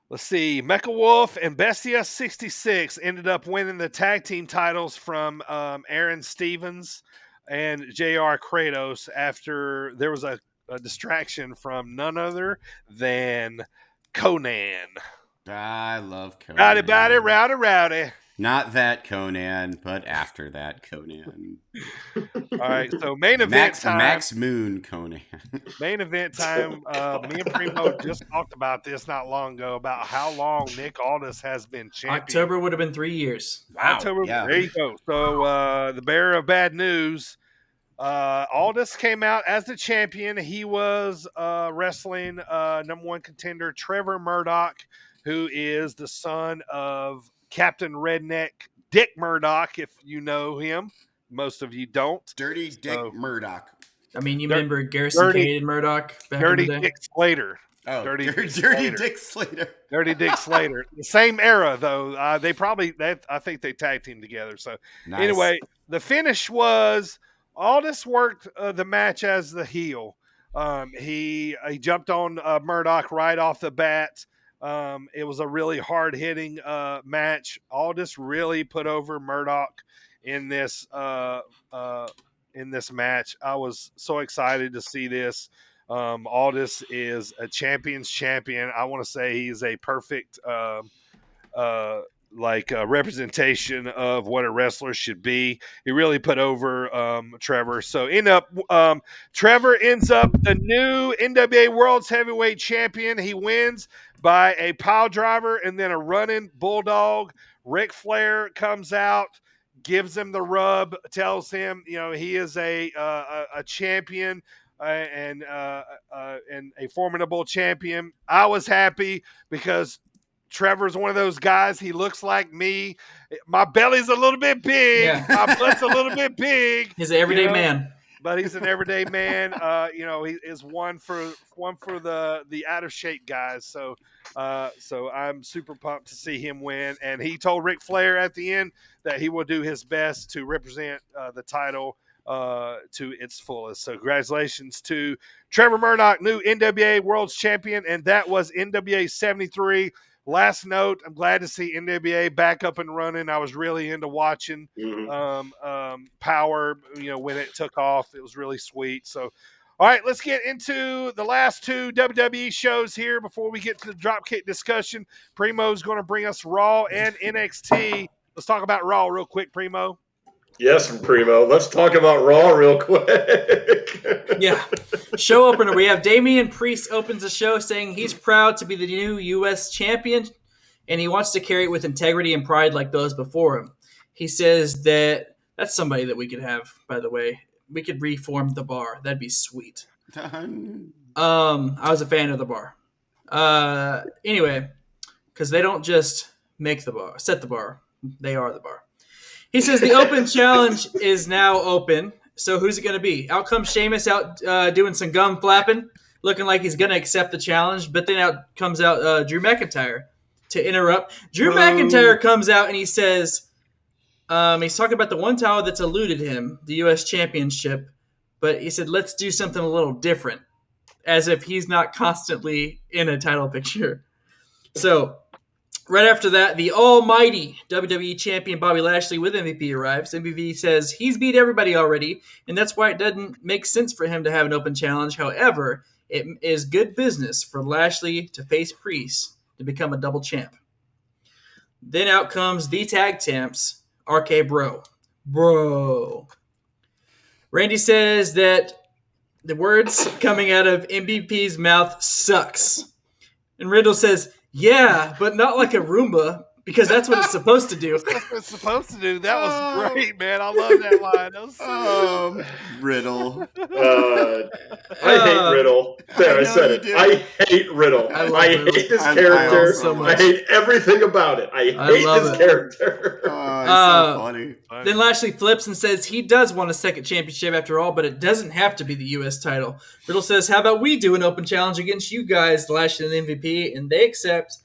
[SPEAKER 1] let's see, Mecha Wolf and Bestia 66 ended up winning the tag team titles from Aaron Stevens and JR Kratos after there was a distraction from none other than Conan.
[SPEAKER 2] I love Conan.
[SPEAKER 1] Rowdy.
[SPEAKER 2] Not that Conan, but after that Conan.
[SPEAKER 1] All right, so main event time.
[SPEAKER 2] Max Moon Conan.
[SPEAKER 1] Main event time. Me and Primo just talked about this not long ago about how long Nick Aldis has been champion.
[SPEAKER 3] October would have been 3 years.
[SPEAKER 2] Wow.
[SPEAKER 1] October.
[SPEAKER 2] Yeah.
[SPEAKER 1] There you go. So the bearer of bad news. Aldis came out as the champion. He was wrestling number one contender Trevor Murdoch, who is the son of Captain Redneck Dick Murdoch, if you know him. Most of you don't.
[SPEAKER 2] Dirty Dick
[SPEAKER 1] So-
[SPEAKER 2] Murdoch.
[SPEAKER 3] I mean, you remember Garrison
[SPEAKER 1] Dirty-
[SPEAKER 3] Cade and Murdoch back
[SPEAKER 1] Dirty
[SPEAKER 3] in the day?
[SPEAKER 1] Dick Slater.
[SPEAKER 2] Oh,
[SPEAKER 1] Dirty
[SPEAKER 2] Dirty
[SPEAKER 1] Dick Slater.
[SPEAKER 2] Dick Slater.
[SPEAKER 1] Dirty Dick Slater. The same era, though. I think they tag team together. So
[SPEAKER 2] Nice.
[SPEAKER 1] anyway, the finish was Aldis worked the match as the heel. He jumped on Murdoch right off the bat. It was a really hard hitting match. Aldis really put over Murdoch in this match. I was so excited to see this. Aldis is a champion's champion. I want to say he's a perfect representation of what a wrestler should be. He really put over Trevor. So Trevor ends up the new NWA World's Heavyweight Champion. He wins by a pile driver and then a running bulldog. Ric Flair comes out, gives him the rub, tells him he is a champion. And a formidable champion. I was happy because Trevor's one of those guys. He looks like me. My belly's a little bit big.
[SPEAKER 3] Yeah.
[SPEAKER 1] My butt's a little bit big.
[SPEAKER 3] He's an everyday man.
[SPEAKER 1] But he's an everyday man. He is one for the out of shape guys. So I'm super pumped to see him win. And he told Ric Flair at the end that he will do his best to represent the title to its fullest. So congratulations to Trevor Murdoch, new NWA World's Champion, and that was NWA 73. Last note, I'm glad to see NWA back up and running. I was really into watching Power, when it took off. It was really sweet. So, all right, let's get into the last two WWE shows here before we get to the Dropkick discussion. Primo's going to bring us Raw and NXT. Let's talk about Raw real quick, Primo.
[SPEAKER 4] Yes, Primo. Let's talk about Raw real quick.
[SPEAKER 3] Yeah. Show opener. We have Damian Priest opens the show saying he's proud to be the new U.S. champion and he wants to carry it with integrity and pride like those before him. He says that's somebody that we could have, by the way. We could reform the bar. That'd be sweet. I was a fan of the bar. Anyway, because they don't just set the bar. They are the bar. He says the open challenge is now open. So who's it going to be? Out comes Sheamus out doing some gum flapping. looking like he's going to accept the challenge. But then out comes out Drew McIntyre to interrupt. Drew McIntyre comes out and he says, he's talking about the one title that's eluded him, the U.S. Championship. But he said, let's do something a little different, as if he's not constantly in a title picture. So, right after that, the almighty WWE Champion Bobby Lashley with MVP arrives. MVP says he's beat everybody already, and that's why it doesn't make sense for him to have an open challenge. However, it is good business for Lashley to face Priest to become a double champ. Then out comes the tag champs, RK Bro. Randy says that the words coming out of MVP's mouth sucks. And Riddle says, yeah, but not like a Roomba, because that's what it's supposed to do.
[SPEAKER 1] That's what it's supposed to do. That was great, man. I love that line. That was so
[SPEAKER 2] Riddle.
[SPEAKER 4] I hate Riddle. There, I said it. I hate Riddle. I hate this character. I hate everything about it. I hate this character.
[SPEAKER 2] Oh, it's so funny.
[SPEAKER 3] Then Lashley flips and says he does want a second championship after all, but it doesn't have to be the U.S. title. Riddle says, how about we do an open challenge against you guys, Lashley and MVP, and they accept.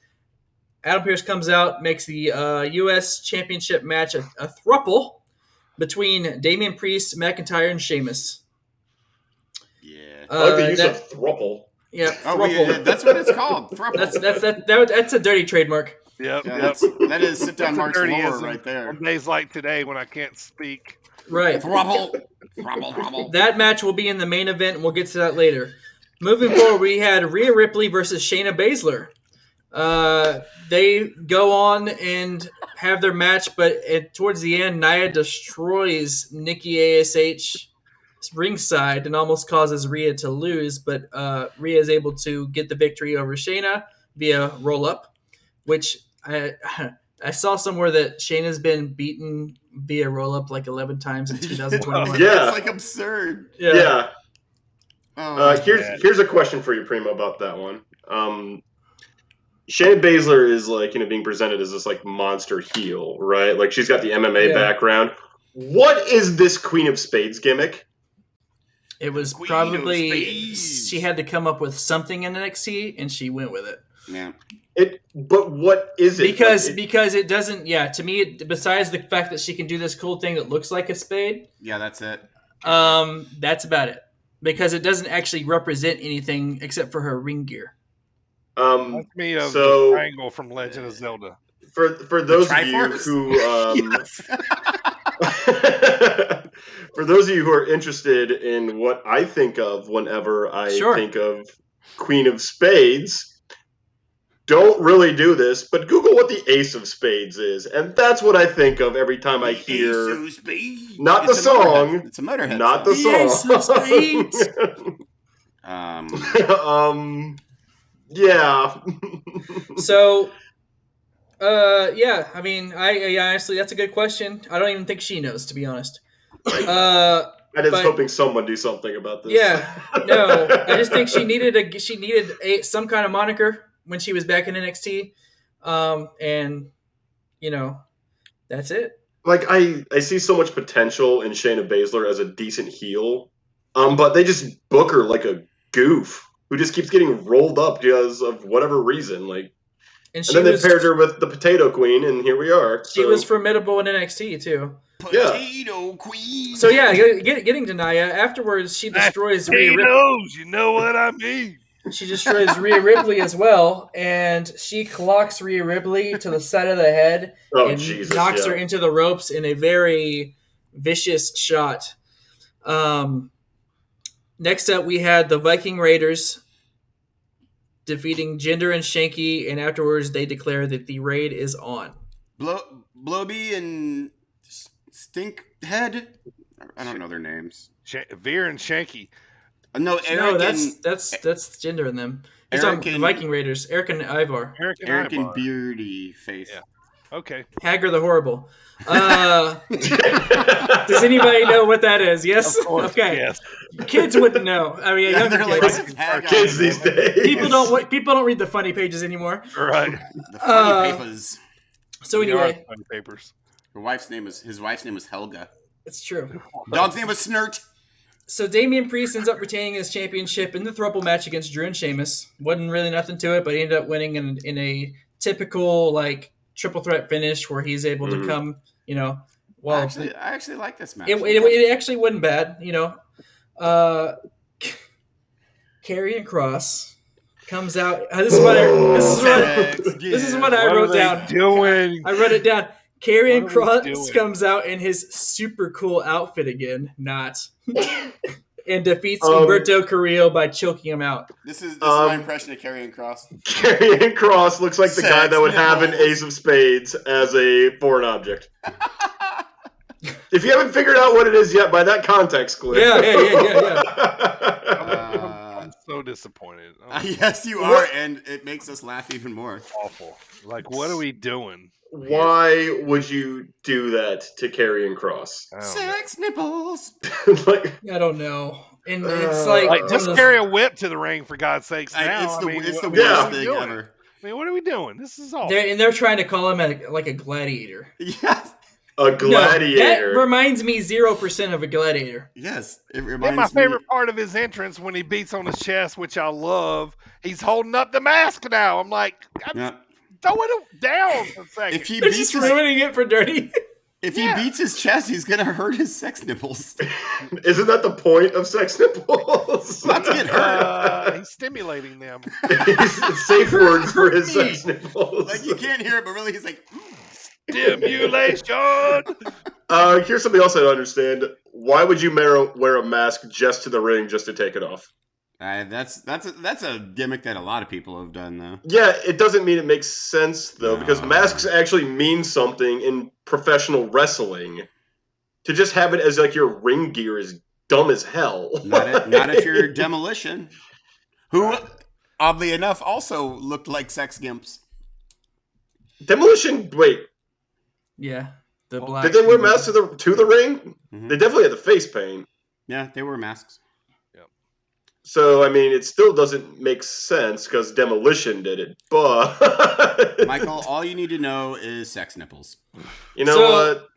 [SPEAKER 3] Adam Pearce comes out, makes the U.S. Championship match a throuple between Damian Priest, McIntyre, and Sheamus.
[SPEAKER 2] Yeah.
[SPEAKER 4] I like the use of throuple.
[SPEAKER 3] Yeah,
[SPEAKER 2] throuple. That's what it's called. Throuple.
[SPEAKER 3] That's a dirty trademark.
[SPEAKER 1] Yep.
[SPEAKER 2] Yeah, that is sit down Mark's lore right there.
[SPEAKER 1] On days like today when I can't speak.
[SPEAKER 3] Right.
[SPEAKER 2] Throuple.
[SPEAKER 3] That match will be in the main event, and we'll get to that later. Moving forward, we had Rhea Ripley versus Shayna Baszler. They go on and have their match, but towards the end, Nia destroys Nikki ASH ringside and almost causes Rhea to lose, but Rhea is able to get the victory over Shayna via roll-up, which I saw somewhere that Shayna's been beaten via roll-up like 11 times in 2021.
[SPEAKER 4] Yeah.
[SPEAKER 2] It's like absurd.
[SPEAKER 4] Yeah.
[SPEAKER 2] Oh,
[SPEAKER 4] here's a question for you, Primo, about that one. Shayna Baszler is being presented as this monster heel, right? Like she's got the MMA background. What is this Queen of Spades gimmick?
[SPEAKER 3] It was probably she had to come up with something in NXT, and she went with it.
[SPEAKER 2] Yeah.
[SPEAKER 4] But what is it?
[SPEAKER 3] Because it doesn't. Yeah, to me, besides the fact that she can do this cool thing that looks like a spade.
[SPEAKER 2] Yeah, that's it.
[SPEAKER 3] That's about it. Because it doesn't actually represent anything except for her ring gear.
[SPEAKER 1] Reminds me of the triangle from Legend of Zelda.
[SPEAKER 4] For those of you who for those of you who are interested in what I think of whenever I think of Queen of Spades, don't really do this, but Google what the Ace of Spades is, and that's what I think of every time I hear.
[SPEAKER 2] Ace of Spades.
[SPEAKER 4] Not the song.
[SPEAKER 2] It's a Motorhead.
[SPEAKER 4] Not
[SPEAKER 2] song.
[SPEAKER 4] the song.
[SPEAKER 3] Ace of Spades.
[SPEAKER 4] Yeah.
[SPEAKER 3] So, yeah. I mean, I honestly, that's a good question. I don't even think she knows, to be honest.
[SPEAKER 4] I was hoping someone do something about this.
[SPEAKER 3] Yeah. No, I just think she needed some kind of moniker when she was back in NXT, and that's it.
[SPEAKER 4] Like I see so much potential in Shayna Baszler as a decent heel, but they just book her like a goof who just keeps getting rolled up because of whatever reason. And then they paired her with the Potato Queen, and here we are.
[SPEAKER 3] She was formidable in NXT too.
[SPEAKER 2] Potato Queen.
[SPEAKER 3] So yeah, getting to Nia afterwards, she destroys Rhea
[SPEAKER 1] Ripley. You know what I mean.
[SPEAKER 3] She destroys Rhea Ripley as well, and she clocks Rhea Ripley to the side of the head and knocks her into the ropes in a very vicious shot. Next up, we had the Viking Raiders defeating Jinder and Shanky, and afterwards they declare that the raid is on.
[SPEAKER 2] Blobby and Stinkhead? I don't know their names.
[SPEAKER 1] Veer and Shanky.
[SPEAKER 2] No, Eric
[SPEAKER 3] that's Jinder and them. It's on the Viking Raiders. Eric and Ivar.
[SPEAKER 2] Eric and Beardy Face.
[SPEAKER 1] Yeah. Okay.
[SPEAKER 3] Hager the Horrible. Does anybody know what that is? Yes?
[SPEAKER 1] Of course,
[SPEAKER 3] okay.
[SPEAKER 1] Yes.
[SPEAKER 3] Kids wouldn't know. I mean, younger
[SPEAKER 4] kids these days.
[SPEAKER 3] People don't read the funny pages anymore.
[SPEAKER 1] Right.
[SPEAKER 2] The funny papers.
[SPEAKER 3] So anyway,
[SPEAKER 1] funny papers.
[SPEAKER 2] His wife's name was Helga.
[SPEAKER 3] It's true.
[SPEAKER 2] Dog's name was Snurt.
[SPEAKER 3] So Damian Priest ends up retaining his championship in the throuple match against Drew and Sheamus. Wasn't really nothing to it, but he ended up winning in a typical like triple threat finish where he's able to come, well,
[SPEAKER 2] I actually like this match.
[SPEAKER 3] it actually wasn't bad, Karrion Kross comes out. This is what I wrote down.
[SPEAKER 1] Doing?
[SPEAKER 3] I wrote it down. Karrion
[SPEAKER 1] What are we
[SPEAKER 3] Kross
[SPEAKER 1] doing?
[SPEAKER 3] comes out in his super cool outfit again, and defeats Humberto Carrillo by choking him out.
[SPEAKER 2] This is my impression of Karrion Kross.
[SPEAKER 4] Karrion Kross looks like the guy that would have an
[SPEAKER 2] nipples.
[SPEAKER 4] ace of spades as a foreign object. If you haven't figured out what it is yet by that context clue.
[SPEAKER 3] Yeah.
[SPEAKER 1] I'm so disappointed.
[SPEAKER 2] Yes, you are,
[SPEAKER 4] What?
[SPEAKER 2] and it makes us laugh even more.
[SPEAKER 1] Awful. Like, what are we doing?
[SPEAKER 4] Why would you do that to Karrion Kross?
[SPEAKER 1] I don't know.
[SPEAKER 2] Sex nipples.
[SPEAKER 4] Like,
[SPEAKER 3] I don't know. And it's like,
[SPEAKER 1] Like,
[SPEAKER 3] one
[SPEAKER 1] just
[SPEAKER 3] of those-
[SPEAKER 1] carry a whip to the ring for God's sakes. Now,
[SPEAKER 2] It's the
[SPEAKER 1] what
[SPEAKER 2] worst
[SPEAKER 1] are we
[SPEAKER 2] thing
[SPEAKER 1] doing?
[SPEAKER 2] ever.
[SPEAKER 1] I mean, what are we doing? This is awful.
[SPEAKER 3] they're trying to call him like a gladiator.
[SPEAKER 2] Yes.
[SPEAKER 4] a
[SPEAKER 3] No,
[SPEAKER 4] gladiator.
[SPEAKER 3] that reminds me 0% of a gladiator.
[SPEAKER 2] Yes. It
[SPEAKER 1] And
[SPEAKER 2] reminds
[SPEAKER 1] my favorite
[SPEAKER 2] me.
[SPEAKER 1] part of his entrance when he beats on his chest, which I love, he's holding up the mask now. I'm like, I'm
[SPEAKER 2] Yeah.
[SPEAKER 1] throwing it down for a second.
[SPEAKER 2] If he
[SPEAKER 3] They're
[SPEAKER 2] beats
[SPEAKER 3] just ruining it for Dirty.
[SPEAKER 2] beats his chest, he's gonna hurt his sex nipples.
[SPEAKER 4] Isn't that the point of sex nipples?
[SPEAKER 2] Not to get hurt.
[SPEAKER 1] He's stimulating them.
[SPEAKER 4] He's safe words for his
[SPEAKER 2] Hurt me.
[SPEAKER 4] sex nipples.
[SPEAKER 2] Like you can't hear it, but really he's like,
[SPEAKER 1] Stimulation.
[SPEAKER 4] Here's something else I don't understand. Why would you wear a mask just to the ring just to take it off?
[SPEAKER 2] that's a gimmick that a lot of people have done though.
[SPEAKER 4] Yeah, it doesn't mean it makes sense though, because
[SPEAKER 2] No.
[SPEAKER 4] masks actually mean something in professional wrestling. To just have it as like your ring gear is dumb as hell.
[SPEAKER 2] Not if you're Demolition, who oddly enough also looked like sex gimps.
[SPEAKER 4] Demolition. Wait,
[SPEAKER 3] Yeah. The black.
[SPEAKER 4] did they wear masks to the ring?
[SPEAKER 2] Mhm.
[SPEAKER 4] They definitely had the face paint.
[SPEAKER 2] Yeah, they were masks.
[SPEAKER 4] So I mean, it still doesn't make sense because Demolition did it. But
[SPEAKER 2] Michael, all you need to know is sex nipples.
[SPEAKER 4] you know
[SPEAKER 3] So-
[SPEAKER 4] what?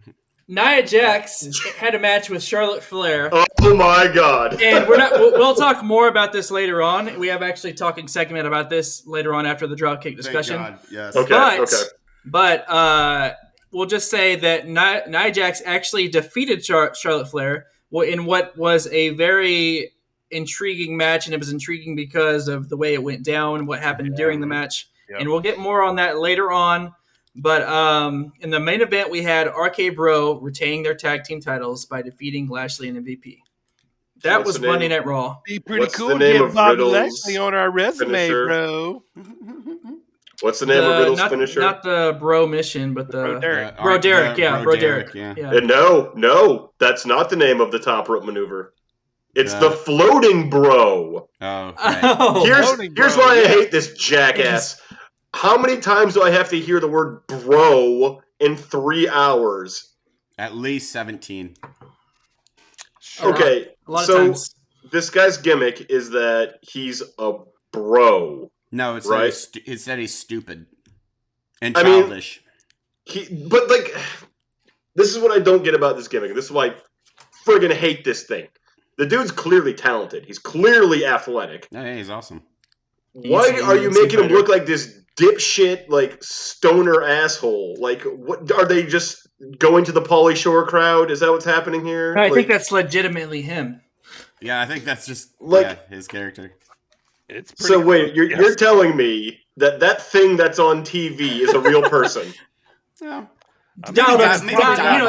[SPEAKER 3] Nia Jax had a match with Charlotte Flair.
[SPEAKER 4] Oh my God!
[SPEAKER 3] And we'll talk more about this later on. We have actually talking segment about this later on after the dropkick discussion.
[SPEAKER 2] Thank God. Yes.
[SPEAKER 4] Okay.
[SPEAKER 3] But we'll just say that Nia Jax actually defeated Charlotte Flair in what was a very intriguing match, and it was intriguing because of the way it went down, what happened during the match.
[SPEAKER 1] Yep.
[SPEAKER 3] And we'll get more on that later on. But in the main event, we had RK Bro retaining their tag team titles by defeating Lashley and MVP. That
[SPEAKER 4] What's
[SPEAKER 3] was
[SPEAKER 4] the name?
[SPEAKER 3] Monday Night Raw.
[SPEAKER 1] Be pretty
[SPEAKER 4] What's
[SPEAKER 1] cool
[SPEAKER 4] the
[SPEAKER 1] to
[SPEAKER 4] name
[SPEAKER 1] get
[SPEAKER 4] of
[SPEAKER 1] Bobby
[SPEAKER 4] Riddle's
[SPEAKER 1] Lashley on our resume,
[SPEAKER 4] finisher?
[SPEAKER 1] bro.
[SPEAKER 4] What's the name of Riddle's
[SPEAKER 3] not,
[SPEAKER 4] finisher?
[SPEAKER 3] Not the Bro Mission, but the
[SPEAKER 1] Bro Derek.
[SPEAKER 3] Bro Derek. Yeah, Bro Derek.
[SPEAKER 2] Yeah.
[SPEAKER 3] Yeah.
[SPEAKER 4] No, that's not the name of the top rope maneuver. It's
[SPEAKER 2] Yeah.
[SPEAKER 4] the floating bro.
[SPEAKER 2] Oh, right.
[SPEAKER 3] Oh,
[SPEAKER 1] floating
[SPEAKER 4] Here's
[SPEAKER 1] bro,
[SPEAKER 4] why I
[SPEAKER 1] yeah.
[SPEAKER 4] hate this jackass. How many times do I have to hear the word bro in 3 hours?
[SPEAKER 2] At least 17.
[SPEAKER 4] Okay,
[SPEAKER 3] a lot of
[SPEAKER 4] so
[SPEAKER 3] times.
[SPEAKER 4] this guy's gimmick is that he's a bro.
[SPEAKER 2] No, it's
[SPEAKER 4] Right.
[SPEAKER 2] it said he's stupid and
[SPEAKER 4] I mean-
[SPEAKER 2] childish.
[SPEAKER 4] But like, this is what I don't get about this gimmick. This is why I friggin' hate this thing. The dude's clearly talented. He's clearly athletic.
[SPEAKER 2] Yeah, he's awesome.
[SPEAKER 4] Why
[SPEAKER 3] He's-
[SPEAKER 4] are you
[SPEAKER 3] he's
[SPEAKER 4] making him
[SPEAKER 3] better.
[SPEAKER 4] look like this dipshit, like stoner asshole? Like, what are they just going to the Pauly Shore crowd? Is that what's happening here?
[SPEAKER 3] I
[SPEAKER 4] Like,
[SPEAKER 3] think that's legitimately him.
[SPEAKER 2] Yeah, I think that's just
[SPEAKER 4] Like-
[SPEAKER 2] his character.
[SPEAKER 1] It's pretty
[SPEAKER 4] so. Wait,
[SPEAKER 1] cool.
[SPEAKER 4] you're
[SPEAKER 1] Yes.
[SPEAKER 4] you're telling me that thing that's on TV is a real person?
[SPEAKER 2] Yeah.
[SPEAKER 3] Dial
[SPEAKER 2] maybe
[SPEAKER 3] up,
[SPEAKER 2] maybe
[SPEAKER 3] dial-
[SPEAKER 2] dial
[SPEAKER 3] you know,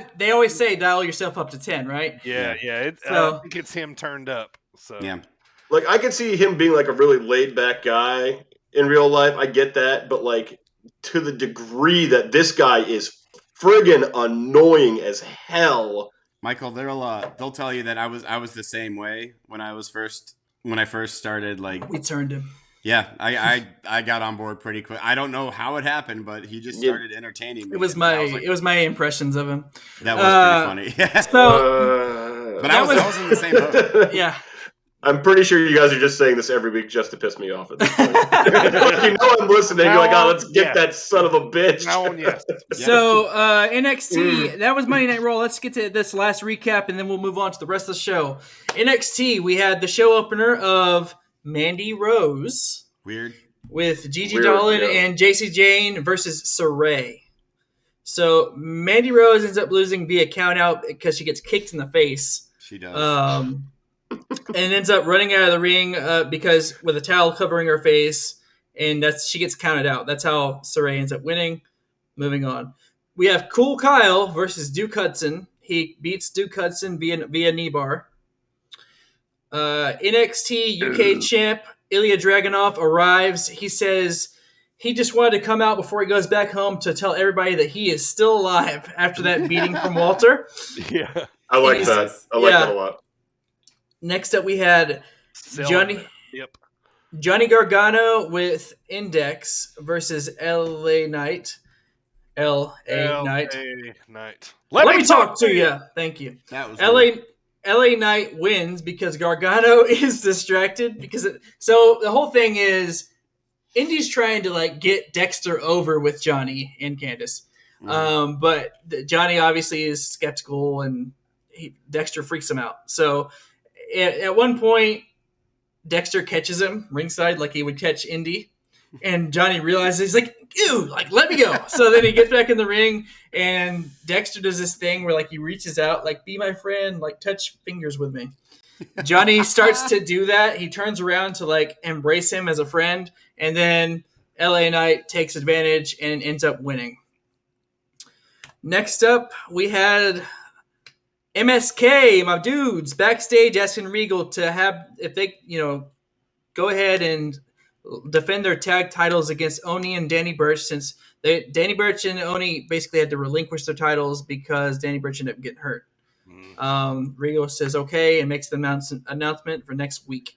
[SPEAKER 2] up.
[SPEAKER 3] they always say dial yourself up to 10, right?
[SPEAKER 1] Yeah.
[SPEAKER 3] So-
[SPEAKER 1] I think it's him turned up. So
[SPEAKER 2] Yeah.
[SPEAKER 4] Like, I could see him being like a really laid back guy in real life. I get that, but like to the degree that this guy is friggin' annoying as hell.
[SPEAKER 2] Michael, they'll tell you that I was the same way when I first started. Like,
[SPEAKER 3] We turned him.
[SPEAKER 2] yeah, I got on board pretty quick. I don't know how it happened, but he just
[SPEAKER 4] Yeah.
[SPEAKER 2] started entertaining me.
[SPEAKER 3] It was
[SPEAKER 2] and I
[SPEAKER 3] my my impressions of him.
[SPEAKER 2] that was pretty funny. Yeah.
[SPEAKER 3] So
[SPEAKER 2] But
[SPEAKER 3] that
[SPEAKER 2] I was in the same boat.
[SPEAKER 3] yeah,
[SPEAKER 4] I'm pretty sure you guys are just saying this every week just to piss me off at this point. You know I'm listening. You're like, oh, let's get that son of a bitch.
[SPEAKER 1] Now on, yes.
[SPEAKER 3] So NXT, that was Monday Night Raw. Let's get to this last recap, and then we'll move on to the rest of the show. NXT, we had the show opener of Mandy Rose
[SPEAKER 2] Weird.
[SPEAKER 3] with Gigi
[SPEAKER 4] Weird,
[SPEAKER 3] Dolan
[SPEAKER 4] yeah.
[SPEAKER 3] and JC Jane versus Saray. So Mandy Rose ends up losing via countout because she gets kicked in the face.
[SPEAKER 2] She does.
[SPEAKER 3] And ends up running out of the ring because with a towel covering her face, and she gets counted out. That's how Saray ends up winning. Moving on, we have Cool Kyle versus Duke Hudson. He beats Duke Hudson via knee bar. NXT UK champ Ilya Dragunov arrives. He says he just wanted to come out before he goes back home to tell everybody that he is still alive after that beating from Walter.
[SPEAKER 1] Yeah.
[SPEAKER 4] I like that. I like that a lot.
[SPEAKER 3] Next up, we had Johnny Gargano with Index versus LA Knight. LA Knight. Let me talk to you. Thank you.
[SPEAKER 2] That was
[SPEAKER 3] LA Knight wins because Gargano is distracted. So the whole thing is Indy's trying to get Dexter over with Johnny and Candice. But Johnny obviously is skeptical and Dexter freaks him out. So at one point, Dexter catches him ringside like he would catch Indy. And Johnny realizes, he's like, ew, let me go. So then he gets back in the ring, and Dexter does this thing where he reaches out, be my friend, touch fingers with me. Johnny starts to do that. He turns around to embrace him as a friend, and then LA Knight takes advantage and ends up winning. Next up, we had MSK, my dudes, backstage asking Regal to have, if they, go ahead and defend their tag titles against Oni and Danny Burch, since Danny Burch and Oni basically had to relinquish their titles because Danny Burch ended up getting hurt. Regal says okay and makes the announcement for next week.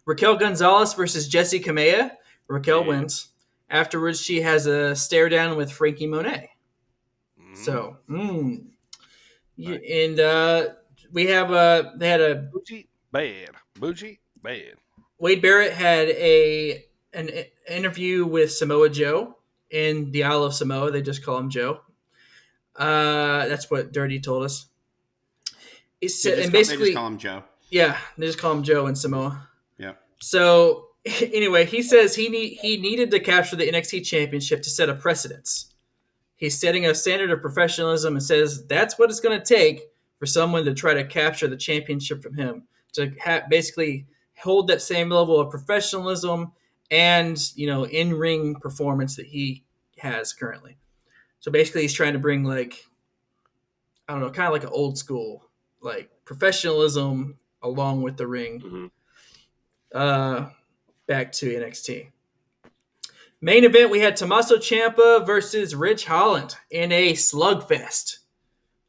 [SPEAKER 3] Raquel Gonzalez versus Jessie Kamea. Raquel wins. Afterwards, she has a stare down with Frankie Monet. So, and we have they had a
[SPEAKER 1] Bougie bad.
[SPEAKER 3] Wade Barrett had an interview with Samoa Joe in the Isle of Samoa. They just call him Joe. That's what Dirty told us. They just
[SPEAKER 2] call him Joe.
[SPEAKER 3] Yeah, they just call him Joe in Samoa.
[SPEAKER 2] Yeah.
[SPEAKER 3] So anyway, he says he needed to capture the NXT Championship to set a precedence. He's setting a standard of professionalism and says that's what it's going to take for someone to try to capture the championship from him, to basically hold that same level of professionalism and in-ring performance that he has currently. So basically, he's trying to bring kind of like an old school professionalism along with the ring back to NXT. Main event, we had Tommaso Ciampa versus Rich Holland in a slugfest.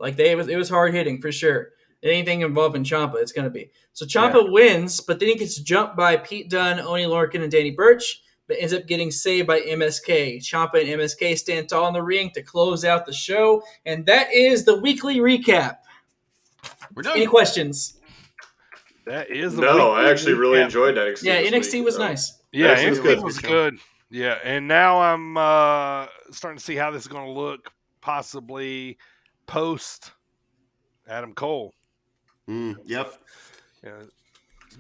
[SPEAKER 3] It was hard hitting for sure. Anything involving Ciampa, it's going to be. So Ciampa wins, but then he gets jumped by Pete Dunne, Oni Lorcan, and Danny Burch, but ends up getting saved by MSK. Ciampa and MSK stand tall in the ring to close out the show, and that is the weekly recap.
[SPEAKER 2] We're done.
[SPEAKER 3] Any questions?
[SPEAKER 1] That is
[SPEAKER 4] I actually really enjoyed NXT.
[SPEAKER 3] Yeah, NXT was nice.
[SPEAKER 1] Yeah,
[SPEAKER 4] NXT
[SPEAKER 1] was good. Yeah, and now I'm starting to see how this is going to look possibly post Adam Cole.
[SPEAKER 2] Yep.
[SPEAKER 1] Yeah,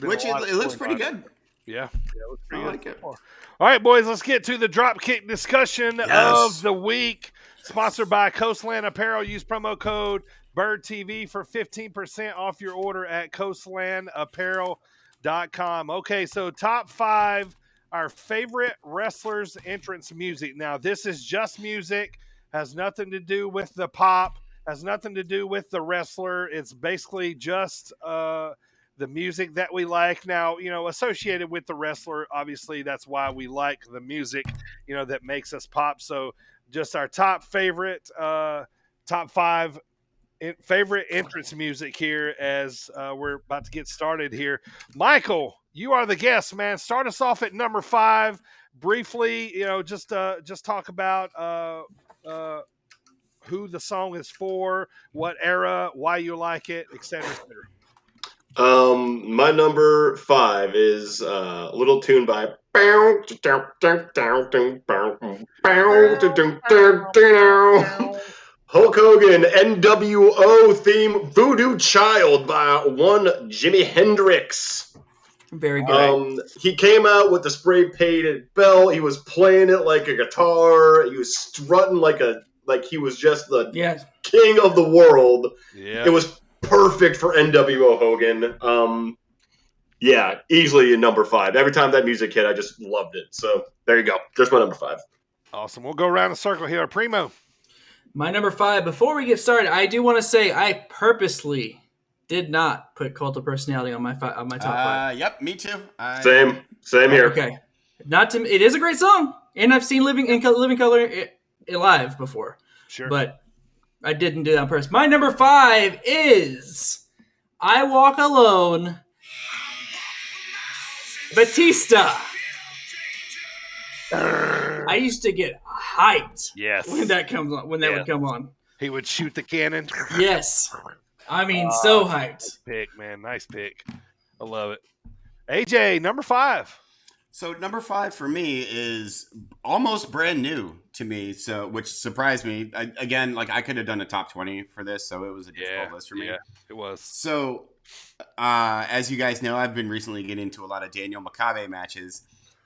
[SPEAKER 2] Which it looks pretty good.
[SPEAKER 1] Yeah, it looks pretty
[SPEAKER 2] I
[SPEAKER 1] good.
[SPEAKER 2] like it.
[SPEAKER 1] All right, boys, let's get to the Dropkick discussion of the week. Sponsored by Coastland Apparel. Use promo code BirdTV for 15% off your order at coastlandapparel.com. Okay, so top 5, our favorite wrestlers' entrance music. Now, this is just music, has nothing to do with the pop, has nothing to do with the wrestler. It's basically just the music that we like. Now, associated with the wrestler, obviously, that's why we like the music, that makes us pop. So just our top 5 favorite entrance music here as we're about to get started here. Michael, you are the guest, man. Start us off at number 5 briefly. Just talk about who the song is for, what era, why you like it, etc.
[SPEAKER 4] My number 5 is a little tune by Hulk Hogan NWO theme Voodoo Child by one Jimi Hendrix.
[SPEAKER 3] Very good.
[SPEAKER 4] He came out with the spray painted belt. He was playing it like a guitar. He was strutting like he was just the
[SPEAKER 3] Yes.
[SPEAKER 4] king of the world.
[SPEAKER 1] Yeah.
[SPEAKER 4] It was perfect for NWO Hogan. Yeah, easily number 5. Every time that music hit, I just loved it. So there you go. There's my number 5.
[SPEAKER 1] Awesome. We'll go around the circle here. Primo.
[SPEAKER 3] My number 5. Before we get started, I do want to say I purposely did not put Cult of Personality on my top 5.
[SPEAKER 2] Yep, me too.
[SPEAKER 4] Same here.
[SPEAKER 3] Okay. Not to. It is a great song, and I've seen Living Color live before.
[SPEAKER 1] Sure.
[SPEAKER 3] But I didn't do that on purpose. My number 5 is I Walk Alone, Batista. I used to get hyped
[SPEAKER 1] Yes.
[SPEAKER 3] when that comes on. When that would come on.
[SPEAKER 1] He would shoot the cannon.
[SPEAKER 3] Yes. I mean, so hyped.
[SPEAKER 1] Pick, man. Nice pick. I love it. AJ, number 5.
[SPEAKER 2] So number 5 for me is almost brand new to me, so which surprised me. Again, like I could have done a top 20 for this, so it was a difficult list for me.
[SPEAKER 1] Yeah, it was.
[SPEAKER 2] So, as you guys know, I've been recently getting into a lot of Daniel Makabe matches.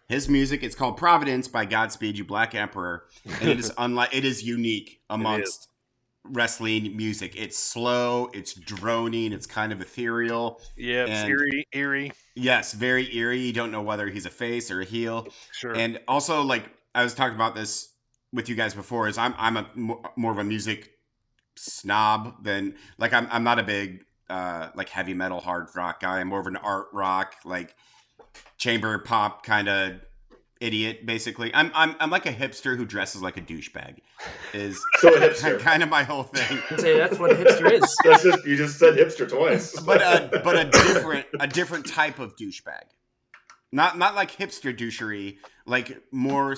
[SPEAKER 2] His music, it's called Providence by Godspeed You Black Emperor, and it is it is unique amongst wrestling music. It's slow, it's droning, it's kind of ethereal.
[SPEAKER 1] Yeah, it's eerie.
[SPEAKER 2] Yes, very eerie. You don't know whether he's a face or a heel.
[SPEAKER 1] Sure.
[SPEAKER 2] And also, like I was talking about this with you guys before, is I'm a more of a music snob than like I'm not a big like heavy metal hard rock guy. I'm more of an art rock like chamber pop kind of idiot. Basically, I'm like a hipster who dresses like a douchebag. Is
[SPEAKER 4] So a hipster.
[SPEAKER 2] kind of my whole thing.
[SPEAKER 3] I'd say that's what a hipster is.
[SPEAKER 4] You just said hipster twice.
[SPEAKER 2] But a different type of douchebag. Not like hipster douchery, like more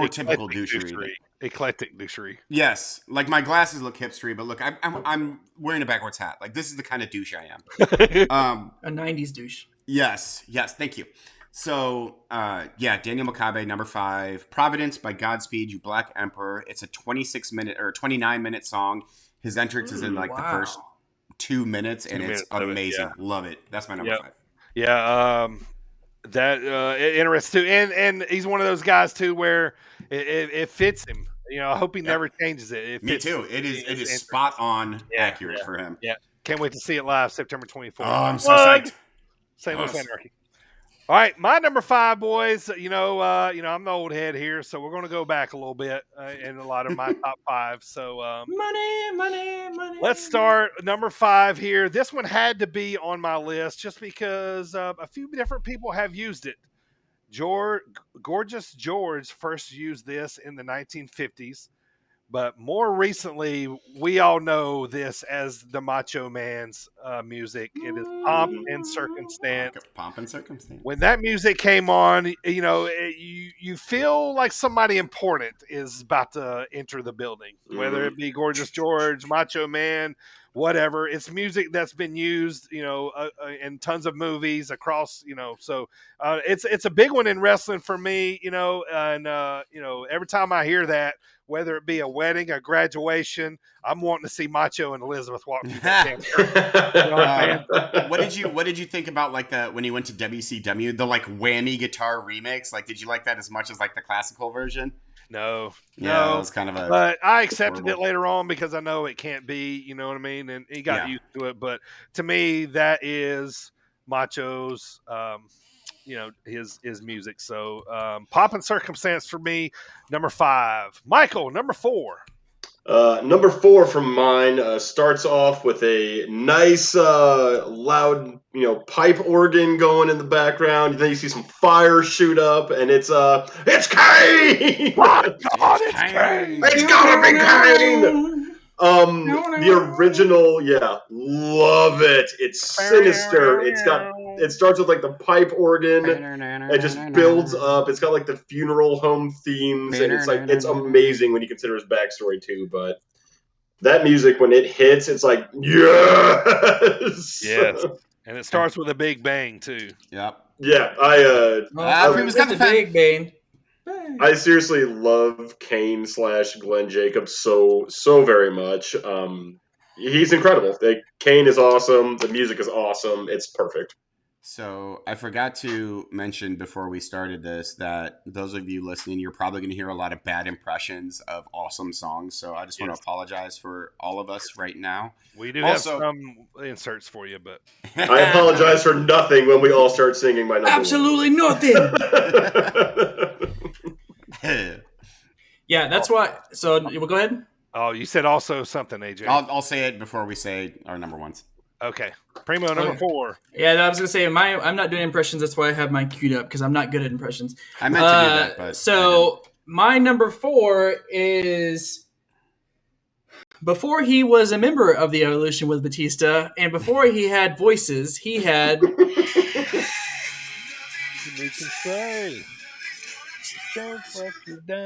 [SPEAKER 2] typical douchery.
[SPEAKER 1] Eclectic douchery.
[SPEAKER 2] Yes, like my glasses look hipstery, but look, I'm wearing a backwards hat. Like this is the kind of douche I am.
[SPEAKER 3] A 90s douche.
[SPEAKER 2] Yes, thank you. So, Daniel Makabe, number 5, Providence by Godspeed You Black Emperor. It's a 26-minute or 29-minute song. His entrance is in the first 2 minutes, and it's amazing. Love it. That's my number 5.
[SPEAKER 1] Yeah, that interesting too, and he's one of those guys too where it fits him. You know, I hope he never changes it.
[SPEAKER 2] Me too. It is spot on accurate for him.
[SPEAKER 1] Yeah, can't wait to see it live September 24th.
[SPEAKER 2] Oh, I'm so psyched.
[SPEAKER 1] St. Louis Anarchy. All right, my number 5, boys. I'm the old head here, so we're going to go back a little bit in a lot of my top 5. So
[SPEAKER 3] Money.
[SPEAKER 1] let's start number 5 here. This one had to be on my list just because a few different people have used it. Gorgeous George first used this in the 1950s. But more recently, we all know this as the Macho Man's music. It is Pomp and Circumstance.
[SPEAKER 2] Pomp and Circumstance.
[SPEAKER 1] When that music came on, you feel like somebody important is about to enter the building, whether it be Gorgeous George, Macho Man, whatever. It's music that's been used, in tons of movies across, So it's a big one in wrestling for me, and every time I hear that, whether it be a wedding, a graduation, I'm wanting to see Macho and Elizabeth walk through that
[SPEAKER 2] What did you think about like when he went to WCW, the like whammy guitar remix? Like, did you like that as much as like the classical version?
[SPEAKER 1] No.
[SPEAKER 2] It was kind of
[SPEAKER 1] but I accepted it later on because I know it can't be, you know what I mean? And he got used to it. But to me, that is Macho's, his music. So Pop and Circumstance for me, number 5. Michael, number 4.
[SPEAKER 4] Number 4 from mine starts off with a nice, loud, pipe organ going in the background. Then you see some fire shoot up, and it's Kane!
[SPEAKER 1] God, it's Kane!
[SPEAKER 4] It's gotta be Kane! The original, love it. It's sinister. It starts with like the pipe organ. It just builds up. It's got like the funeral home themes, and it's amazing when you consider his backstory too. But that music, when it hits, it's like yes.
[SPEAKER 1] And it starts with a big bang too.
[SPEAKER 2] Yep.
[SPEAKER 4] Yeah,
[SPEAKER 2] Prima's got the
[SPEAKER 3] big
[SPEAKER 2] pen.
[SPEAKER 3] Bane.
[SPEAKER 4] I seriously love Kane / Glenn Jacobs so very much. He's incredible. Kane is awesome. The music is awesome. It's perfect.
[SPEAKER 2] So I forgot to mention before we started this that those of you listening, you're probably going to hear a lot of bad impressions of awesome songs. So I just want to apologize for all of us right now.
[SPEAKER 1] We do
[SPEAKER 2] Also-
[SPEAKER 1] have some inserts for you, but
[SPEAKER 4] I apologize for nothing when we all start singing my number
[SPEAKER 3] Absolutely nothing.
[SPEAKER 4] one.
[SPEAKER 3] Yeah, that's why. So we'll go ahead.
[SPEAKER 1] oh, you said also something, AJ.
[SPEAKER 2] I'll say it before we say our number ones.
[SPEAKER 1] Okay, Primo number
[SPEAKER 3] Okay.
[SPEAKER 1] 4.
[SPEAKER 3] Yeah, I was gonna say I'm not doing impressions. That's why I have mine queued up because I'm not good at impressions.
[SPEAKER 2] I meant to do that, but
[SPEAKER 3] So my number 4 is before he was a member of the Evolution with Batista, and before he had voices, he had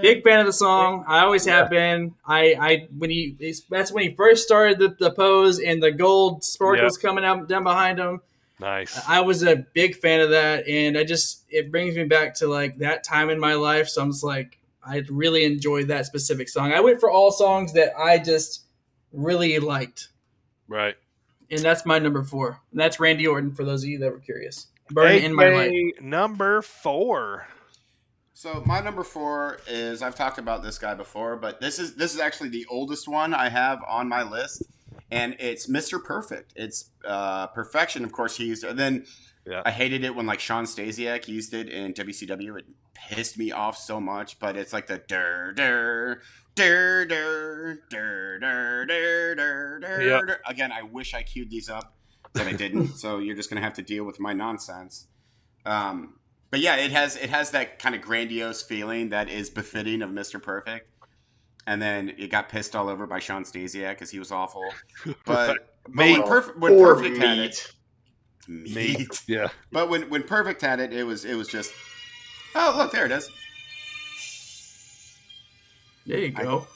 [SPEAKER 3] big fan of the song. I always have been. That's when he first started the pose and the gold sparkles coming out down behind him.
[SPEAKER 1] Nice.
[SPEAKER 3] I was a big fan of that, and it brings me back to like that time in my life. So I'm just like, I really enjoyed that specific song. I went for all songs that I just really liked,
[SPEAKER 1] Right.
[SPEAKER 3] and that's my number 4. And that's Randy Orton. For those of you that were curious, "Burn in My Light."
[SPEAKER 1] AJ number 4.
[SPEAKER 2] So my number 4 is, I've talked about this guy before, but this is actually the oldest one I have on my list, and it's Mr. Perfect. It's Perfection, of course. He used it. And then I hated it when like Sean Stasiak used it in WCW. It pissed me off so much, but it's like the dur dur dur dur dur dur dur dur dur. Again, I wish I queued these up, but I didn't. So you're just gonna have to deal with my nonsense. But yeah, it has that kind of grandiose feeling that is befitting of Mr. Perfect. And then it got pissed all over by Sean Stasiak because he was awful. But when Perfect had it, meat.
[SPEAKER 1] Yeah.
[SPEAKER 2] But when Perfect had it, it was just, oh look, there it is.
[SPEAKER 3] There you go.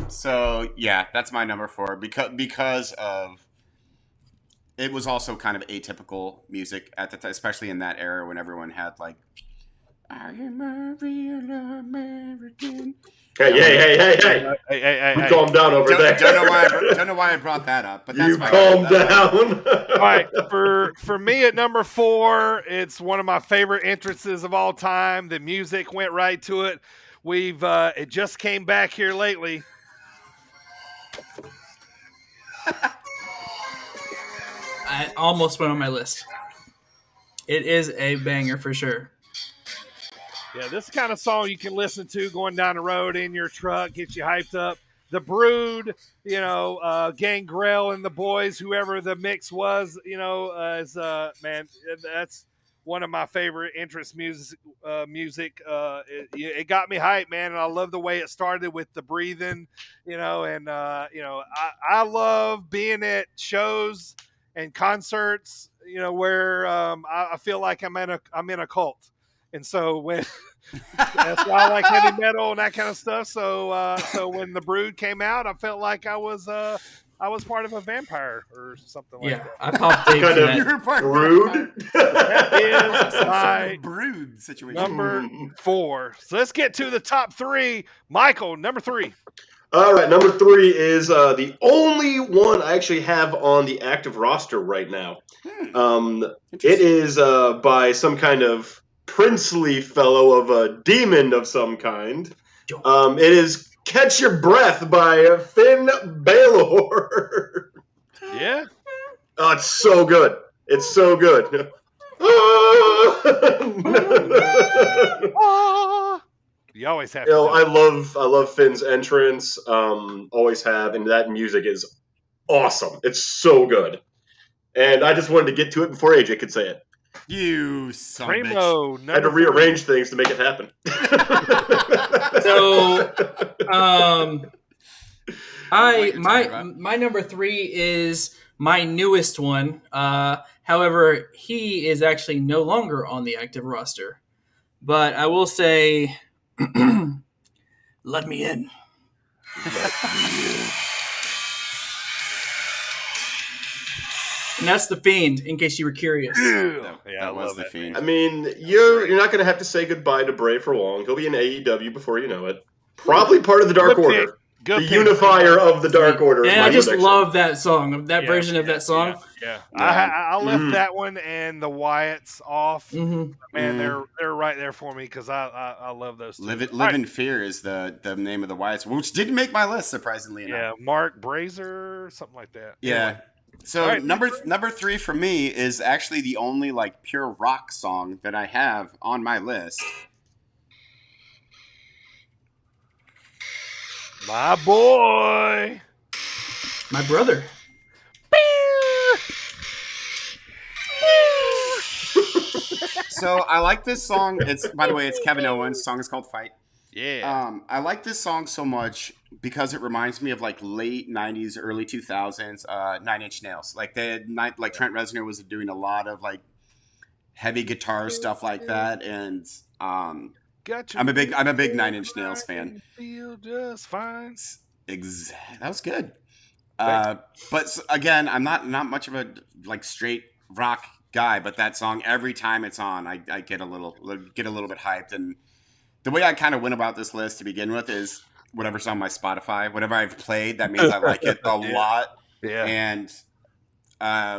[SPEAKER 2] So yeah, that's my number 4 because of. It was also kind of atypical music at the time, especially in that era when everyone had like, I am a real American.
[SPEAKER 4] Hey! You calm down over there.
[SPEAKER 2] Don't know why I brought that up, but that's
[SPEAKER 4] you calm down.
[SPEAKER 1] All right, for me at number 4, it's one of my favorite entrances of all time. The music went right to it. It just came back here lately.
[SPEAKER 3] I almost went on my list. It is a banger for sure.
[SPEAKER 1] Yeah, this kind of song you can listen to going down the road in your truck, get you hyped up. The Brood, Gangrel and the boys, whoever the mix was, man, that's one of my favorite entrance music. It got me hyped, man, and I love the way it started with the breathing, I love being at shows and concerts, where I feel like I'm in a cult. And so when that's why I like heavy metal and that kind of stuff. So when the Brood came out, I felt like I was part of a vampire or something like that.
[SPEAKER 3] I popped Dave
[SPEAKER 4] Kind
[SPEAKER 3] for
[SPEAKER 4] of
[SPEAKER 3] that.
[SPEAKER 2] You're part
[SPEAKER 4] Brood.
[SPEAKER 1] That is my
[SPEAKER 2] Brood situation.
[SPEAKER 1] number 4. So let's get to the top 3. Michael, number 3.
[SPEAKER 4] All right, number 3 is the only one I actually have on the active roster right now. It is by some kind of princely fellow of a demon of some kind. It is "Catch Your Breath" by Finn Balor.
[SPEAKER 1] Yeah.
[SPEAKER 4] Oh, it's so good. It's so good.
[SPEAKER 1] You always have
[SPEAKER 4] You know,
[SPEAKER 1] to.
[SPEAKER 4] I love Finn's entrance. Always have, and that music is awesome. It's so good. And I just wanted to get to it before AJ could say it.
[SPEAKER 2] You son of a bitch.
[SPEAKER 1] Primo,
[SPEAKER 4] I had to rearrange things to make it happen.
[SPEAKER 3] So,
[SPEAKER 2] Like
[SPEAKER 3] my number 3 is my newest one. However, he is actually no longer on the active roster. But I will say, let me in. And that's The Fiend, in case you were curious.
[SPEAKER 1] Yeah, I
[SPEAKER 2] That was
[SPEAKER 1] love
[SPEAKER 2] the
[SPEAKER 1] that.
[SPEAKER 2] Fiend.
[SPEAKER 4] I mean, you're not going to have to say goodbye to Bray for long. He'll be in AEW before you know it. Probably part of the Dark
[SPEAKER 1] Good pick.
[SPEAKER 4] Order.
[SPEAKER 1] Good
[SPEAKER 4] The
[SPEAKER 1] pick.
[SPEAKER 4] unifier of the Dark
[SPEAKER 3] Sweet.
[SPEAKER 4] Order is
[SPEAKER 3] And
[SPEAKER 4] my
[SPEAKER 3] I just
[SPEAKER 4] prediction.
[SPEAKER 3] love that song, that version of that song.
[SPEAKER 1] Yeah.
[SPEAKER 2] Yeah.
[SPEAKER 1] I left
[SPEAKER 4] Mhm.
[SPEAKER 1] that one and the Wyatts off.
[SPEAKER 3] Mm-hmm.
[SPEAKER 1] Man,
[SPEAKER 2] Mm.
[SPEAKER 1] they're right there for me because I love those two.
[SPEAKER 2] Live
[SPEAKER 1] All
[SPEAKER 2] Live
[SPEAKER 1] right.
[SPEAKER 2] in Fear is the name of the Wyatts, which didn't make my list, surprisingly enough.
[SPEAKER 1] Yeah, Mark Brazier, something like that.
[SPEAKER 2] Yeah.
[SPEAKER 1] Anyway.
[SPEAKER 2] So
[SPEAKER 1] All right,
[SPEAKER 2] number 3 for me is actually the only like pure rock song that I have on my list.
[SPEAKER 1] My boy.
[SPEAKER 3] My brother.
[SPEAKER 2] So I like this song. It's, by the way, it's Kevin Owens. The song is called Fight.
[SPEAKER 1] Yeah.
[SPEAKER 2] I like this song so much because it reminds me of like late '90s, early 2000s, Nine Inch Nails. Like like Trent Reznor was doing a lot of like heavy guitar stuff like that, and
[SPEAKER 1] Got you.
[SPEAKER 2] I'm a big Nine Inch Nails fan.
[SPEAKER 1] Feel just fine.
[SPEAKER 2] That was good. But again, I'm not much of a like straight rock guy, but that song, every time it's on, I get a little bit hyped. And the way I kind of went about this list to begin with is whatever's on my Spotify, whatever I've played, that means I like it a lot.
[SPEAKER 1] Yeah.
[SPEAKER 2] And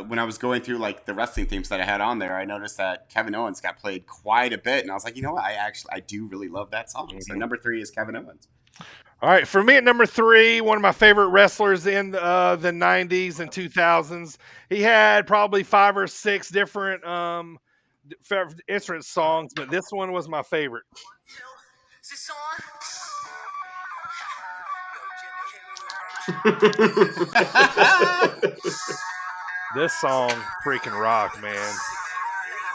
[SPEAKER 2] when I was going through like the wrestling themes that I had on there, I noticed that Kevin Owens got played quite a bit, and I was like, you know what, I do really love that song. So number 3 is Kevin Owens.
[SPEAKER 1] All right, for me at number 3, one of my favorite wrestlers in the 90s and 2000s. He had probably 5 or 6 different instrument songs, but this one was my favorite. This song freaking rock, man.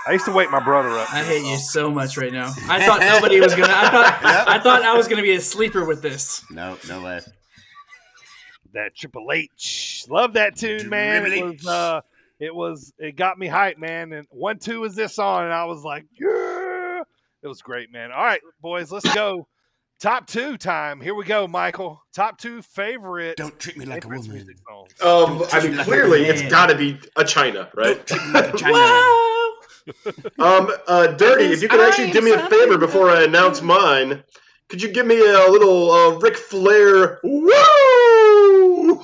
[SPEAKER 1] I used to wake my brother up.
[SPEAKER 3] I hate you so much right now. I thought nobody was gonna. I thought I was gonna be a sleeper with this.
[SPEAKER 2] No way.
[SPEAKER 1] That Triple H, love that tune, man. It got me hyped, man. And 1-2 is this song, and I was like, yeah, it was great, man. All right, boys, let's go. Top 2 time. Here we go, Michael. Top 2 favorite.
[SPEAKER 2] Don't treat me like a woman.
[SPEAKER 1] Music songs.
[SPEAKER 4] I mean, clearly it's
[SPEAKER 3] Man.
[SPEAKER 4] got to be a China, right?
[SPEAKER 2] Treat me like a China.
[SPEAKER 4] Dirty, if you could actually do me a favor before I announce mine, could you give me a little Ric Flair? Woo!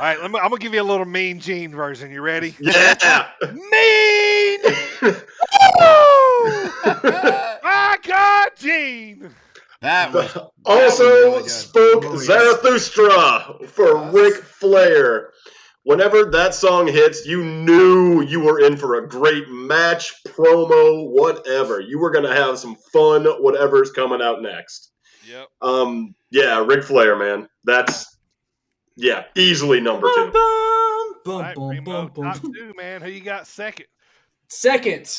[SPEAKER 1] All right, I'm gonna give you a little Mean Gene version. You ready?
[SPEAKER 4] Yeah.
[SPEAKER 1] Mean. Oh! My God, Gene.
[SPEAKER 2] That was
[SPEAKER 4] Also
[SPEAKER 2] really good.
[SPEAKER 4] spoke Zarathustra for Ric Flair. Whenever that song hits, you knew you were in for a great match, promo, whatever. You were going to have some fun, whatever's coming out next.
[SPEAKER 1] Yep.
[SPEAKER 4] Yeah, Ric Flair, man. That's, easily number 2.
[SPEAKER 1] All right, Primo, top 2, man. Who you got second?
[SPEAKER 3] Second,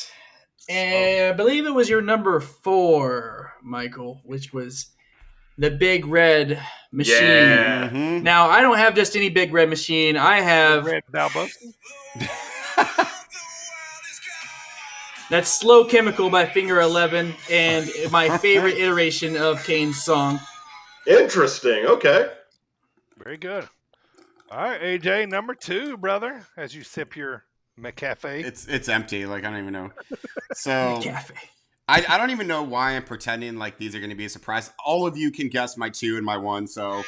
[SPEAKER 3] and I believe it was your number 4, Michael, which was the Big Red Machine.
[SPEAKER 4] Yeah.
[SPEAKER 2] Mhm.
[SPEAKER 3] Now, I don't have just any Big Red Machine. I have
[SPEAKER 1] Red Balbo.
[SPEAKER 3] That's Slow Chemical by Finger 11 and my favorite iteration of Kane's song.
[SPEAKER 4] Interesting. Okay.
[SPEAKER 1] Very good. All right, AJ, number 2, brother. As you sip your McCafe.
[SPEAKER 2] It's empty. Like, I don't even know. So
[SPEAKER 3] Cafe.
[SPEAKER 2] I don't even know why I'm pretending like these are going to be a surprise. All of you can guess my 2 and my 1, so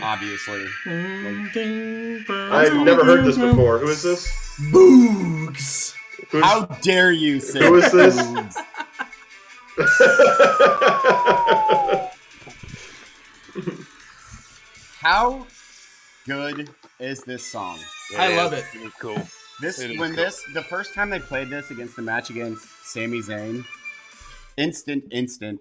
[SPEAKER 2] obviously.
[SPEAKER 4] I've never heard this before. Who is this?
[SPEAKER 3] Boogs.
[SPEAKER 2] How dare you say
[SPEAKER 4] Who is this?
[SPEAKER 2] Boogs? How good is this song?
[SPEAKER 3] I love it.
[SPEAKER 1] It is cool.
[SPEAKER 2] The first time they played this against the match against Sami Zayn, instant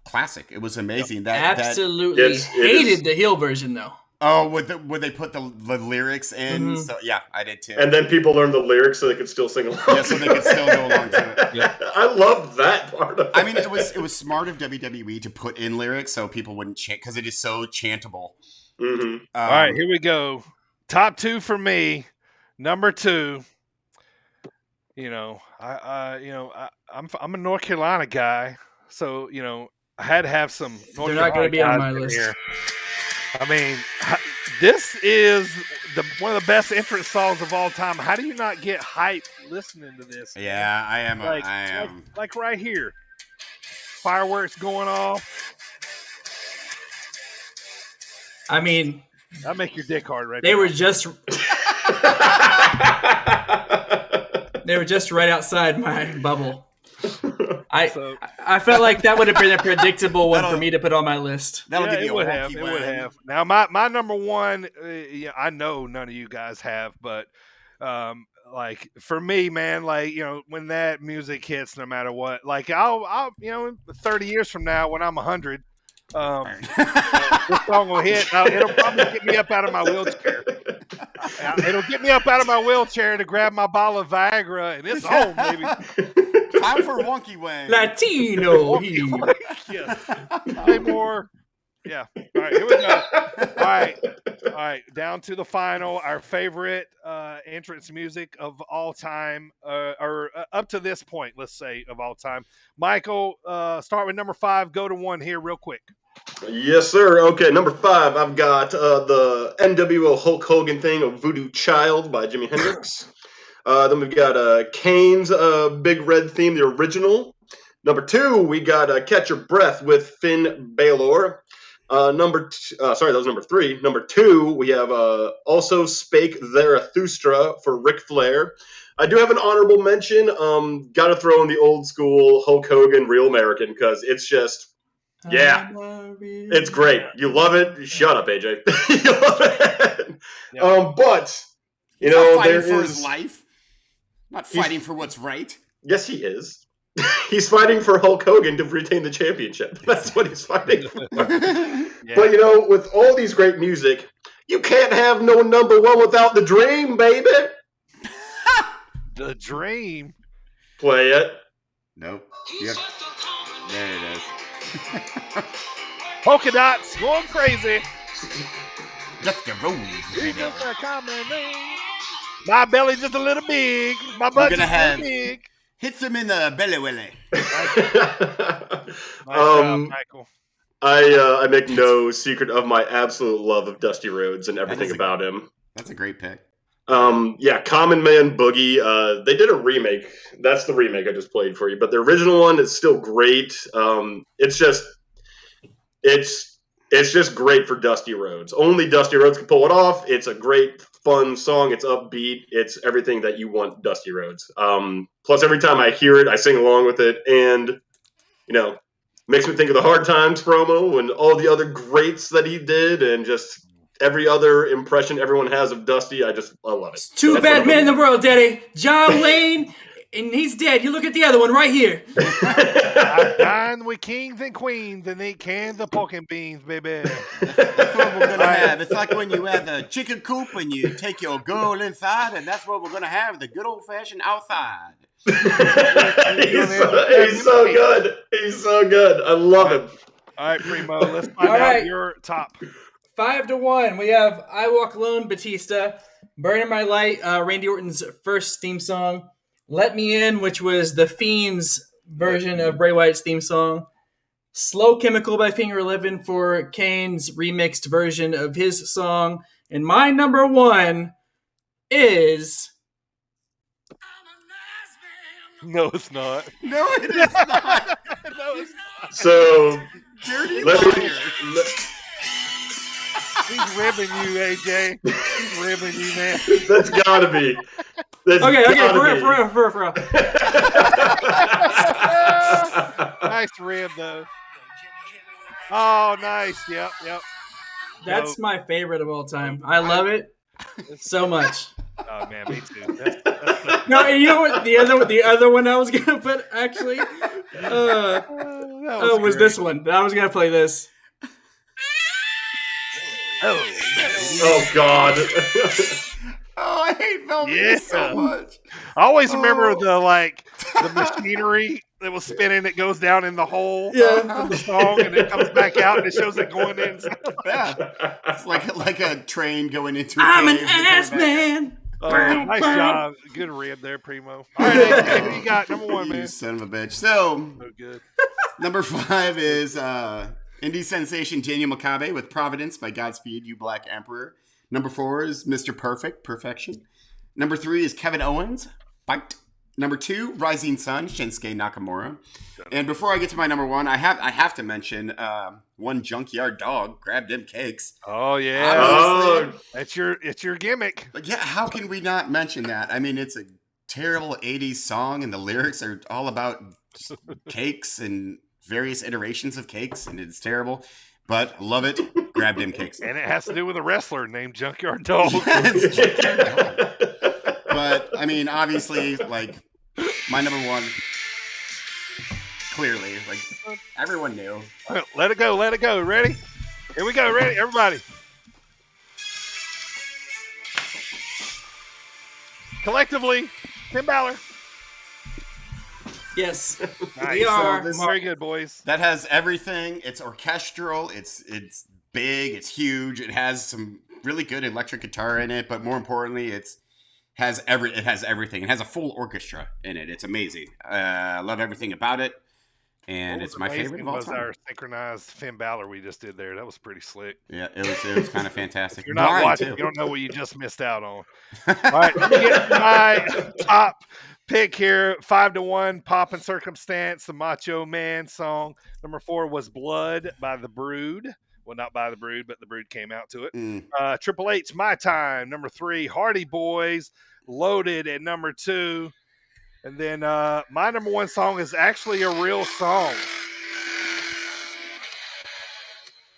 [SPEAKER 2] classic. It was amazing.
[SPEAKER 3] Absolutely
[SPEAKER 4] It
[SPEAKER 3] hated
[SPEAKER 4] is.
[SPEAKER 3] the heel version though.
[SPEAKER 2] Would they put the lyrics in?
[SPEAKER 3] Mhm.
[SPEAKER 2] So yeah, I did too.
[SPEAKER 4] And then people learned the lyrics so they could still sing along.
[SPEAKER 2] Yeah, so they could still go along to it.
[SPEAKER 3] Yeah.
[SPEAKER 4] I loved that part of it.
[SPEAKER 2] I mean, it was smart of WWE to put in lyrics so people wouldn't chant because it is so chantable.
[SPEAKER 4] Mhm.
[SPEAKER 1] All right, here we go. Top 2 for me. Number 2. I'm a North Carolina guy, so I had to have some. North
[SPEAKER 3] They're not going to be on
[SPEAKER 1] Carolina
[SPEAKER 3] my
[SPEAKER 1] guys in
[SPEAKER 3] list.
[SPEAKER 1] here. I mean, This is one of the best entrance songs of all time. How do you not get hype listening to this? Man?
[SPEAKER 2] Yeah, I am.
[SPEAKER 1] Like,
[SPEAKER 2] I am.
[SPEAKER 1] like right here, fireworks going off.
[SPEAKER 3] I mean,
[SPEAKER 1] That make your dick hard right
[SPEAKER 3] they
[SPEAKER 1] there.
[SPEAKER 3] were just right outside my bubble. I felt like that would have been a predictable one for me to put on my list.
[SPEAKER 2] That'll
[SPEAKER 1] Yeah,
[SPEAKER 2] give you
[SPEAKER 1] it would
[SPEAKER 2] a
[SPEAKER 1] have.
[SPEAKER 2] wonky
[SPEAKER 1] It
[SPEAKER 2] win.
[SPEAKER 1] would have. Now, my number one, yeah, I know none of you guys have, but like for me, man, like when that music hits, no matter what, like I'll 30 years from now when I'm 100, this song will hit. It'll probably get me up out of my wheelchair. It'll get me up out of my wheelchair to grab my bottle of Viagra, and it's on, baby.
[SPEAKER 2] Time for Wonky Wang.
[SPEAKER 3] Latino.
[SPEAKER 1] Yes. Play more. Yeah. All right, here we go. All right. Down to the final. Our favorite entrance music of all time, or up to this point, let's say, of all time. Michael, start with number 5. Go to 1 here, real quick.
[SPEAKER 4] Yes, sir. Okay, number 5, I've got the NWO Hulk Hogan thing of Voodoo Child by Jimi Hendrix. Then we've got Kane's Big Red theme, the original. Number 2, we got Catch Your Breath with Finn Balor. Sorry, that was number 3. Number 2, we have also Spake Zarathustra for Ric Flair. I do have an honorable mention. Got to throw in the old school Hulk Hogan Real American because it's just, yeah, it's great. You love it. Shut up, AJ. You love it.
[SPEAKER 1] Yeah.
[SPEAKER 4] But
[SPEAKER 2] He's not fighting for his life. Not fighting for what's right.
[SPEAKER 4] Yes, he is. He's fighting for Hulk Hogan to retain the championship. That's what he's fighting for.
[SPEAKER 1] Yeah.
[SPEAKER 4] But, with all these great music, you can't have no number 1 without the Dream, baby.
[SPEAKER 1] The Dream.
[SPEAKER 4] Play it.
[SPEAKER 2] Nope. Yep. There it is.
[SPEAKER 1] Polka dots going crazy.
[SPEAKER 2] Just the road.
[SPEAKER 1] He's just a common name. My belly just a little big. My butt just a little big.
[SPEAKER 2] Hits him in the belly willy.
[SPEAKER 1] Nice job, Michael.
[SPEAKER 4] I make no secret of my absolute love of Dusty Rhodes and everything about him.
[SPEAKER 2] That's a great pick.
[SPEAKER 4] Yeah, Common Man Boogie. They did a remake. That's the remake I just played for you. But the original one is still great. It's just great for Dusty Rhodes. Only Dusty Rhodes can pull it off. It's a great, fun song. It's upbeat. It's everything that you want Dusty Rhodes. Plus, every time I hear it, I sing along with it. And, makes me think of the Hard Times promo and all the other greats that he did and just every other impression everyone has of Dusty. I love it.
[SPEAKER 3] Two bad men in the world, Daddy. John Wayne, and he's dead. You look at the other one right here.
[SPEAKER 1] I dine with kings and queens and eat cans of pork and beans, baby.
[SPEAKER 2] That's what we're going to have. It's like when you have the chicken coop and you take your girl inside, and that's what we're going to have, the good old-fashioned outside.
[SPEAKER 4] He's so good. He's so good. I love him.
[SPEAKER 1] All right, Primo, let's find out your top.
[SPEAKER 3] 5-1. We have I Walk Alone, Batista. Burning My Light, Randy Orton's first theme song. Let Me In, which was The Fiend's version of Bray Wyatt's theme song. Slow Chemical by Finger 11 for Kane's remixed version of his song. And my number 1 is...
[SPEAKER 1] No, it's not.
[SPEAKER 2] No, it is not.
[SPEAKER 1] No, it's not.
[SPEAKER 4] So,
[SPEAKER 2] Dirty
[SPEAKER 1] He's ribbing you, AJ. He's ribbing you, man.
[SPEAKER 4] That's gotta be.
[SPEAKER 3] For real.
[SPEAKER 1] Nice rib, though. Oh, nice. Yep.
[SPEAKER 3] That's my favorite of all time. I love it so much.
[SPEAKER 1] Oh man, me too.
[SPEAKER 3] No, and you know what? The other one I was gonna put actually was this one. I was gonna play this.
[SPEAKER 4] Oh God.
[SPEAKER 2] Oh, I hate Velveeta so much.
[SPEAKER 1] I always remember the machinery that was spinning that goes down in the hole of the song and it comes back out and it shows it going in.
[SPEAKER 2] Yeah. It's like a train going into a
[SPEAKER 3] I'm
[SPEAKER 2] cave
[SPEAKER 3] an ass man.
[SPEAKER 1] Nice job. Good rib there, Primo. All right, AJ, who you got? Number 1, man.
[SPEAKER 2] You son of a bitch. So
[SPEAKER 1] good.
[SPEAKER 2] Number 5 is indie sensation Daniel Makabe with Providence by Godspeed You Black Emperor. Number 4 is Mr. Perfect, Perfection. Number 3 is Kevin Owens, Fight. Number 2, Rising Sun, Shinsuke Nakamura. And before I get to my number 1, I have to mention one Junkyard Dog, Grab Them Cakes.
[SPEAKER 1] Oh yeah,
[SPEAKER 2] Obviously,
[SPEAKER 1] it's your gimmick.
[SPEAKER 2] but yeah, how can we not mention that? I mean, it's a terrible 80s song, and the lyrics are all about cakes and various iterations of cakes, and it's terrible. But love it. Grab Them Cakes.
[SPEAKER 1] And it has to do with a wrestler named Junkyard Dog.
[SPEAKER 2] Yes, Junkyard Dog. But I mean, obviously, like my number 1, clearly, like everyone knew.
[SPEAKER 1] Let it go, let it go. Ready? Here we go. Ready, everybody. Collectively, Finn Balor.
[SPEAKER 3] Yes,
[SPEAKER 1] Nice.
[SPEAKER 3] we are.
[SPEAKER 2] this-
[SPEAKER 1] Very good, boys.
[SPEAKER 2] That has everything. It's orchestral. It's big. It's huge. It has some really good electric guitar in it, but more importantly, it has everything. It has a full orchestra in it. It's amazing. I love everything about it, and
[SPEAKER 1] What
[SPEAKER 2] it's
[SPEAKER 1] was
[SPEAKER 2] my
[SPEAKER 1] amazing
[SPEAKER 2] favorite of all
[SPEAKER 1] was
[SPEAKER 2] time.
[SPEAKER 1] our synchronized Finn Balor we just did there. That was pretty slick.
[SPEAKER 2] Yeah, it was kind of fantastic.
[SPEAKER 1] If you're not
[SPEAKER 2] Blind,
[SPEAKER 1] watching,
[SPEAKER 2] too.
[SPEAKER 1] you don't know what you just missed out on. All right, let me get to my top pick here. 5-1, Pop and Circumstance, the Macho Man song. Number 4 was Blood by The Brood. Well, not by The Brood, but The Brood came out to it.
[SPEAKER 2] Mm.
[SPEAKER 1] Triple H, My Time. Number 3, Hardy Boys, Loaded at number 2. And then my number 1 song is actually a real song.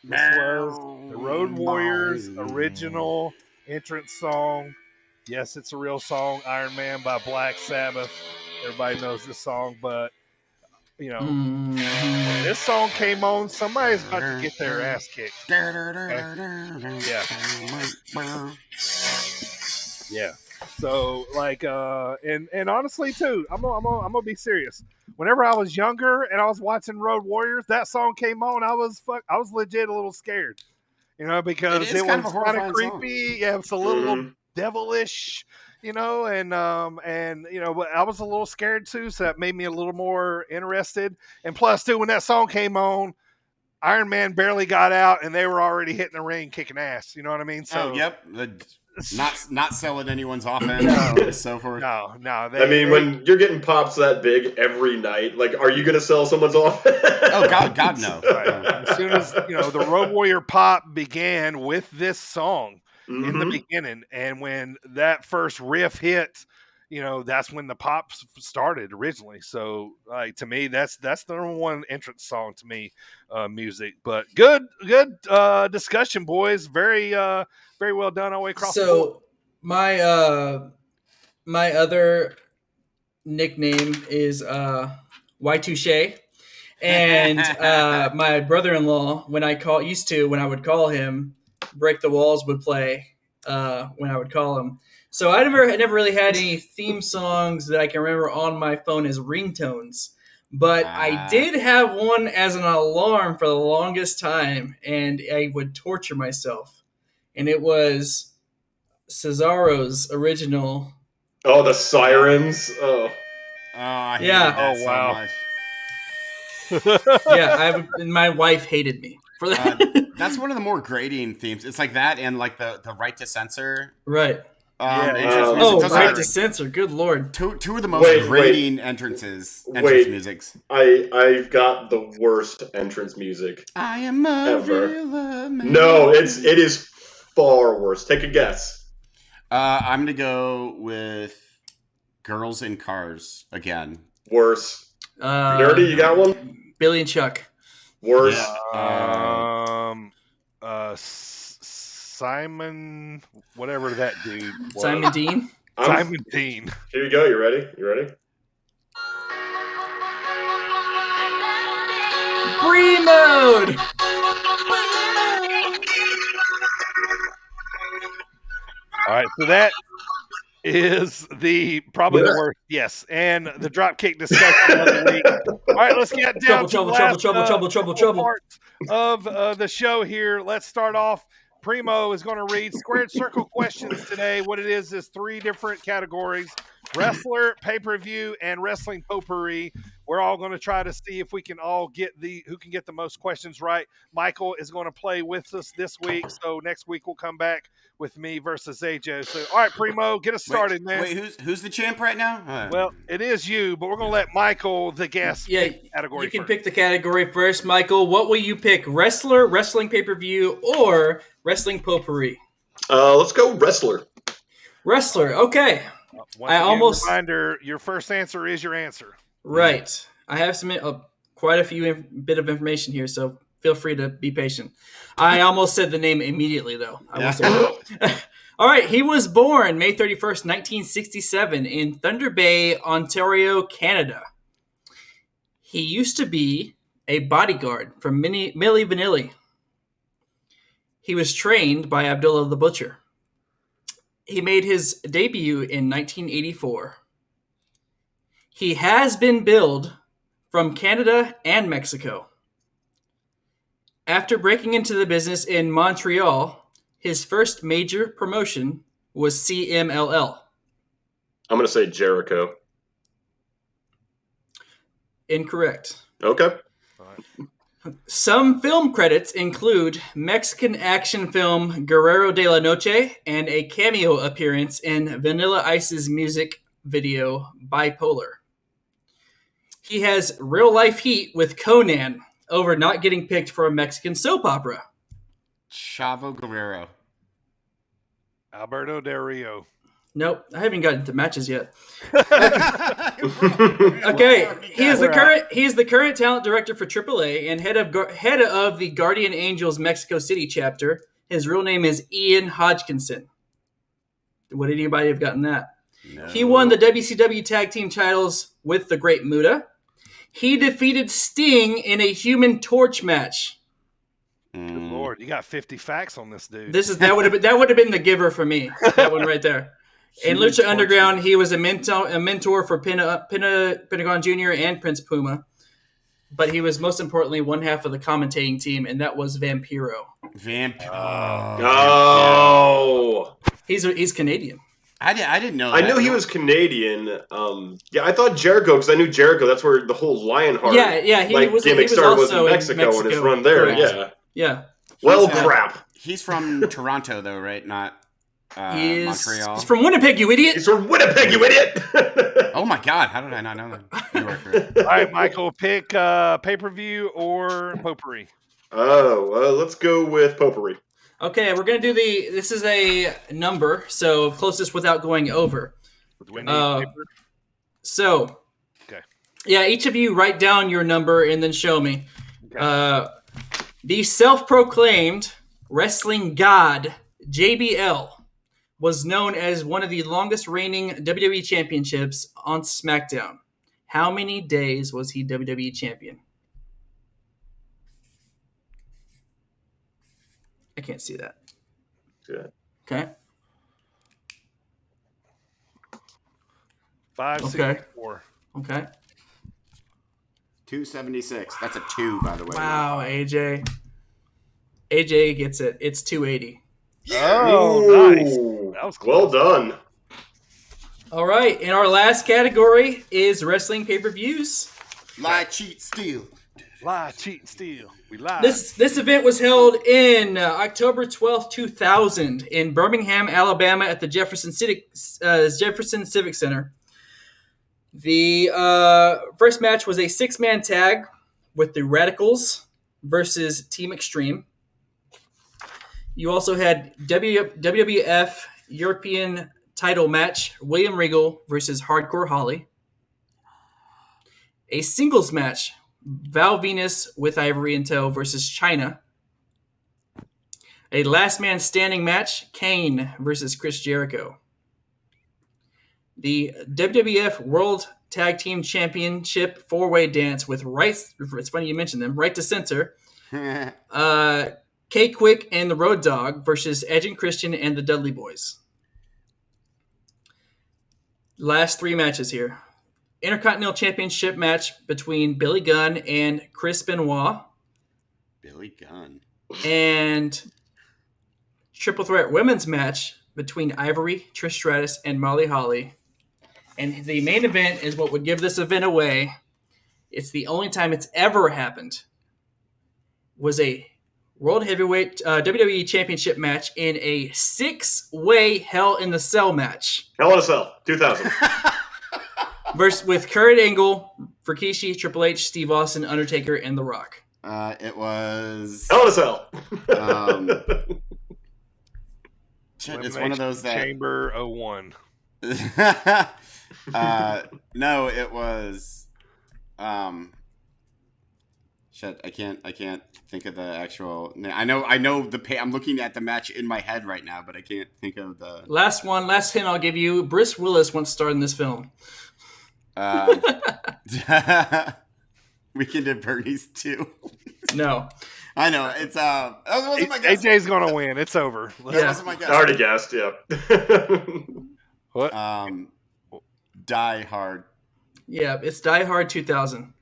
[SPEAKER 1] This was the Road Warriors original entrance song. Yes, it's a real song. Iron Man by Black Sabbath. Everybody knows this song, but you know, when this song came on, somebody's about to get their ass kicked. Yeah. So like, and honestly too, I'm gonna be serious. Whenever I was younger and I was watching Road Warriors, that song came on. I was legit a little scared, because
[SPEAKER 2] is
[SPEAKER 1] it
[SPEAKER 2] kind of
[SPEAKER 1] was
[SPEAKER 2] a
[SPEAKER 1] kind of
[SPEAKER 2] horrifying song.
[SPEAKER 1] creepy. Yeah, it's a little devilish, and but I was a little scared too, so that made me a little more interested. And plus, too, when that song came on, Iron Man barely got out, and they were already hitting the ring, kicking ass. You know what I mean? So,
[SPEAKER 2] Oh, yep. Not selling anyone's offense, and so forth.
[SPEAKER 1] No.
[SPEAKER 4] I mean, when you're getting pops that big every night, like, are you going to sell someone's off?
[SPEAKER 2] Oh, God, no.
[SPEAKER 1] Right. As soon as the Road Warrior pop began with this song in the beginning, and when that first riff hit, that's when the pop started originally. So, like, to me, that's the number 1 entrance song to me, music. But good discussion, boys. Very very well done all the way across the board.
[SPEAKER 3] So my other nickname is Y2Shay. And my brother-in-law, when I would call him, Break the Walls would play when I would call him. So I never really had any theme songs that I can remember on my phone as ringtones. But I did have one as an alarm for the longest time, and I would torture myself. And it was Cesaro's original.
[SPEAKER 4] Oh, the sirens. Oh.
[SPEAKER 2] I hated
[SPEAKER 3] Yeah.
[SPEAKER 2] that
[SPEAKER 1] Oh, wow.
[SPEAKER 2] so much.
[SPEAKER 3] Yeah, my wife hated me for that.
[SPEAKER 2] That's one of the more grating themes. It's like that and like the right to censor.
[SPEAKER 3] Right.
[SPEAKER 1] Yeah.
[SPEAKER 2] Entrance music.
[SPEAKER 3] Oh,
[SPEAKER 2] Those
[SPEAKER 3] right
[SPEAKER 2] are
[SPEAKER 3] to censor. Good Lord.
[SPEAKER 2] two of the most
[SPEAKER 4] Wait.
[SPEAKER 2] grating entrance musics.
[SPEAKER 4] I've got the worst entrance music.
[SPEAKER 2] I am a
[SPEAKER 4] Ever.
[SPEAKER 2] real man.
[SPEAKER 4] No, it is far worse. Take a guess.
[SPEAKER 2] I'm gonna go with Girls in Cars again.
[SPEAKER 4] Worse.
[SPEAKER 3] Nerdy,
[SPEAKER 4] you got one?
[SPEAKER 3] Billy and Chuck.
[SPEAKER 4] Worse.
[SPEAKER 1] Simon, whatever that dude was.
[SPEAKER 3] Simon Dean.
[SPEAKER 1] Simon Dean.
[SPEAKER 4] Here you go. You ready? You ready?
[SPEAKER 3] Free mode.
[SPEAKER 1] All right, so that is probably the
[SPEAKER 4] Yeah.
[SPEAKER 1] worst. Yes, and the dropkick discussion of the week. All right, let's get down to the last,
[SPEAKER 3] Trouble.
[SPEAKER 1] parts of the show here. Let's start off. Primo is going to read squared circle questions today. What it is 3 different categories. wrestler, pay-per-view, and wrestling potpourri. We're all going to try to see if we can all get who can get the most questions right. Michael is going to play with us this week, so next week we'll come back with me versus AJ. So, all right, Primo, get us started, man.
[SPEAKER 2] Wait, who's the champ right now?
[SPEAKER 1] Well, it is you, but we're going to let Michael, the guest, pick the category
[SPEAKER 3] you can
[SPEAKER 1] first.
[SPEAKER 3] pick the category first. Michael, what will you pick? Wrestler, wrestling pay-per-view, or wrestling potpourri?
[SPEAKER 4] Let's go wrestler.
[SPEAKER 3] Wrestler, okay.
[SPEAKER 1] Reminder, your first answer is your answer.
[SPEAKER 3] Right. I have quite a few bit of information here, so feel free to be patient. I almost said the name immediately, though. I will say that. All right. He was born May 31st, 1967 in Thunder Bay, Ontario, Canada. He used to be a bodyguard for Milli Vanilli. He was trained by Abdullah the Butcher. He made his debut in 1984. He has been billed from Canada and Mexico. After breaking into the business in Montreal, his first major promotion was CMLL.
[SPEAKER 4] I'm going to say Jericho.
[SPEAKER 3] Incorrect.
[SPEAKER 4] Okay.
[SPEAKER 3] Some film credits include Mexican action film Guerrero de la Noche and a cameo appearance in Vanilla Ice's music video Bipolar. He has real-life heat with Conan over not getting picked for a Mexican soap opera.
[SPEAKER 2] Chavo Guerrero.
[SPEAKER 1] Alberto Del Rio.
[SPEAKER 3] Nope, I haven't gotten to matches yet. Okay, he is the current talent director for AAA and head of the Guardian Angels Mexico City chapter. His real name is Ian Hodgkinson. Would anybody have gotten that?
[SPEAKER 2] No.
[SPEAKER 3] He won the WCW Tag Team titles with the Great Muta. He defeated Sting in a Human Torch match.
[SPEAKER 1] Good Lord, you got 50 facts on this dude.
[SPEAKER 3] That would have been the giver for me. That one right there. In Lucha Underground, he was a mentor for Pentagon Jr. and Prince Puma. But he was most importantly one half of the commentating team, and that was Vampiro.
[SPEAKER 4] Oh.
[SPEAKER 3] He's Canadian.
[SPEAKER 2] I didn't know that.
[SPEAKER 4] I knew he was Canadian. I thought Jericho, because I knew Jericho. That's where the whole Lionheart gimmick started, was in Mexico and his run there.
[SPEAKER 3] Correct. Yeah.
[SPEAKER 4] Well, crap.
[SPEAKER 2] He's from Toronto, though, right? Not Montreal.
[SPEAKER 3] He's from Winnipeg, you idiot.
[SPEAKER 4] He's from Winnipeg, you idiot.
[SPEAKER 2] Oh, my God. How did I not know that? You are correct.
[SPEAKER 1] All right, Michael, pick pay-per-view or potpourri.
[SPEAKER 4] Let's go with potpourri.
[SPEAKER 3] Okay, we're going to do this is a number, so closest without going over.
[SPEAKER 1] Do we need paper?
[SPEAKER 3] So,
[SPEAKER 1] okay.
[SPEAKER 3] Yeah, each of you write down your number and then show me.
[SPEAKER 1] Okay.
[SPEAKER 3] The self-proclaimed wrestling god, JBL, was known as one of the longest reigning WWE championships on SmackDown. How many days was he WWE champion? I can't see that.
[SPEAKER 4] Good.
[SPEAKER 3] Okay.
[SPEAKER 1] 564.
[SPEAKER 3] Okay.
[SPEAKER 2] 276. That's a 2, by the way.
[SPEAKER 3] Wow, AJ. AJ gets it. It's 280.
[SPEAKER 1] Oh, nice. That was close.
[SPEAKER 4] Well done.
[SPEAKER 3] All right. And our last category is wrestling pay-per-views.
[SPEAKER 2] Lie, cheat, steal.
[SPEAKER 1] Lie, cheat, steal. We lie.
[SPEAKER 3] This event was held in October 12th, 2000 in Birmingham, Alabama at the Jefferson Civic Center. The first match was a 6-man tag with the Radicals versus Team Extreme. You also had WWF European title match, William Regal versus Hardcore Holly. A singles match, Val Venus with Ivory and Toe versus China. A last man standing match, Kane versus Chris Jericho. The WWF World Tag Team Championship 4-way dance with it's funny you mentioned them, Right to Censor. K-Quick and the Road Dogg versus Edge and Christian and the Dudley Boys. Last 3 matches here. Intercontinental Championship match between Billy Gunn and Chris Benoit.
[SPEAKER 2] Billy Gunn.
[SPEAKER 3] And triple threat women's match between Ivory, Trish Stratus, and Molly Holly. And the main event is what would give this event away. It's the only time it's ever happened. Was a World Heavyweight WWE Championship match in a 6-way Hell in the Cell match.
[SPEAKER 4] Hell in a Cell, 2000.
[SPEAKER 3] With Kurt Angle, Rikishi, Triple H, Steve Austin, Undertaker, and The Rock.
[SPEAKER 2] It was.
[SPEAKER 4] Hell in a Cell.
[SPEAKER 2] It's one of those that.
[SPEAKER 1] Chamber 01.
[SPEAKER 2] No, it was. Shit, I can't think of the actual. I know the. I'm looking at the match in my head right now, but I can't think of the.
[SPEAKER 3] Last hint I'll give you. Bruce Willis once starred in this film.
[SPEAKER 2] Weekend at Bernie's too.
[SPEAKER 3] No.
[SPEAKER 2] I know it's that wasn't my guess.
[SPEAKER 1] AJ's gonna win. It's over.
[SPEAKER 2] That wasn't my guess.
[SPEAKER 4] I already guessed, yeah.
[SPEAKER 1] What?
[SPEAKER 2] Die Hard.
[SPEAKER 3] Yeah, it's Die Hard 2000.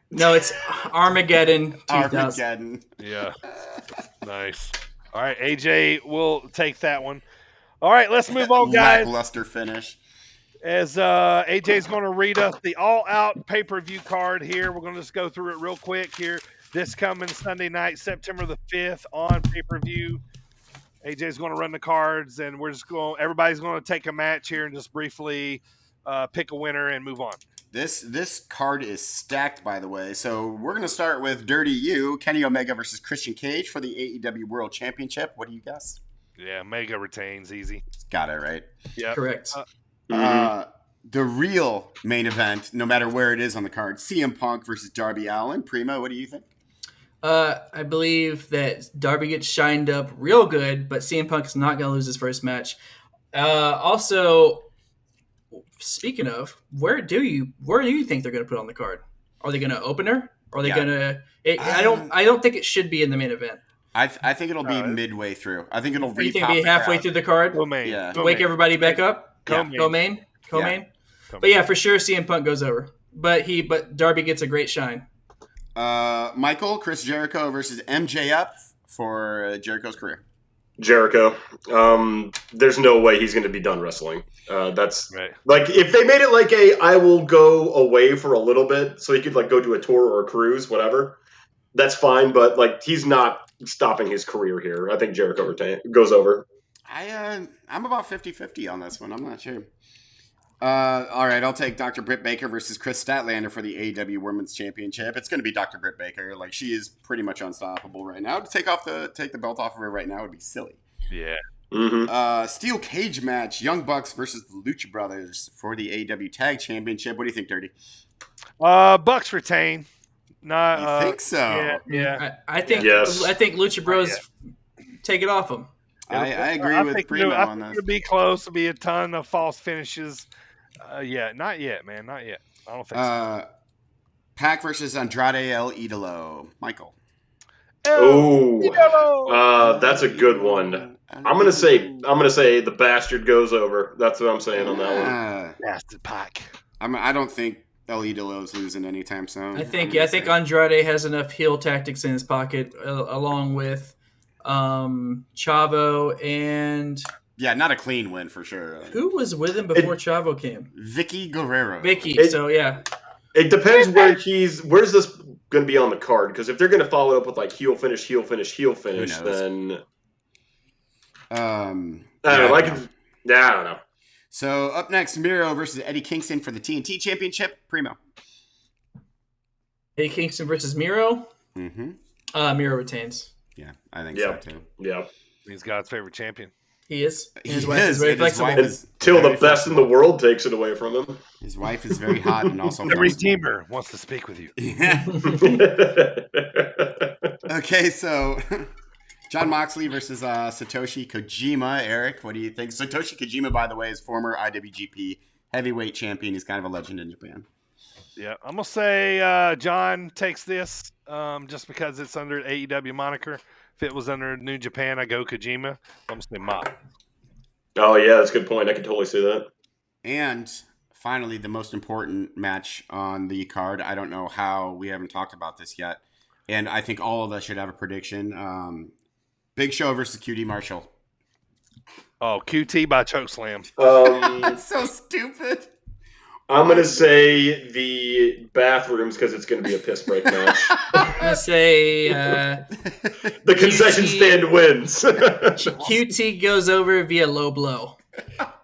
[SPEAKER 3] No, it's Armageddon 2000.
[SPEAKER 2] Armageddon.
[SPEAKER 1] Yeah. Nice. All right, AJ will take that one. All right, let's move on, guys.
[SPEAKER 2] Lackluster finish.
[SPEAKER 1] As AJ's going to read us the all-out pay-per-view card here. We're going to just go through it real quick here. This coming Sunday night, September the 5th on pay-per-view. AJ's going to run the cards, and everybody's going to take a match here and just briefly pick a winner and move on.
[SPEAKER 2] This card is stacked, by the way. So we're going to start with Dirty U, Kenny Omega versus Christian Cage for the AEW World Championship. What do you guess?
[SPEAKER 1] Yeah, Omega retains easy.
[SPEAKER 2] Got it, right?
[SPEAKER 1] Yeah,
[SPEAKER 3] Correct.
[SPEAKER 2] The real main event, no matter where it is on the card, CM Punk versus Darby Allin. Primo, what do you think?
[SPEAKER 3] I believe that Darby gets shined up real good, but CM Punk is not going to lose his first match. Also, speaking of, where do you think they're going to put on the card? Are they going to opener? Are they going to? I don't think it should be in the main event.
[SPEAKER 2] I think it'll be midway through. I think it'll
[SPEAKER 3] You think it'll be halfway through the card?
[SPEAKER 1] Co-main.
[SPEAKER 2] Yeah.
[SPEAKER 3] To wake everybody back up?
[SPEAKER 1] Co-main.
[SPEAKER 3] Co-main? But yeah, for sure CM Punk goes over. But Darby gets a great shine.
[SPEAKER 2] Michael, Chris Jericho versus MJF for Jericho's career.
[SPEAKER 4] Jericho. There's no way he's going to be done wrestling. That's
[SPEAKER 1] right.
[SPEAKER 4] Like if they made it like I will go away for a little bit, so he could like go do a tour or a cruise, whatever. That's fine, but like he's not stopping his career here. I think Jericho goes over.
[SPEAKER 2] I'm about 50-50 on this one. I'm not sure. All right, I'll take Dr. Britt Baker versus Chris Statlander for the AEW Women's Championship. It's going to be Dr. Britt Baker. Like she is pretty much unstoppable right now. To take the belt off of her right now would be silly.
[SPEAKER 1] Yeah.
[SPEAKER 4] Mm-hmm.
[SPEAKER 2] Steel cage match: Young Bucks versus the Lucha Brothers for the AEW Tag Championship. What do you think, Dirty?
[SPEAKER 1] Bucks retain. Not.
[SPEAKER 2] You think so?
[SPEAKER 1] Yeah.
[SPEAKER 3] I think.
[SPEAKER 4] Yes.
[SPEAKER 3] I think Lucha Bros take it off them.
[SPEAKER 2] I agree with Primo on this.
[SPEAKER 1] It'll be close. It'll be a ton of false finishes. Not yet, man. Not yet. I don't think so.
[SPEAKER 2] Pac versus Andrade El Idolo. Michael.
[SPEAKER 4] Oh, that's a good one. I'm gonna say the bastard goes over. That's what I'm saying on that one.
[SPEAKER 1] Bastard Pac.
[SPEAKER 2] I don't think El Idolo's losing anytime soon.
[SPEAKER 3] I think Andrade has enough heel tactics in his pocket, along with Chavo and.
[SPEAKER 2] Yeah, not a clean win for sure.
[SPEAKER 3] Who was with him before Chavo came?
[SPEAKER 2] Vicky Guerrero.
[SPEAKER 3] So yeah.
[SPEAKER 4] It depends where's this going to be on the card? Because if they're going to follow it up with like heel finish, then I don't know. I don't know.
[SPEAKER 2] So up next, Miro versus Eddie Kingston for the TNT Championship. Primo.
[SPEAKER 3] Eddie Kingston versus Miro.
[SPEAKER 2] Mm-hmm.
[SPEAKER 3] Miro retains.
[SPEAKER 2] Yeah, I think so too.
[SPEAKER 4] Yeah,
[SPEAKER 1] he's God's favorite champion.
[SPEAKER 3] He is.
[SPEAKER 2] And
[SPEAKER 3] his wife is very flexible.
[SPEAKER 4] Until the best in the world takes it away from him.
[SPEAKER 2] His wife is very hot and also
[SPEAKER 1] every teamer wants to speak with you.
[SPEAKER 2] Yeah. Okay, so John Moxley versus Satoshi Kojima. Eric, what do you think? Satoshi Kojima, by the way, is former IWGP heavyweight champion. He's kind of a legend in Japan.
[SPEAKER 1] Yeah, I'm going to say John takes this just because it's under AEW moniker. If it was under New Japan, I go Kojima. I'm going to say Mox.
[SPEAKER 4] Oh, yeah, that's a good point. I can totally see that.
[SPEAKER 2] And finally, the most important match on the card. I don't know how we haven't talked about this yet. And I think all of us should have a prediction. Big Show versus QT Marshall.
[SPEAKER 1] Oh, QT by chokeslam.
[SPEAKER 2] That's so stupid.
[SPEAKER 4] I'm going to say the bathrooms because it's going to be a piss break match.
[SPEAKER 3] I'm gonna say
[SPEAKER 4] The concession stand wins.
[SPEAKER 3] QT goes over via low blow.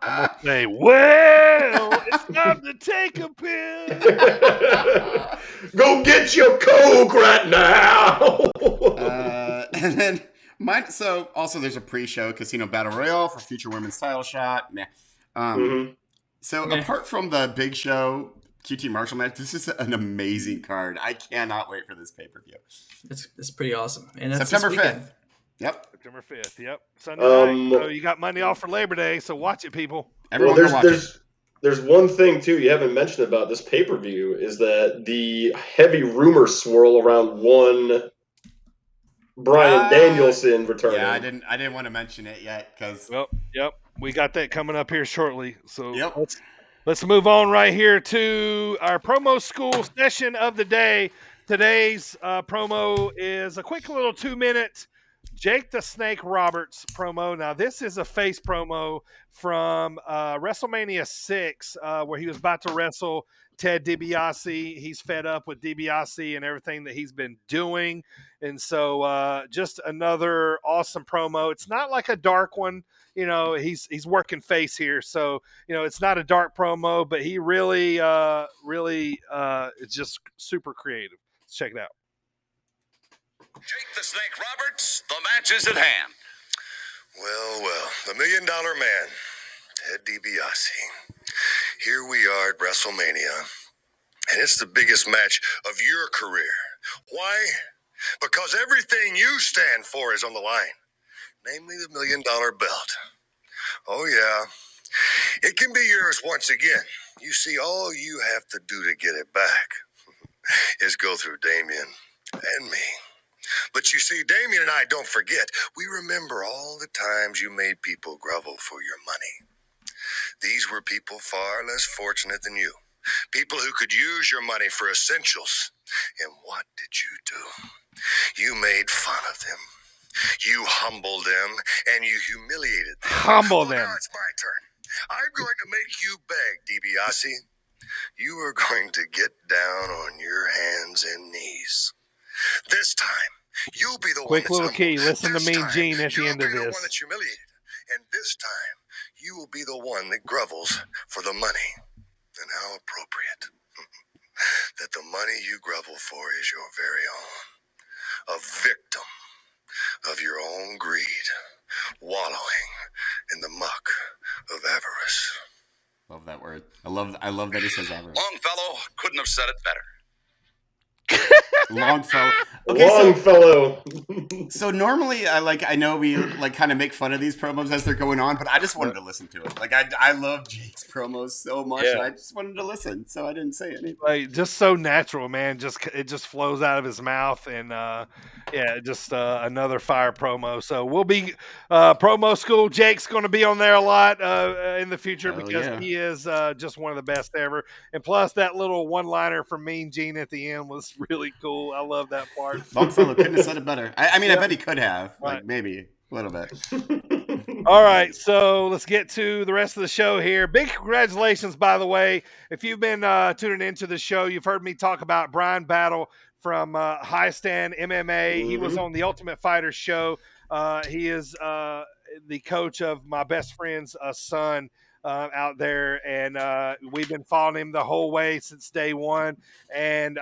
[SPEAKER 1] I'm gonna say, well, it's time to take a pill.
[SPEAKER 4] Go get your Coke right now.
[SPEAKER 2] And then so also there's a pre-show Casino Battle Royale for future women's title shot. Nah.
[SPEAKER 4] Mhm.
[SPEAKER 2] So
[SPEAKER 3] Meh.
[SPEAKER 2] apart from the big show QT Marshall match, this is an amazing card. I cannot wait for this pay-per-view.
[SPEAKER 3] It's pretty awesome. And that's
[SPEAKER 2] September
[SPEAKER 3] this weekend.
[SPEAKER 2] 5th. Yep.
[SPEAKER 1] September 5th. Yep. Sunday night. So
[SPEAKER 4] Um,
[SPEAKER 1] you got Monday off for Labor Day. So watch it, people.
[SPEAKER 2] Everyone
[SPEAKER 4] well,
[SPEAKER 2] go watch it.
[SPEAKER 4] there's one thing too you haven't mentioned about this pay per view is that the heavy rumor swirl around one Brian Danielson returning.
[SPEAKER 2] Yeah, I didn't want to mention it yet because
[SPEAKER 1] Yep. We got that coming up here shortly. So
[SPEAKER 2] Yep.
[SPEAKER 1] let's move on right here to our promo school session of the day. Today's promo is a quick little 2-minute Jake the Snake Roberts promo. Now, this is a face promo from WrestleMania 6 where he was about to wrestle Ted DiBiase. He's fed up with DiBiase and everything that he's been doing. And so just another awesome promo. It's not like a dark one. You know, he's working face here. So, you know, it's not a dark promo, but he really is just super creative. Let's check it out.
[SPEAKER 6] Jake the Snake Roberts, the match is at hand. Well, the $1 Million Man, Ted DiBiase. Here we are at WrestleMania, and it's the biggest match of your career. Why? Because everything you stand for is on the line, namely the $1 Million Belt. Oh, yeah. It can be yours once again. You see, all you have to do to get it back is go through Damien and me. But you see, Damien and I don't forget. We remember all the times you made people grovel for your money. These were people far less fortunate than you. People who could use your money for essentials. And what did you do? You made fun of them. You humbled them, and you humiliated them.
[SPEAKER 1] Humble
[SPEAKER 6] Well,
[SPEAKER 1] them.
[SPEAKER 6] now it's my turn. I'm going to make you beg, DiBiase. You are going to get down on your hands and knees. This time, you'll be the one
[SPEAKER 1] Quick
[SPEAKER 6] that's
[SPEAKER 1] little
[SPEAKER 6] humbled.
[SPEAKER 1] key. Listen to
[SPEAKER 6] This
[SPEAKER 1] Mean
[SPEAKER 6] time,
[SPEAKER 1] Gene at the
[SPEAKER 6] you'll
[SPEAKER 1] end of
[SPEAKER 6] be the
[SPEAKER 1] this.
[SPEAKER 6] one that's humiliated. And this time, you will be the one that grovels for the money. And how appropriate that the money you grovel for is your very own. A victim of your own greed, wallowing in the muck of avarice.
[SPEAKER 2] love that word. I love that he says avarice.
[SPEAKER 6] Longfellow couldn't have said it better.
[SPEAKER 2] Longfellow.
[SPEAKER 4] Longfellow.
[SPEAKER 2] So normally I know we like kind of make fun of these promos as they're going on, but I just wanted to listen to it. Like I love Jake's promos so much,
[SPEAKER 1] Yeah.
[SPEAKER 2] and I just wanted to listen, so I didn't say anything.
[SPEAKER 1] Like, just so natural, man. It just flows out of his mouth, and just another fire promo. So we'll be promo school. Jake's going to be on there a lot in the future
[SPEAKER 2] Hell
[SPEAKER 1] because
[SPEAKER 2] yeah.
[SPEAKER 1] he is just one of the best ever. And plus, that little one-liner from Mean Gene at the end was really cool. I love that part.
[SPEAKER 2] Longfellow couldn't have said it better. I mean, I bet he could have, like
[SPEAKER 1] Right.
[SPEAKER 2] maybe a little bit.
[SPEAKER 1] All right, so let's get to the rest of the show here. Big congratulations, by the way. If you've been tuning into the show, you've heard me talk about Brian Battle from High Stand MMA. He was on the Ultimate Fighter show. He is the coach of my best friend's son out there, and we've been following him the whole way since day one. And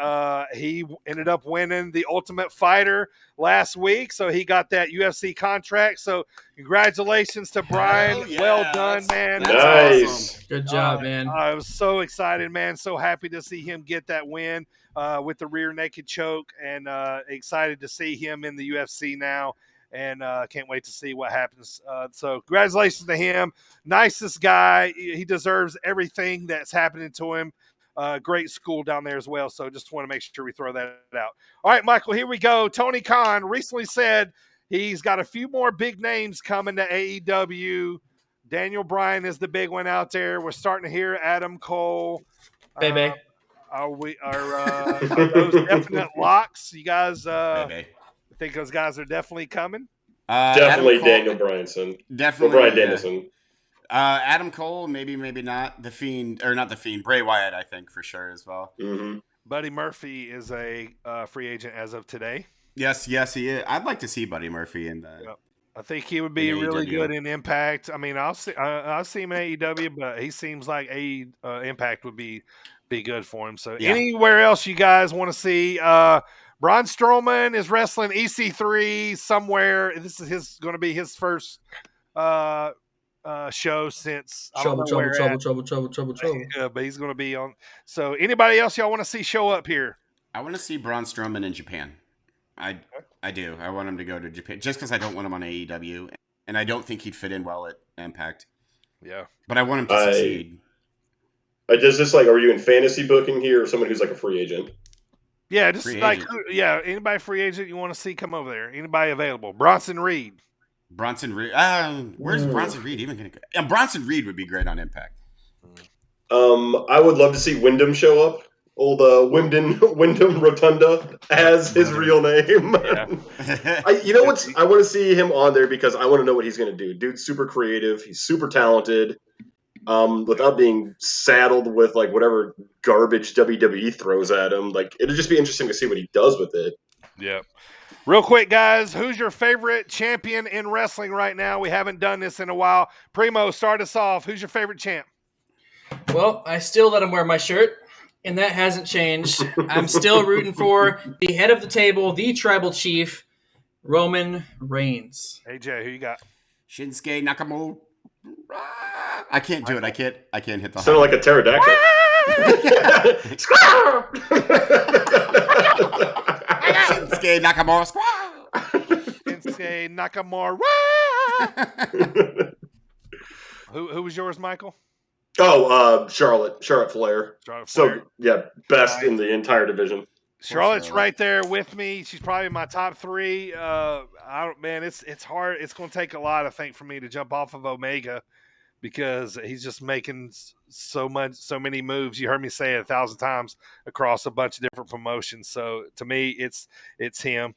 [SPEAKER 1] he ended up winning the Ultimate Fighter last week, so he got that UFC contract. So congratulations to Brian.
[SPEAKER 2] Hell yeah,
[SPEAKER 1] Well done, man.
[SPEAKER 2] that's
[SPEAKER 4] Nice.
[SPEAKER 2] awesome.
[SPEAKER 3] Good job, man.
[SPEAKER 1] I was so excited, man. So happy to see him get that win with the rear naked choke, and excited to see him in the UFC now. And can't wait to see what happens. So congratulations to him. Nicest guy. He deserves everything that's happening to him. Great school down there as well. So just want to make sure we throw that out. All right, Michael, here we go. Tony Khan recently said he's got a few more big names coming to AEW. Daniel Bryan is the big one out there. We're starting to hear Adam Cole.
[SPEAKER 3] Baby.
[SPEAKER 1] Are those definite locks? You guys
[SPEAKER 2] Baby.
[SPEAKER 1] think those guys are definitely coming?
[SPEAKER 4] Definitely
[SPEAKER 2] Adam Cole-
[SPEAKER 4] Daniel Bryanson.
[SPEAKER 2] Definitely
[SPEAKER 4] Or Brian
[SPEAKER 2] yeah.
[SPEAKER 4] Danielson.
[SPEAKER 2] Adam Cole, maybe not. The Fiend, or not the Fiend, Bray Wyatt, I think for sure as well.
[SPEAKER 4] Mm-hmm.
[SPEAKER 1] Buddy Murphy is a free agent as of today.
[SPEAKER 2] Yes, he is. I'd like to see Buddy Murphy in the.
[SPEAKER 1] Yep. I think he would
[SPEAKER 2] In
[SPEAKER 1] be really
[SPEAKER 2] AEW.
[SPEAKER 1] good in Impact. I mean, I'll see him in AEW, but he seems like Impact would be good for him. So
[SPEAKER 2] Yeah.
[SPEAKER 1] anywhere else you guys want to see, Braun Strowman is wrestling EC3 somewhere. This is going to be his first show since I don't know where at.
[SPEAKER 3] Trouble.
[SPEAKER 1] Yeah, but he's going to be on. So anybody else y'all want to see show up here?
[SPEAKER 2] I want to see Braun Strowman in Japan. I do. I want him to go to Japan just because I don't want him on AEW, and I don't think he'd fit in well at Impact.
[SPEAKER 1] Yeah,
[SPEAKER 2] but I want him to succeed.
[SPEAKER 4] Does this are you in fantasy booking here, or someone who's like a free agent?
[SPEAKER 1] Yeah, just anybody free agent you want to see come over there. Anybody available? Bronson Reed.
[SPEAKER 2] Bronson Reed. Where's Bronson Reed even going to go? Bronson Reed would be great on Impact.
[SPEAKER 4] I would love to see Wyndham show up. Old Wyndham Rotunda as his real name.
[SPEAKER 1] Yeah.
[SPEAKER 4] I want to see him on there because I want to know what he's going to do. Dude's super creative. He's super talented. Without being saddled with whatever garbage WWE throws at him, it'll just be interesting to see what he does with it.
[SPEAKER 1] Yeah. Real quick, guys, who's your favorite champion in wrestling right now? We haven't done this in a while. Primo, start us off. Who's your favorite champ?
[SPEAKER 3] Well, I still let him wear my shirt, and that hasn't changed. I'm still rooting for the head of the table, the tribal chief, Roman Reigns.
[SPEAKER 1] AJ, who you got?
[SPEAKER 2] Shinsuke Nakamura. I can't do it. I can't hit the.
[SPEAKER 4] Sounded like a pterodactyl.
[SPEAKER 2] Shinsuke Nakamura.
[SPEAKER 1] Shinsuke Nakamura. Who was yours, Michael?
[SPEAKER 4] Oh, Charlotte Flair.
[SPEAKER 1] Charlotte
[SPEAKER 4] Flair. So best in the entire division.
[SPEAKER 1] Charlotte's right there with me. She's probably my top three. It's hard. It's going to take a lot, I think, for me to jump off of Omega because he's just making so many moves. You heard me say it 1,000 times across a bunch of different promotions. So to me, it's him.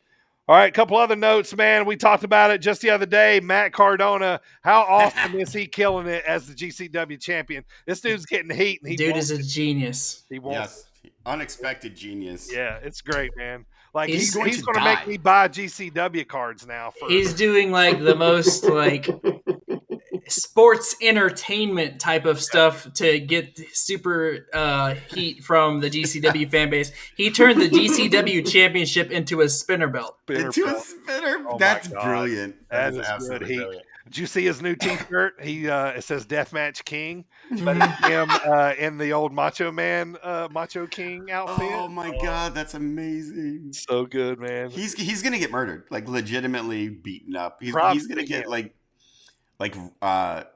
[SPEAKER 1] All right, a couple other notes, man. We talked about it just the other day. Matt Cardona, how awesome is he killing it as the GCW champion? This dude's getting heat. And
[SPEAKER 3] Dude is a genius.
[SPEAKER 1] He won't.
[SPEAKER 2] Yes. Unexpected genius.
[SPEAKER 1] Yeah, it's great, man. Like
[SPEAKER 3] He's
[SPEAKER 1] he's going to make me buy GCW cards now.
[SPEAKER 3] He's doing the most sports entertainment type of stuff to get super heat from the GCW fan base. He turned the GCW championship into a spinner belt.
[SPEAKER 2] Into a spinner?
[SPEAKER 1] Oh
[SPEAKER 2] That's brilliant.
[SPEAKER 1] That is
[SPEAKER 2] absolutely
[SPEAKER 1] good.
[SPEAKER 2] brilliant.
[SPEAKER 1] Did you see his new T-shirt? It says Deathmatch King, but it's him in the old Macho Man, Macho King outfit.
[SPEAKER 2] Oh my God, that's amazing!
[SPEAKER 1] So good, man.
[SPEAKER 2] He's gonna get murdered, legitimately beaten up. He's gonna get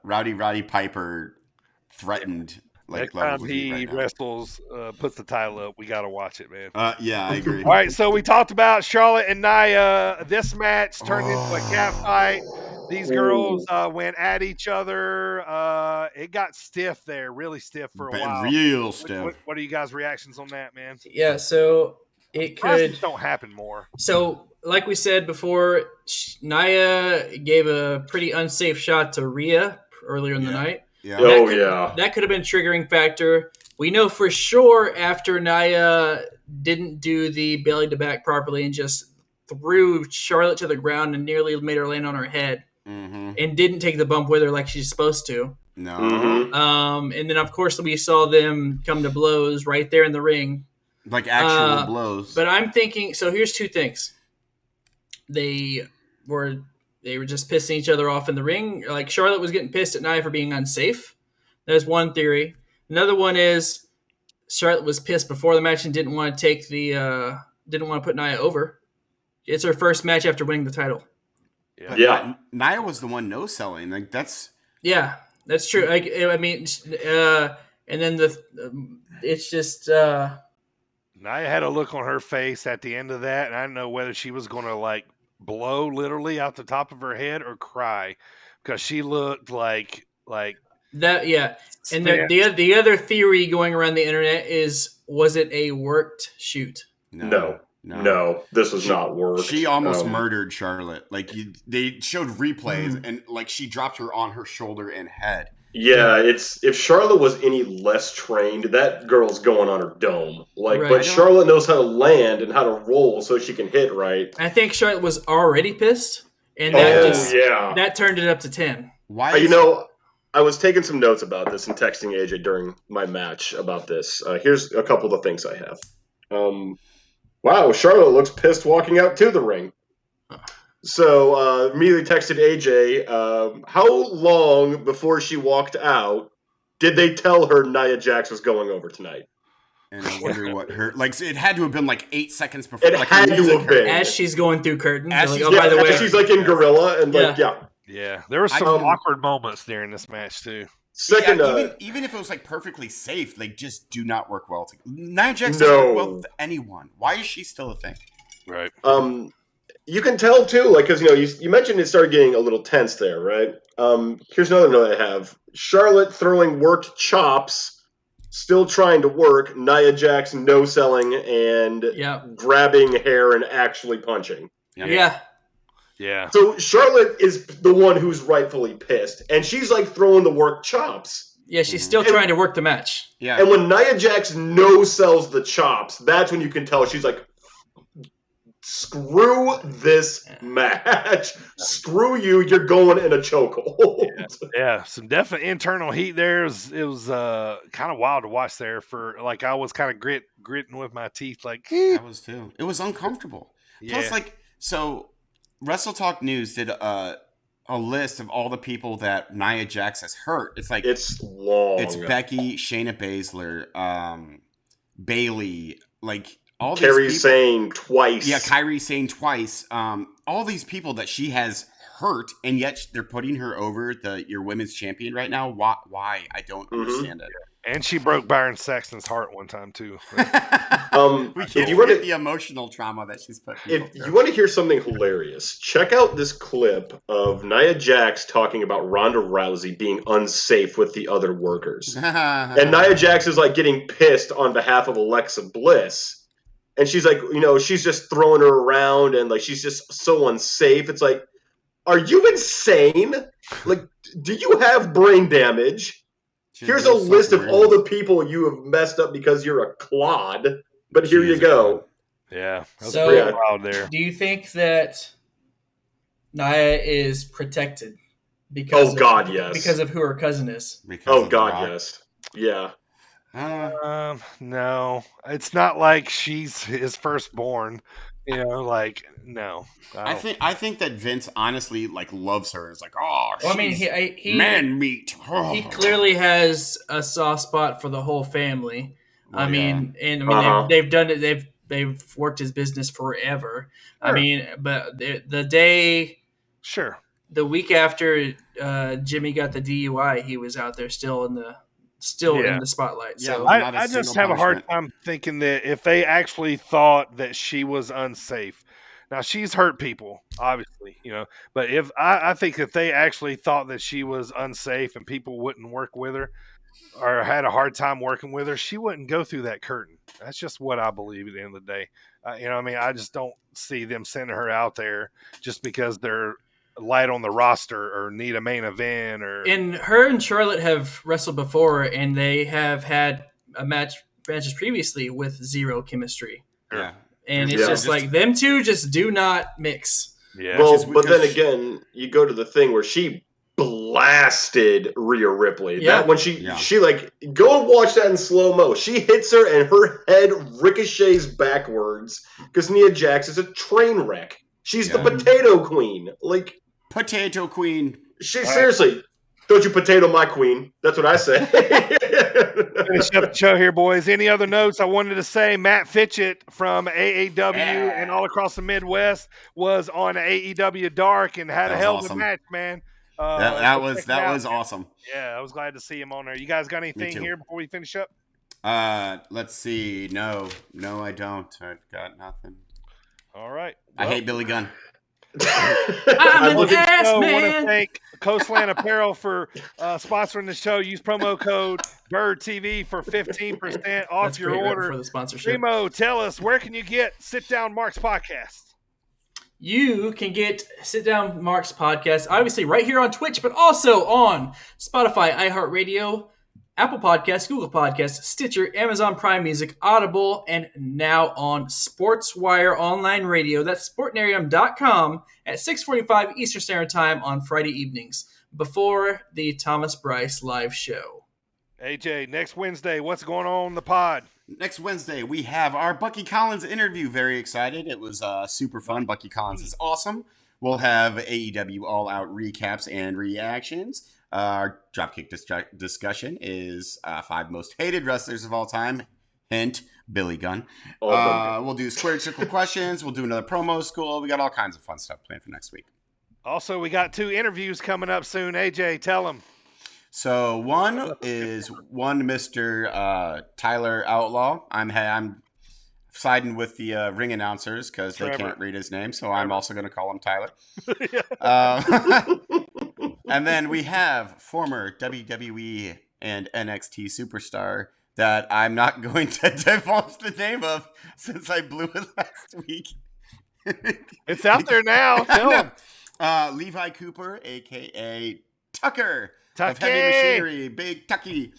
[SPEAKER 2] Rowdy Piper threatened.
[SPEAKER 1] Next time he wrestles, puts the title up, we got to watch it, man.
[SPEAKER 2] Yeah, I agree.
[SPEAKER 1] All right, so we talked about Charlotte and Nia. This match turned into a cat fight. These girls went at each other. It got stiff there, really stiff for a while.
[SPEAKER 2] Real stiff.
[SPEAKER 1] What are you guys' reactions on that, man?
[SPEAKER 3] Yeah, so it could
[SPEAKER 1] don't happen more.
[SPEAKER 3] So, like we said before, Nia gave a pretty unsafe shot to Rhea earlier in the night.
[SPEAKER 2] Yeah.
[SPEAKER 3] That could have been a triggering factor. We know for sure after Nia didn't do the belly to back properly and just threw Charlotte to the ground and nearly made her land on her head and didn't take the bump with her like she's supposed to.
[SPEAKER 2] No.
[SPEAKER 3] And then, of course, we saw them come to blows right there in the ring.
[SPEAKER 2] Like actual blows.
[SPEAKER 3] But I'm thinking, so here's two things. They were just pissing each other off in the ring. Like Charlotte was getting pissed at Nia for being unsafe. There's one theory. Another one is Charlotte was pissed before the match and didn't want to put Nia over. It's her first match after winning the title.
[SPEAKER 4] Yeah.
[SPEAKER 2] Nia was the one no selling. That's
[SPEAKER 3] true. And then it's just.
[SPEAKER 1] Nia had a look on her face at the end of that, and I don't know whether she was going to blow literally out the top of her head or cry because she looked like
[SPEAKER 3] that. Yeah, and the other theory going around the internet is, was it a worked shoot?
[SPEAKER 4] No, this was not worked.
[SPEAKER 2] She almost murdered Charlotte. They showed replays and she dropped her on her shoulder and head.
[SPEAKER 4] Yeah, it's if Charlotte was any less trained, that girl's going on her dome.
[SPEAKER 3] Right.
[SPEAKER 4] But Charlotte knows how to land and how to roll so she can hit right.
[SPEAKER 3] I think Charlotte was already pissed, and
[SPEAKER 4] Yeah.
[SPEAKER 3] that turned it up to 10.
[SPEAKER 2] Why?
[SPEAKER 4] I was taking some notes about this and texting AJ during my match about this. Here's a couple of the things I have. Wow, Charlotte looks pissed walking out to the ring. So immediately texted AJ, how long before she walked out did they tell her Nia Jax was going over tonight?
[SPEAKER 2] And I wonder what her it had to have been 8 seconds before.
[SPEAKER 4] It had to have been.
[SPEAKER 3] As she's going through curtains.
[SPEAKER 2] As
[SPEAKER 3] Like,
[SPEAKER 2] she's-
[SPEAKER 3] oh, by the way.
[SPEAKER 4] she's in Gorilla and
[SPEAKER 1] Yeah, there were some awkward moments during this match too.
[SPEAKER 4] Second,
[SPEAKER 2] even if it was perfectly safe, they just do not work well together. Nia Jax doesn't work well with anyone. Why is she still a thing?
[SPEAKER 1] Right.
[SPEAKER 4] You can tell too, because you mentioned it started getting a little tense there, right? Here's another note I have: Charlotte throwing worked chops, still trying to work. Nia Jax no selling and grabbing hair and actually punching.
[SPEAKER 3] Yeah.
[SPEAKER 1] Yeah.
[SPEAKER 4] So Charlotte is the one who's rightfully pissed, and she's throwing the work chops.
[SPEAKER 3] Yeah, she's still trying to work the match.
[SPEAKER 2] Yeah.
[SPEAKER 4] And when Nia Jax no sells the chops, that's when you can tell she's screw this match. Screw you. You're going in a chokehold.
[SPEAKER 1] Yeah, some definite internal heat there. It was kind of wild to watch there for I was kind of gritting with my teeth
[SPEAKER 2] I was too. It was uncomfortable.
[SPEAKER 1] Yeah.
[SPEAKER 2] Plus, so Wrestle Talk News did a list of all the people that Nia Jax has hurt. It's
[SPEAKER 4] it's long.
[SPEAKER 2] It's Becky, Shayna Baszler, Bailey, all
[SPEAKER 4] Kairi
[SPEAKER 2] these people.
[SPEAKER 4] Sane twice.
[SPEAKER 2] Yeah, Kairi Sane twice. All these people that she has hurt, and yet they're putting her over your women's champion right now. Why? I don't understand it.
[SPEAKER 1] And she broke Byron Saxton's heart one time too.
[SPEAKER 2] We can't forget the emotional trauma that she's put.
[SPEAKER 4] If you want to hear something hilarious, check out this clip of Nia Jax talking about Ronda Rousey being unsafe with the other workers. And Nia Jax is getting pissed on behalf of Alexa Bliss. And she's she's just throwing her around and she's just so unsafe. It's are you insane? Do you have brain damage? Here's a list of all the people you have messed up because you're a clod. But here you go.
[SPEAKER 1] Yeah. That's
[SPEAKER 3] So,
[SPEAKER 1] pretty wild there.
[SPEAKER 3] Do you think that Nia is protected because
[SPEAKER 4] yes.
[SPEAKER 3] because of who her cousin is?
[SPEAKER 4] Yes. Yeah.
[SPEAKER 1] No, it's not like she's his firstborn. No.
[SPEAKER 2] I think that Vince honestly loves her. It's
[SPEAKER 3] Well, I mean, he
[SPEAKER 2] man meat.
[SPEAKER 3] He clearly has a soft spot for the whole family.
[SPEAKER 2] Well,
[SPEAKER 3] they've done it. They've worked his business forever. Sure. I mean, but the day, the week after Jimmy got the DUI, he was out there still in the spotlight.
[SPEAKER 2] Yeah,
[SPEAKER 3] so
[SPEAKER 1] I just have a hard time thinking that if they actually thought that she was unsafe. Now she's hurt people, obviously, but if I think if they actually thought that she was unsafe and people wouldn't work with her or had a hard time working with her, she wouldn't go through that curtain. That's just what I believe at the end of the day. I just don't see them sending her out there just because they're light on the roster or need a main event
[SPEAKER 3] And her and Charlotte have wrestled before, and they have had matches previously with zero chemistry.
[SPEAKER 2] Yeah.
[SPEAKER 3] And it's just them two just do not mix.
[SPEAKER 1] Yeah.
[SPEAKER 4] Well, but then again, you go to the thing where she blasted Rhea Ripley.
[SPEAKER 3] Yeah.
[SPEAKER 4] That when she go and watch that in slow mo. She hits her and her head ricochets backwards because Nia Jax is a train wreck. She's the potato queen.
[SPEAKER 2] Potato queen.
[SPEAKER 4] Seriously, don't you potato my queen. That's what I say.
[SPEAKER 1] Finish up the show here, boys. Any other notes I wanted to say? Matt Fitchett from AEW and all across the Midwest was on AEW Dark and had a hell of a match, man.
[SPEAKER 2] That was awesome.
[SPEAKER 1] Yeah, I was glad to see him on there. You guys got anything here before we finish up?
[SPEAKER 2] Let's see. No, I don't. I've got nothing.
[SPEAKER 1] All right.
[SPEAKER 2] I hate Billy Gunn.
[SPEAKER 3] I'm an ass
[SPEAKER 1] I want
[SPEAKER 3] man.
[SPEAKER 1] to thank Coastland Apparel for sponsoring the show. Use promo code BirdTV for 15% off
[SPEAKER 3] That's
[SPEAKER 1] your
[SPEAKER 3] great
[SPEAKER 1] order.
[SPEAKER 3] for the sponsorship.
[SPEAKER 1] Remo, tell us, where can you get Sit Down Mark's podcast?
[SPEAKER 3] You can get Sit Down Mark's podcast, obviously right here on Twitch, but also on Spotify, iHeartRadio, Apple Podcasts, Google Podcasts, Stitcher, Amazon Prime Music, Audible, and now on SportsWire Online Radio. That's sportnarium.com at 6:45 Eastern Standard Time on Friday evenings before the Thomas Bryce live show.
[SPEAKER 1] AJ, next Wednesday, what's going on in the pod?
[SPEAKER 2] Next Wednesday, we have our Bucky Collins interview. Very excited. It was super fun. Bucky Collins is awesome. We'll have AEW All Out recaps and reactions. Our Dropkick discussion is 5 most hated wrestlers of all time. Hint, Billy Gunn. We'll do squared circle questions. We'll do another promo school. We got all kinds of fun stuff planned for next week.
[SPEAKER 1] Also, we got 2 interviews coming up soon. AJ, tell them.
[SPEAKER 2] So one is one Mr. Tyler Outlaw. I'm siding with the ring announcers because they can't read his name, so I'm also going to call him Tyler. And then we have former WWE and NXT superstar that I'm not going to divulge the name of since I blew it last week.
[SPEAKER 1] It's out there now. Tell him.
[SPEAKER 2] Levi Cooper, a.k.a. Tucker.
[SPEAKER 1] Tucky!
[SPEAKER 2] Of Heavy Machinery, Big Tucky.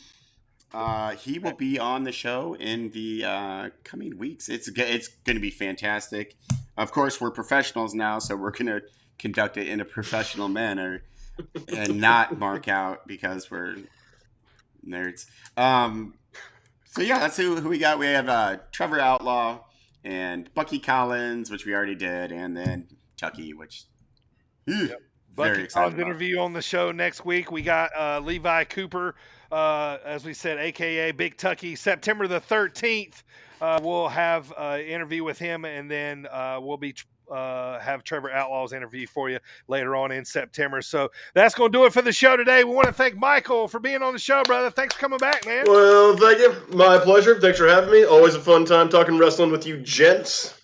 [SPEAKER 2] He will be on the show in the coming weeks. It's going to be fantastic. Of course, we're professionals now, so we're going to conduct it in a professional manner and not mark out because we're nerds. So yeah, that's who we got. We have Trevor Outlaw and Bucky Collins, which we already did, and then Tucky, which very excited about.
[SPEAKER 1] Interview on the show next week. We got Levi Cooper, as we said, a.k.a. Big Tucky. September the 13th, we'll have an interview with him, and then we'll be have Trevor Outlaw's interview for you later on in September. So that's going to do it for the show today. We want to thank Michael for being on the show, brother. Thanks for coming back, man.
[SPEAKER 4] Well, thank you. My pleasure. Thanks for having me. Always a fun time talking wrestling with you gents.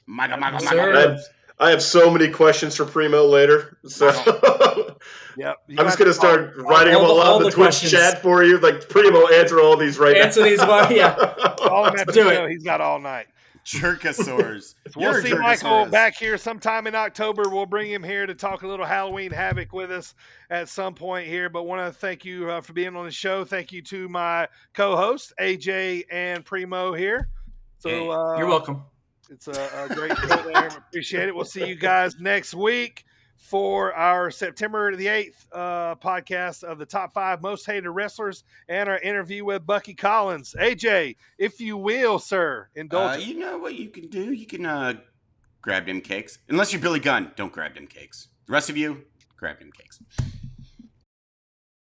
[SPEAKER 4] I have so many questions for Primo later. So
[SPEAKER 1] Yep.
[SPEAKER 4] I'm just going to start writing them all out in the Twitch chat for you. Like, Primo, answer all these right now.
[SPEAKER 3] Answer these, yeah.
[SPEAKER 1] All of them do it. He's got all night.
[SPEAKER 2] Jerkosaurs.
[SPEAKER 1] We'll see Michael back here sometime in October. We'll bring him here to talk a little Halloween Havoc with us at some point here. But want to thank you for being on the show. Thank you to my co-hosts, AJ and Primo here. So
[SPEAKER 3] you're welcome.
[SPEAKER 1] It's a great show there. Appreciate it. We'll see you guys next week for our September the 8th podcast of the top 5 most hated wrestlers and our interview with Bucky Collins. AJ, if you will, sir, indulge.
[SPEAKER 2] You know what you can do? You can grab them cakes. Unless you're Billy Gunn, don't grab them cakes. The rest of you, grab them cakes.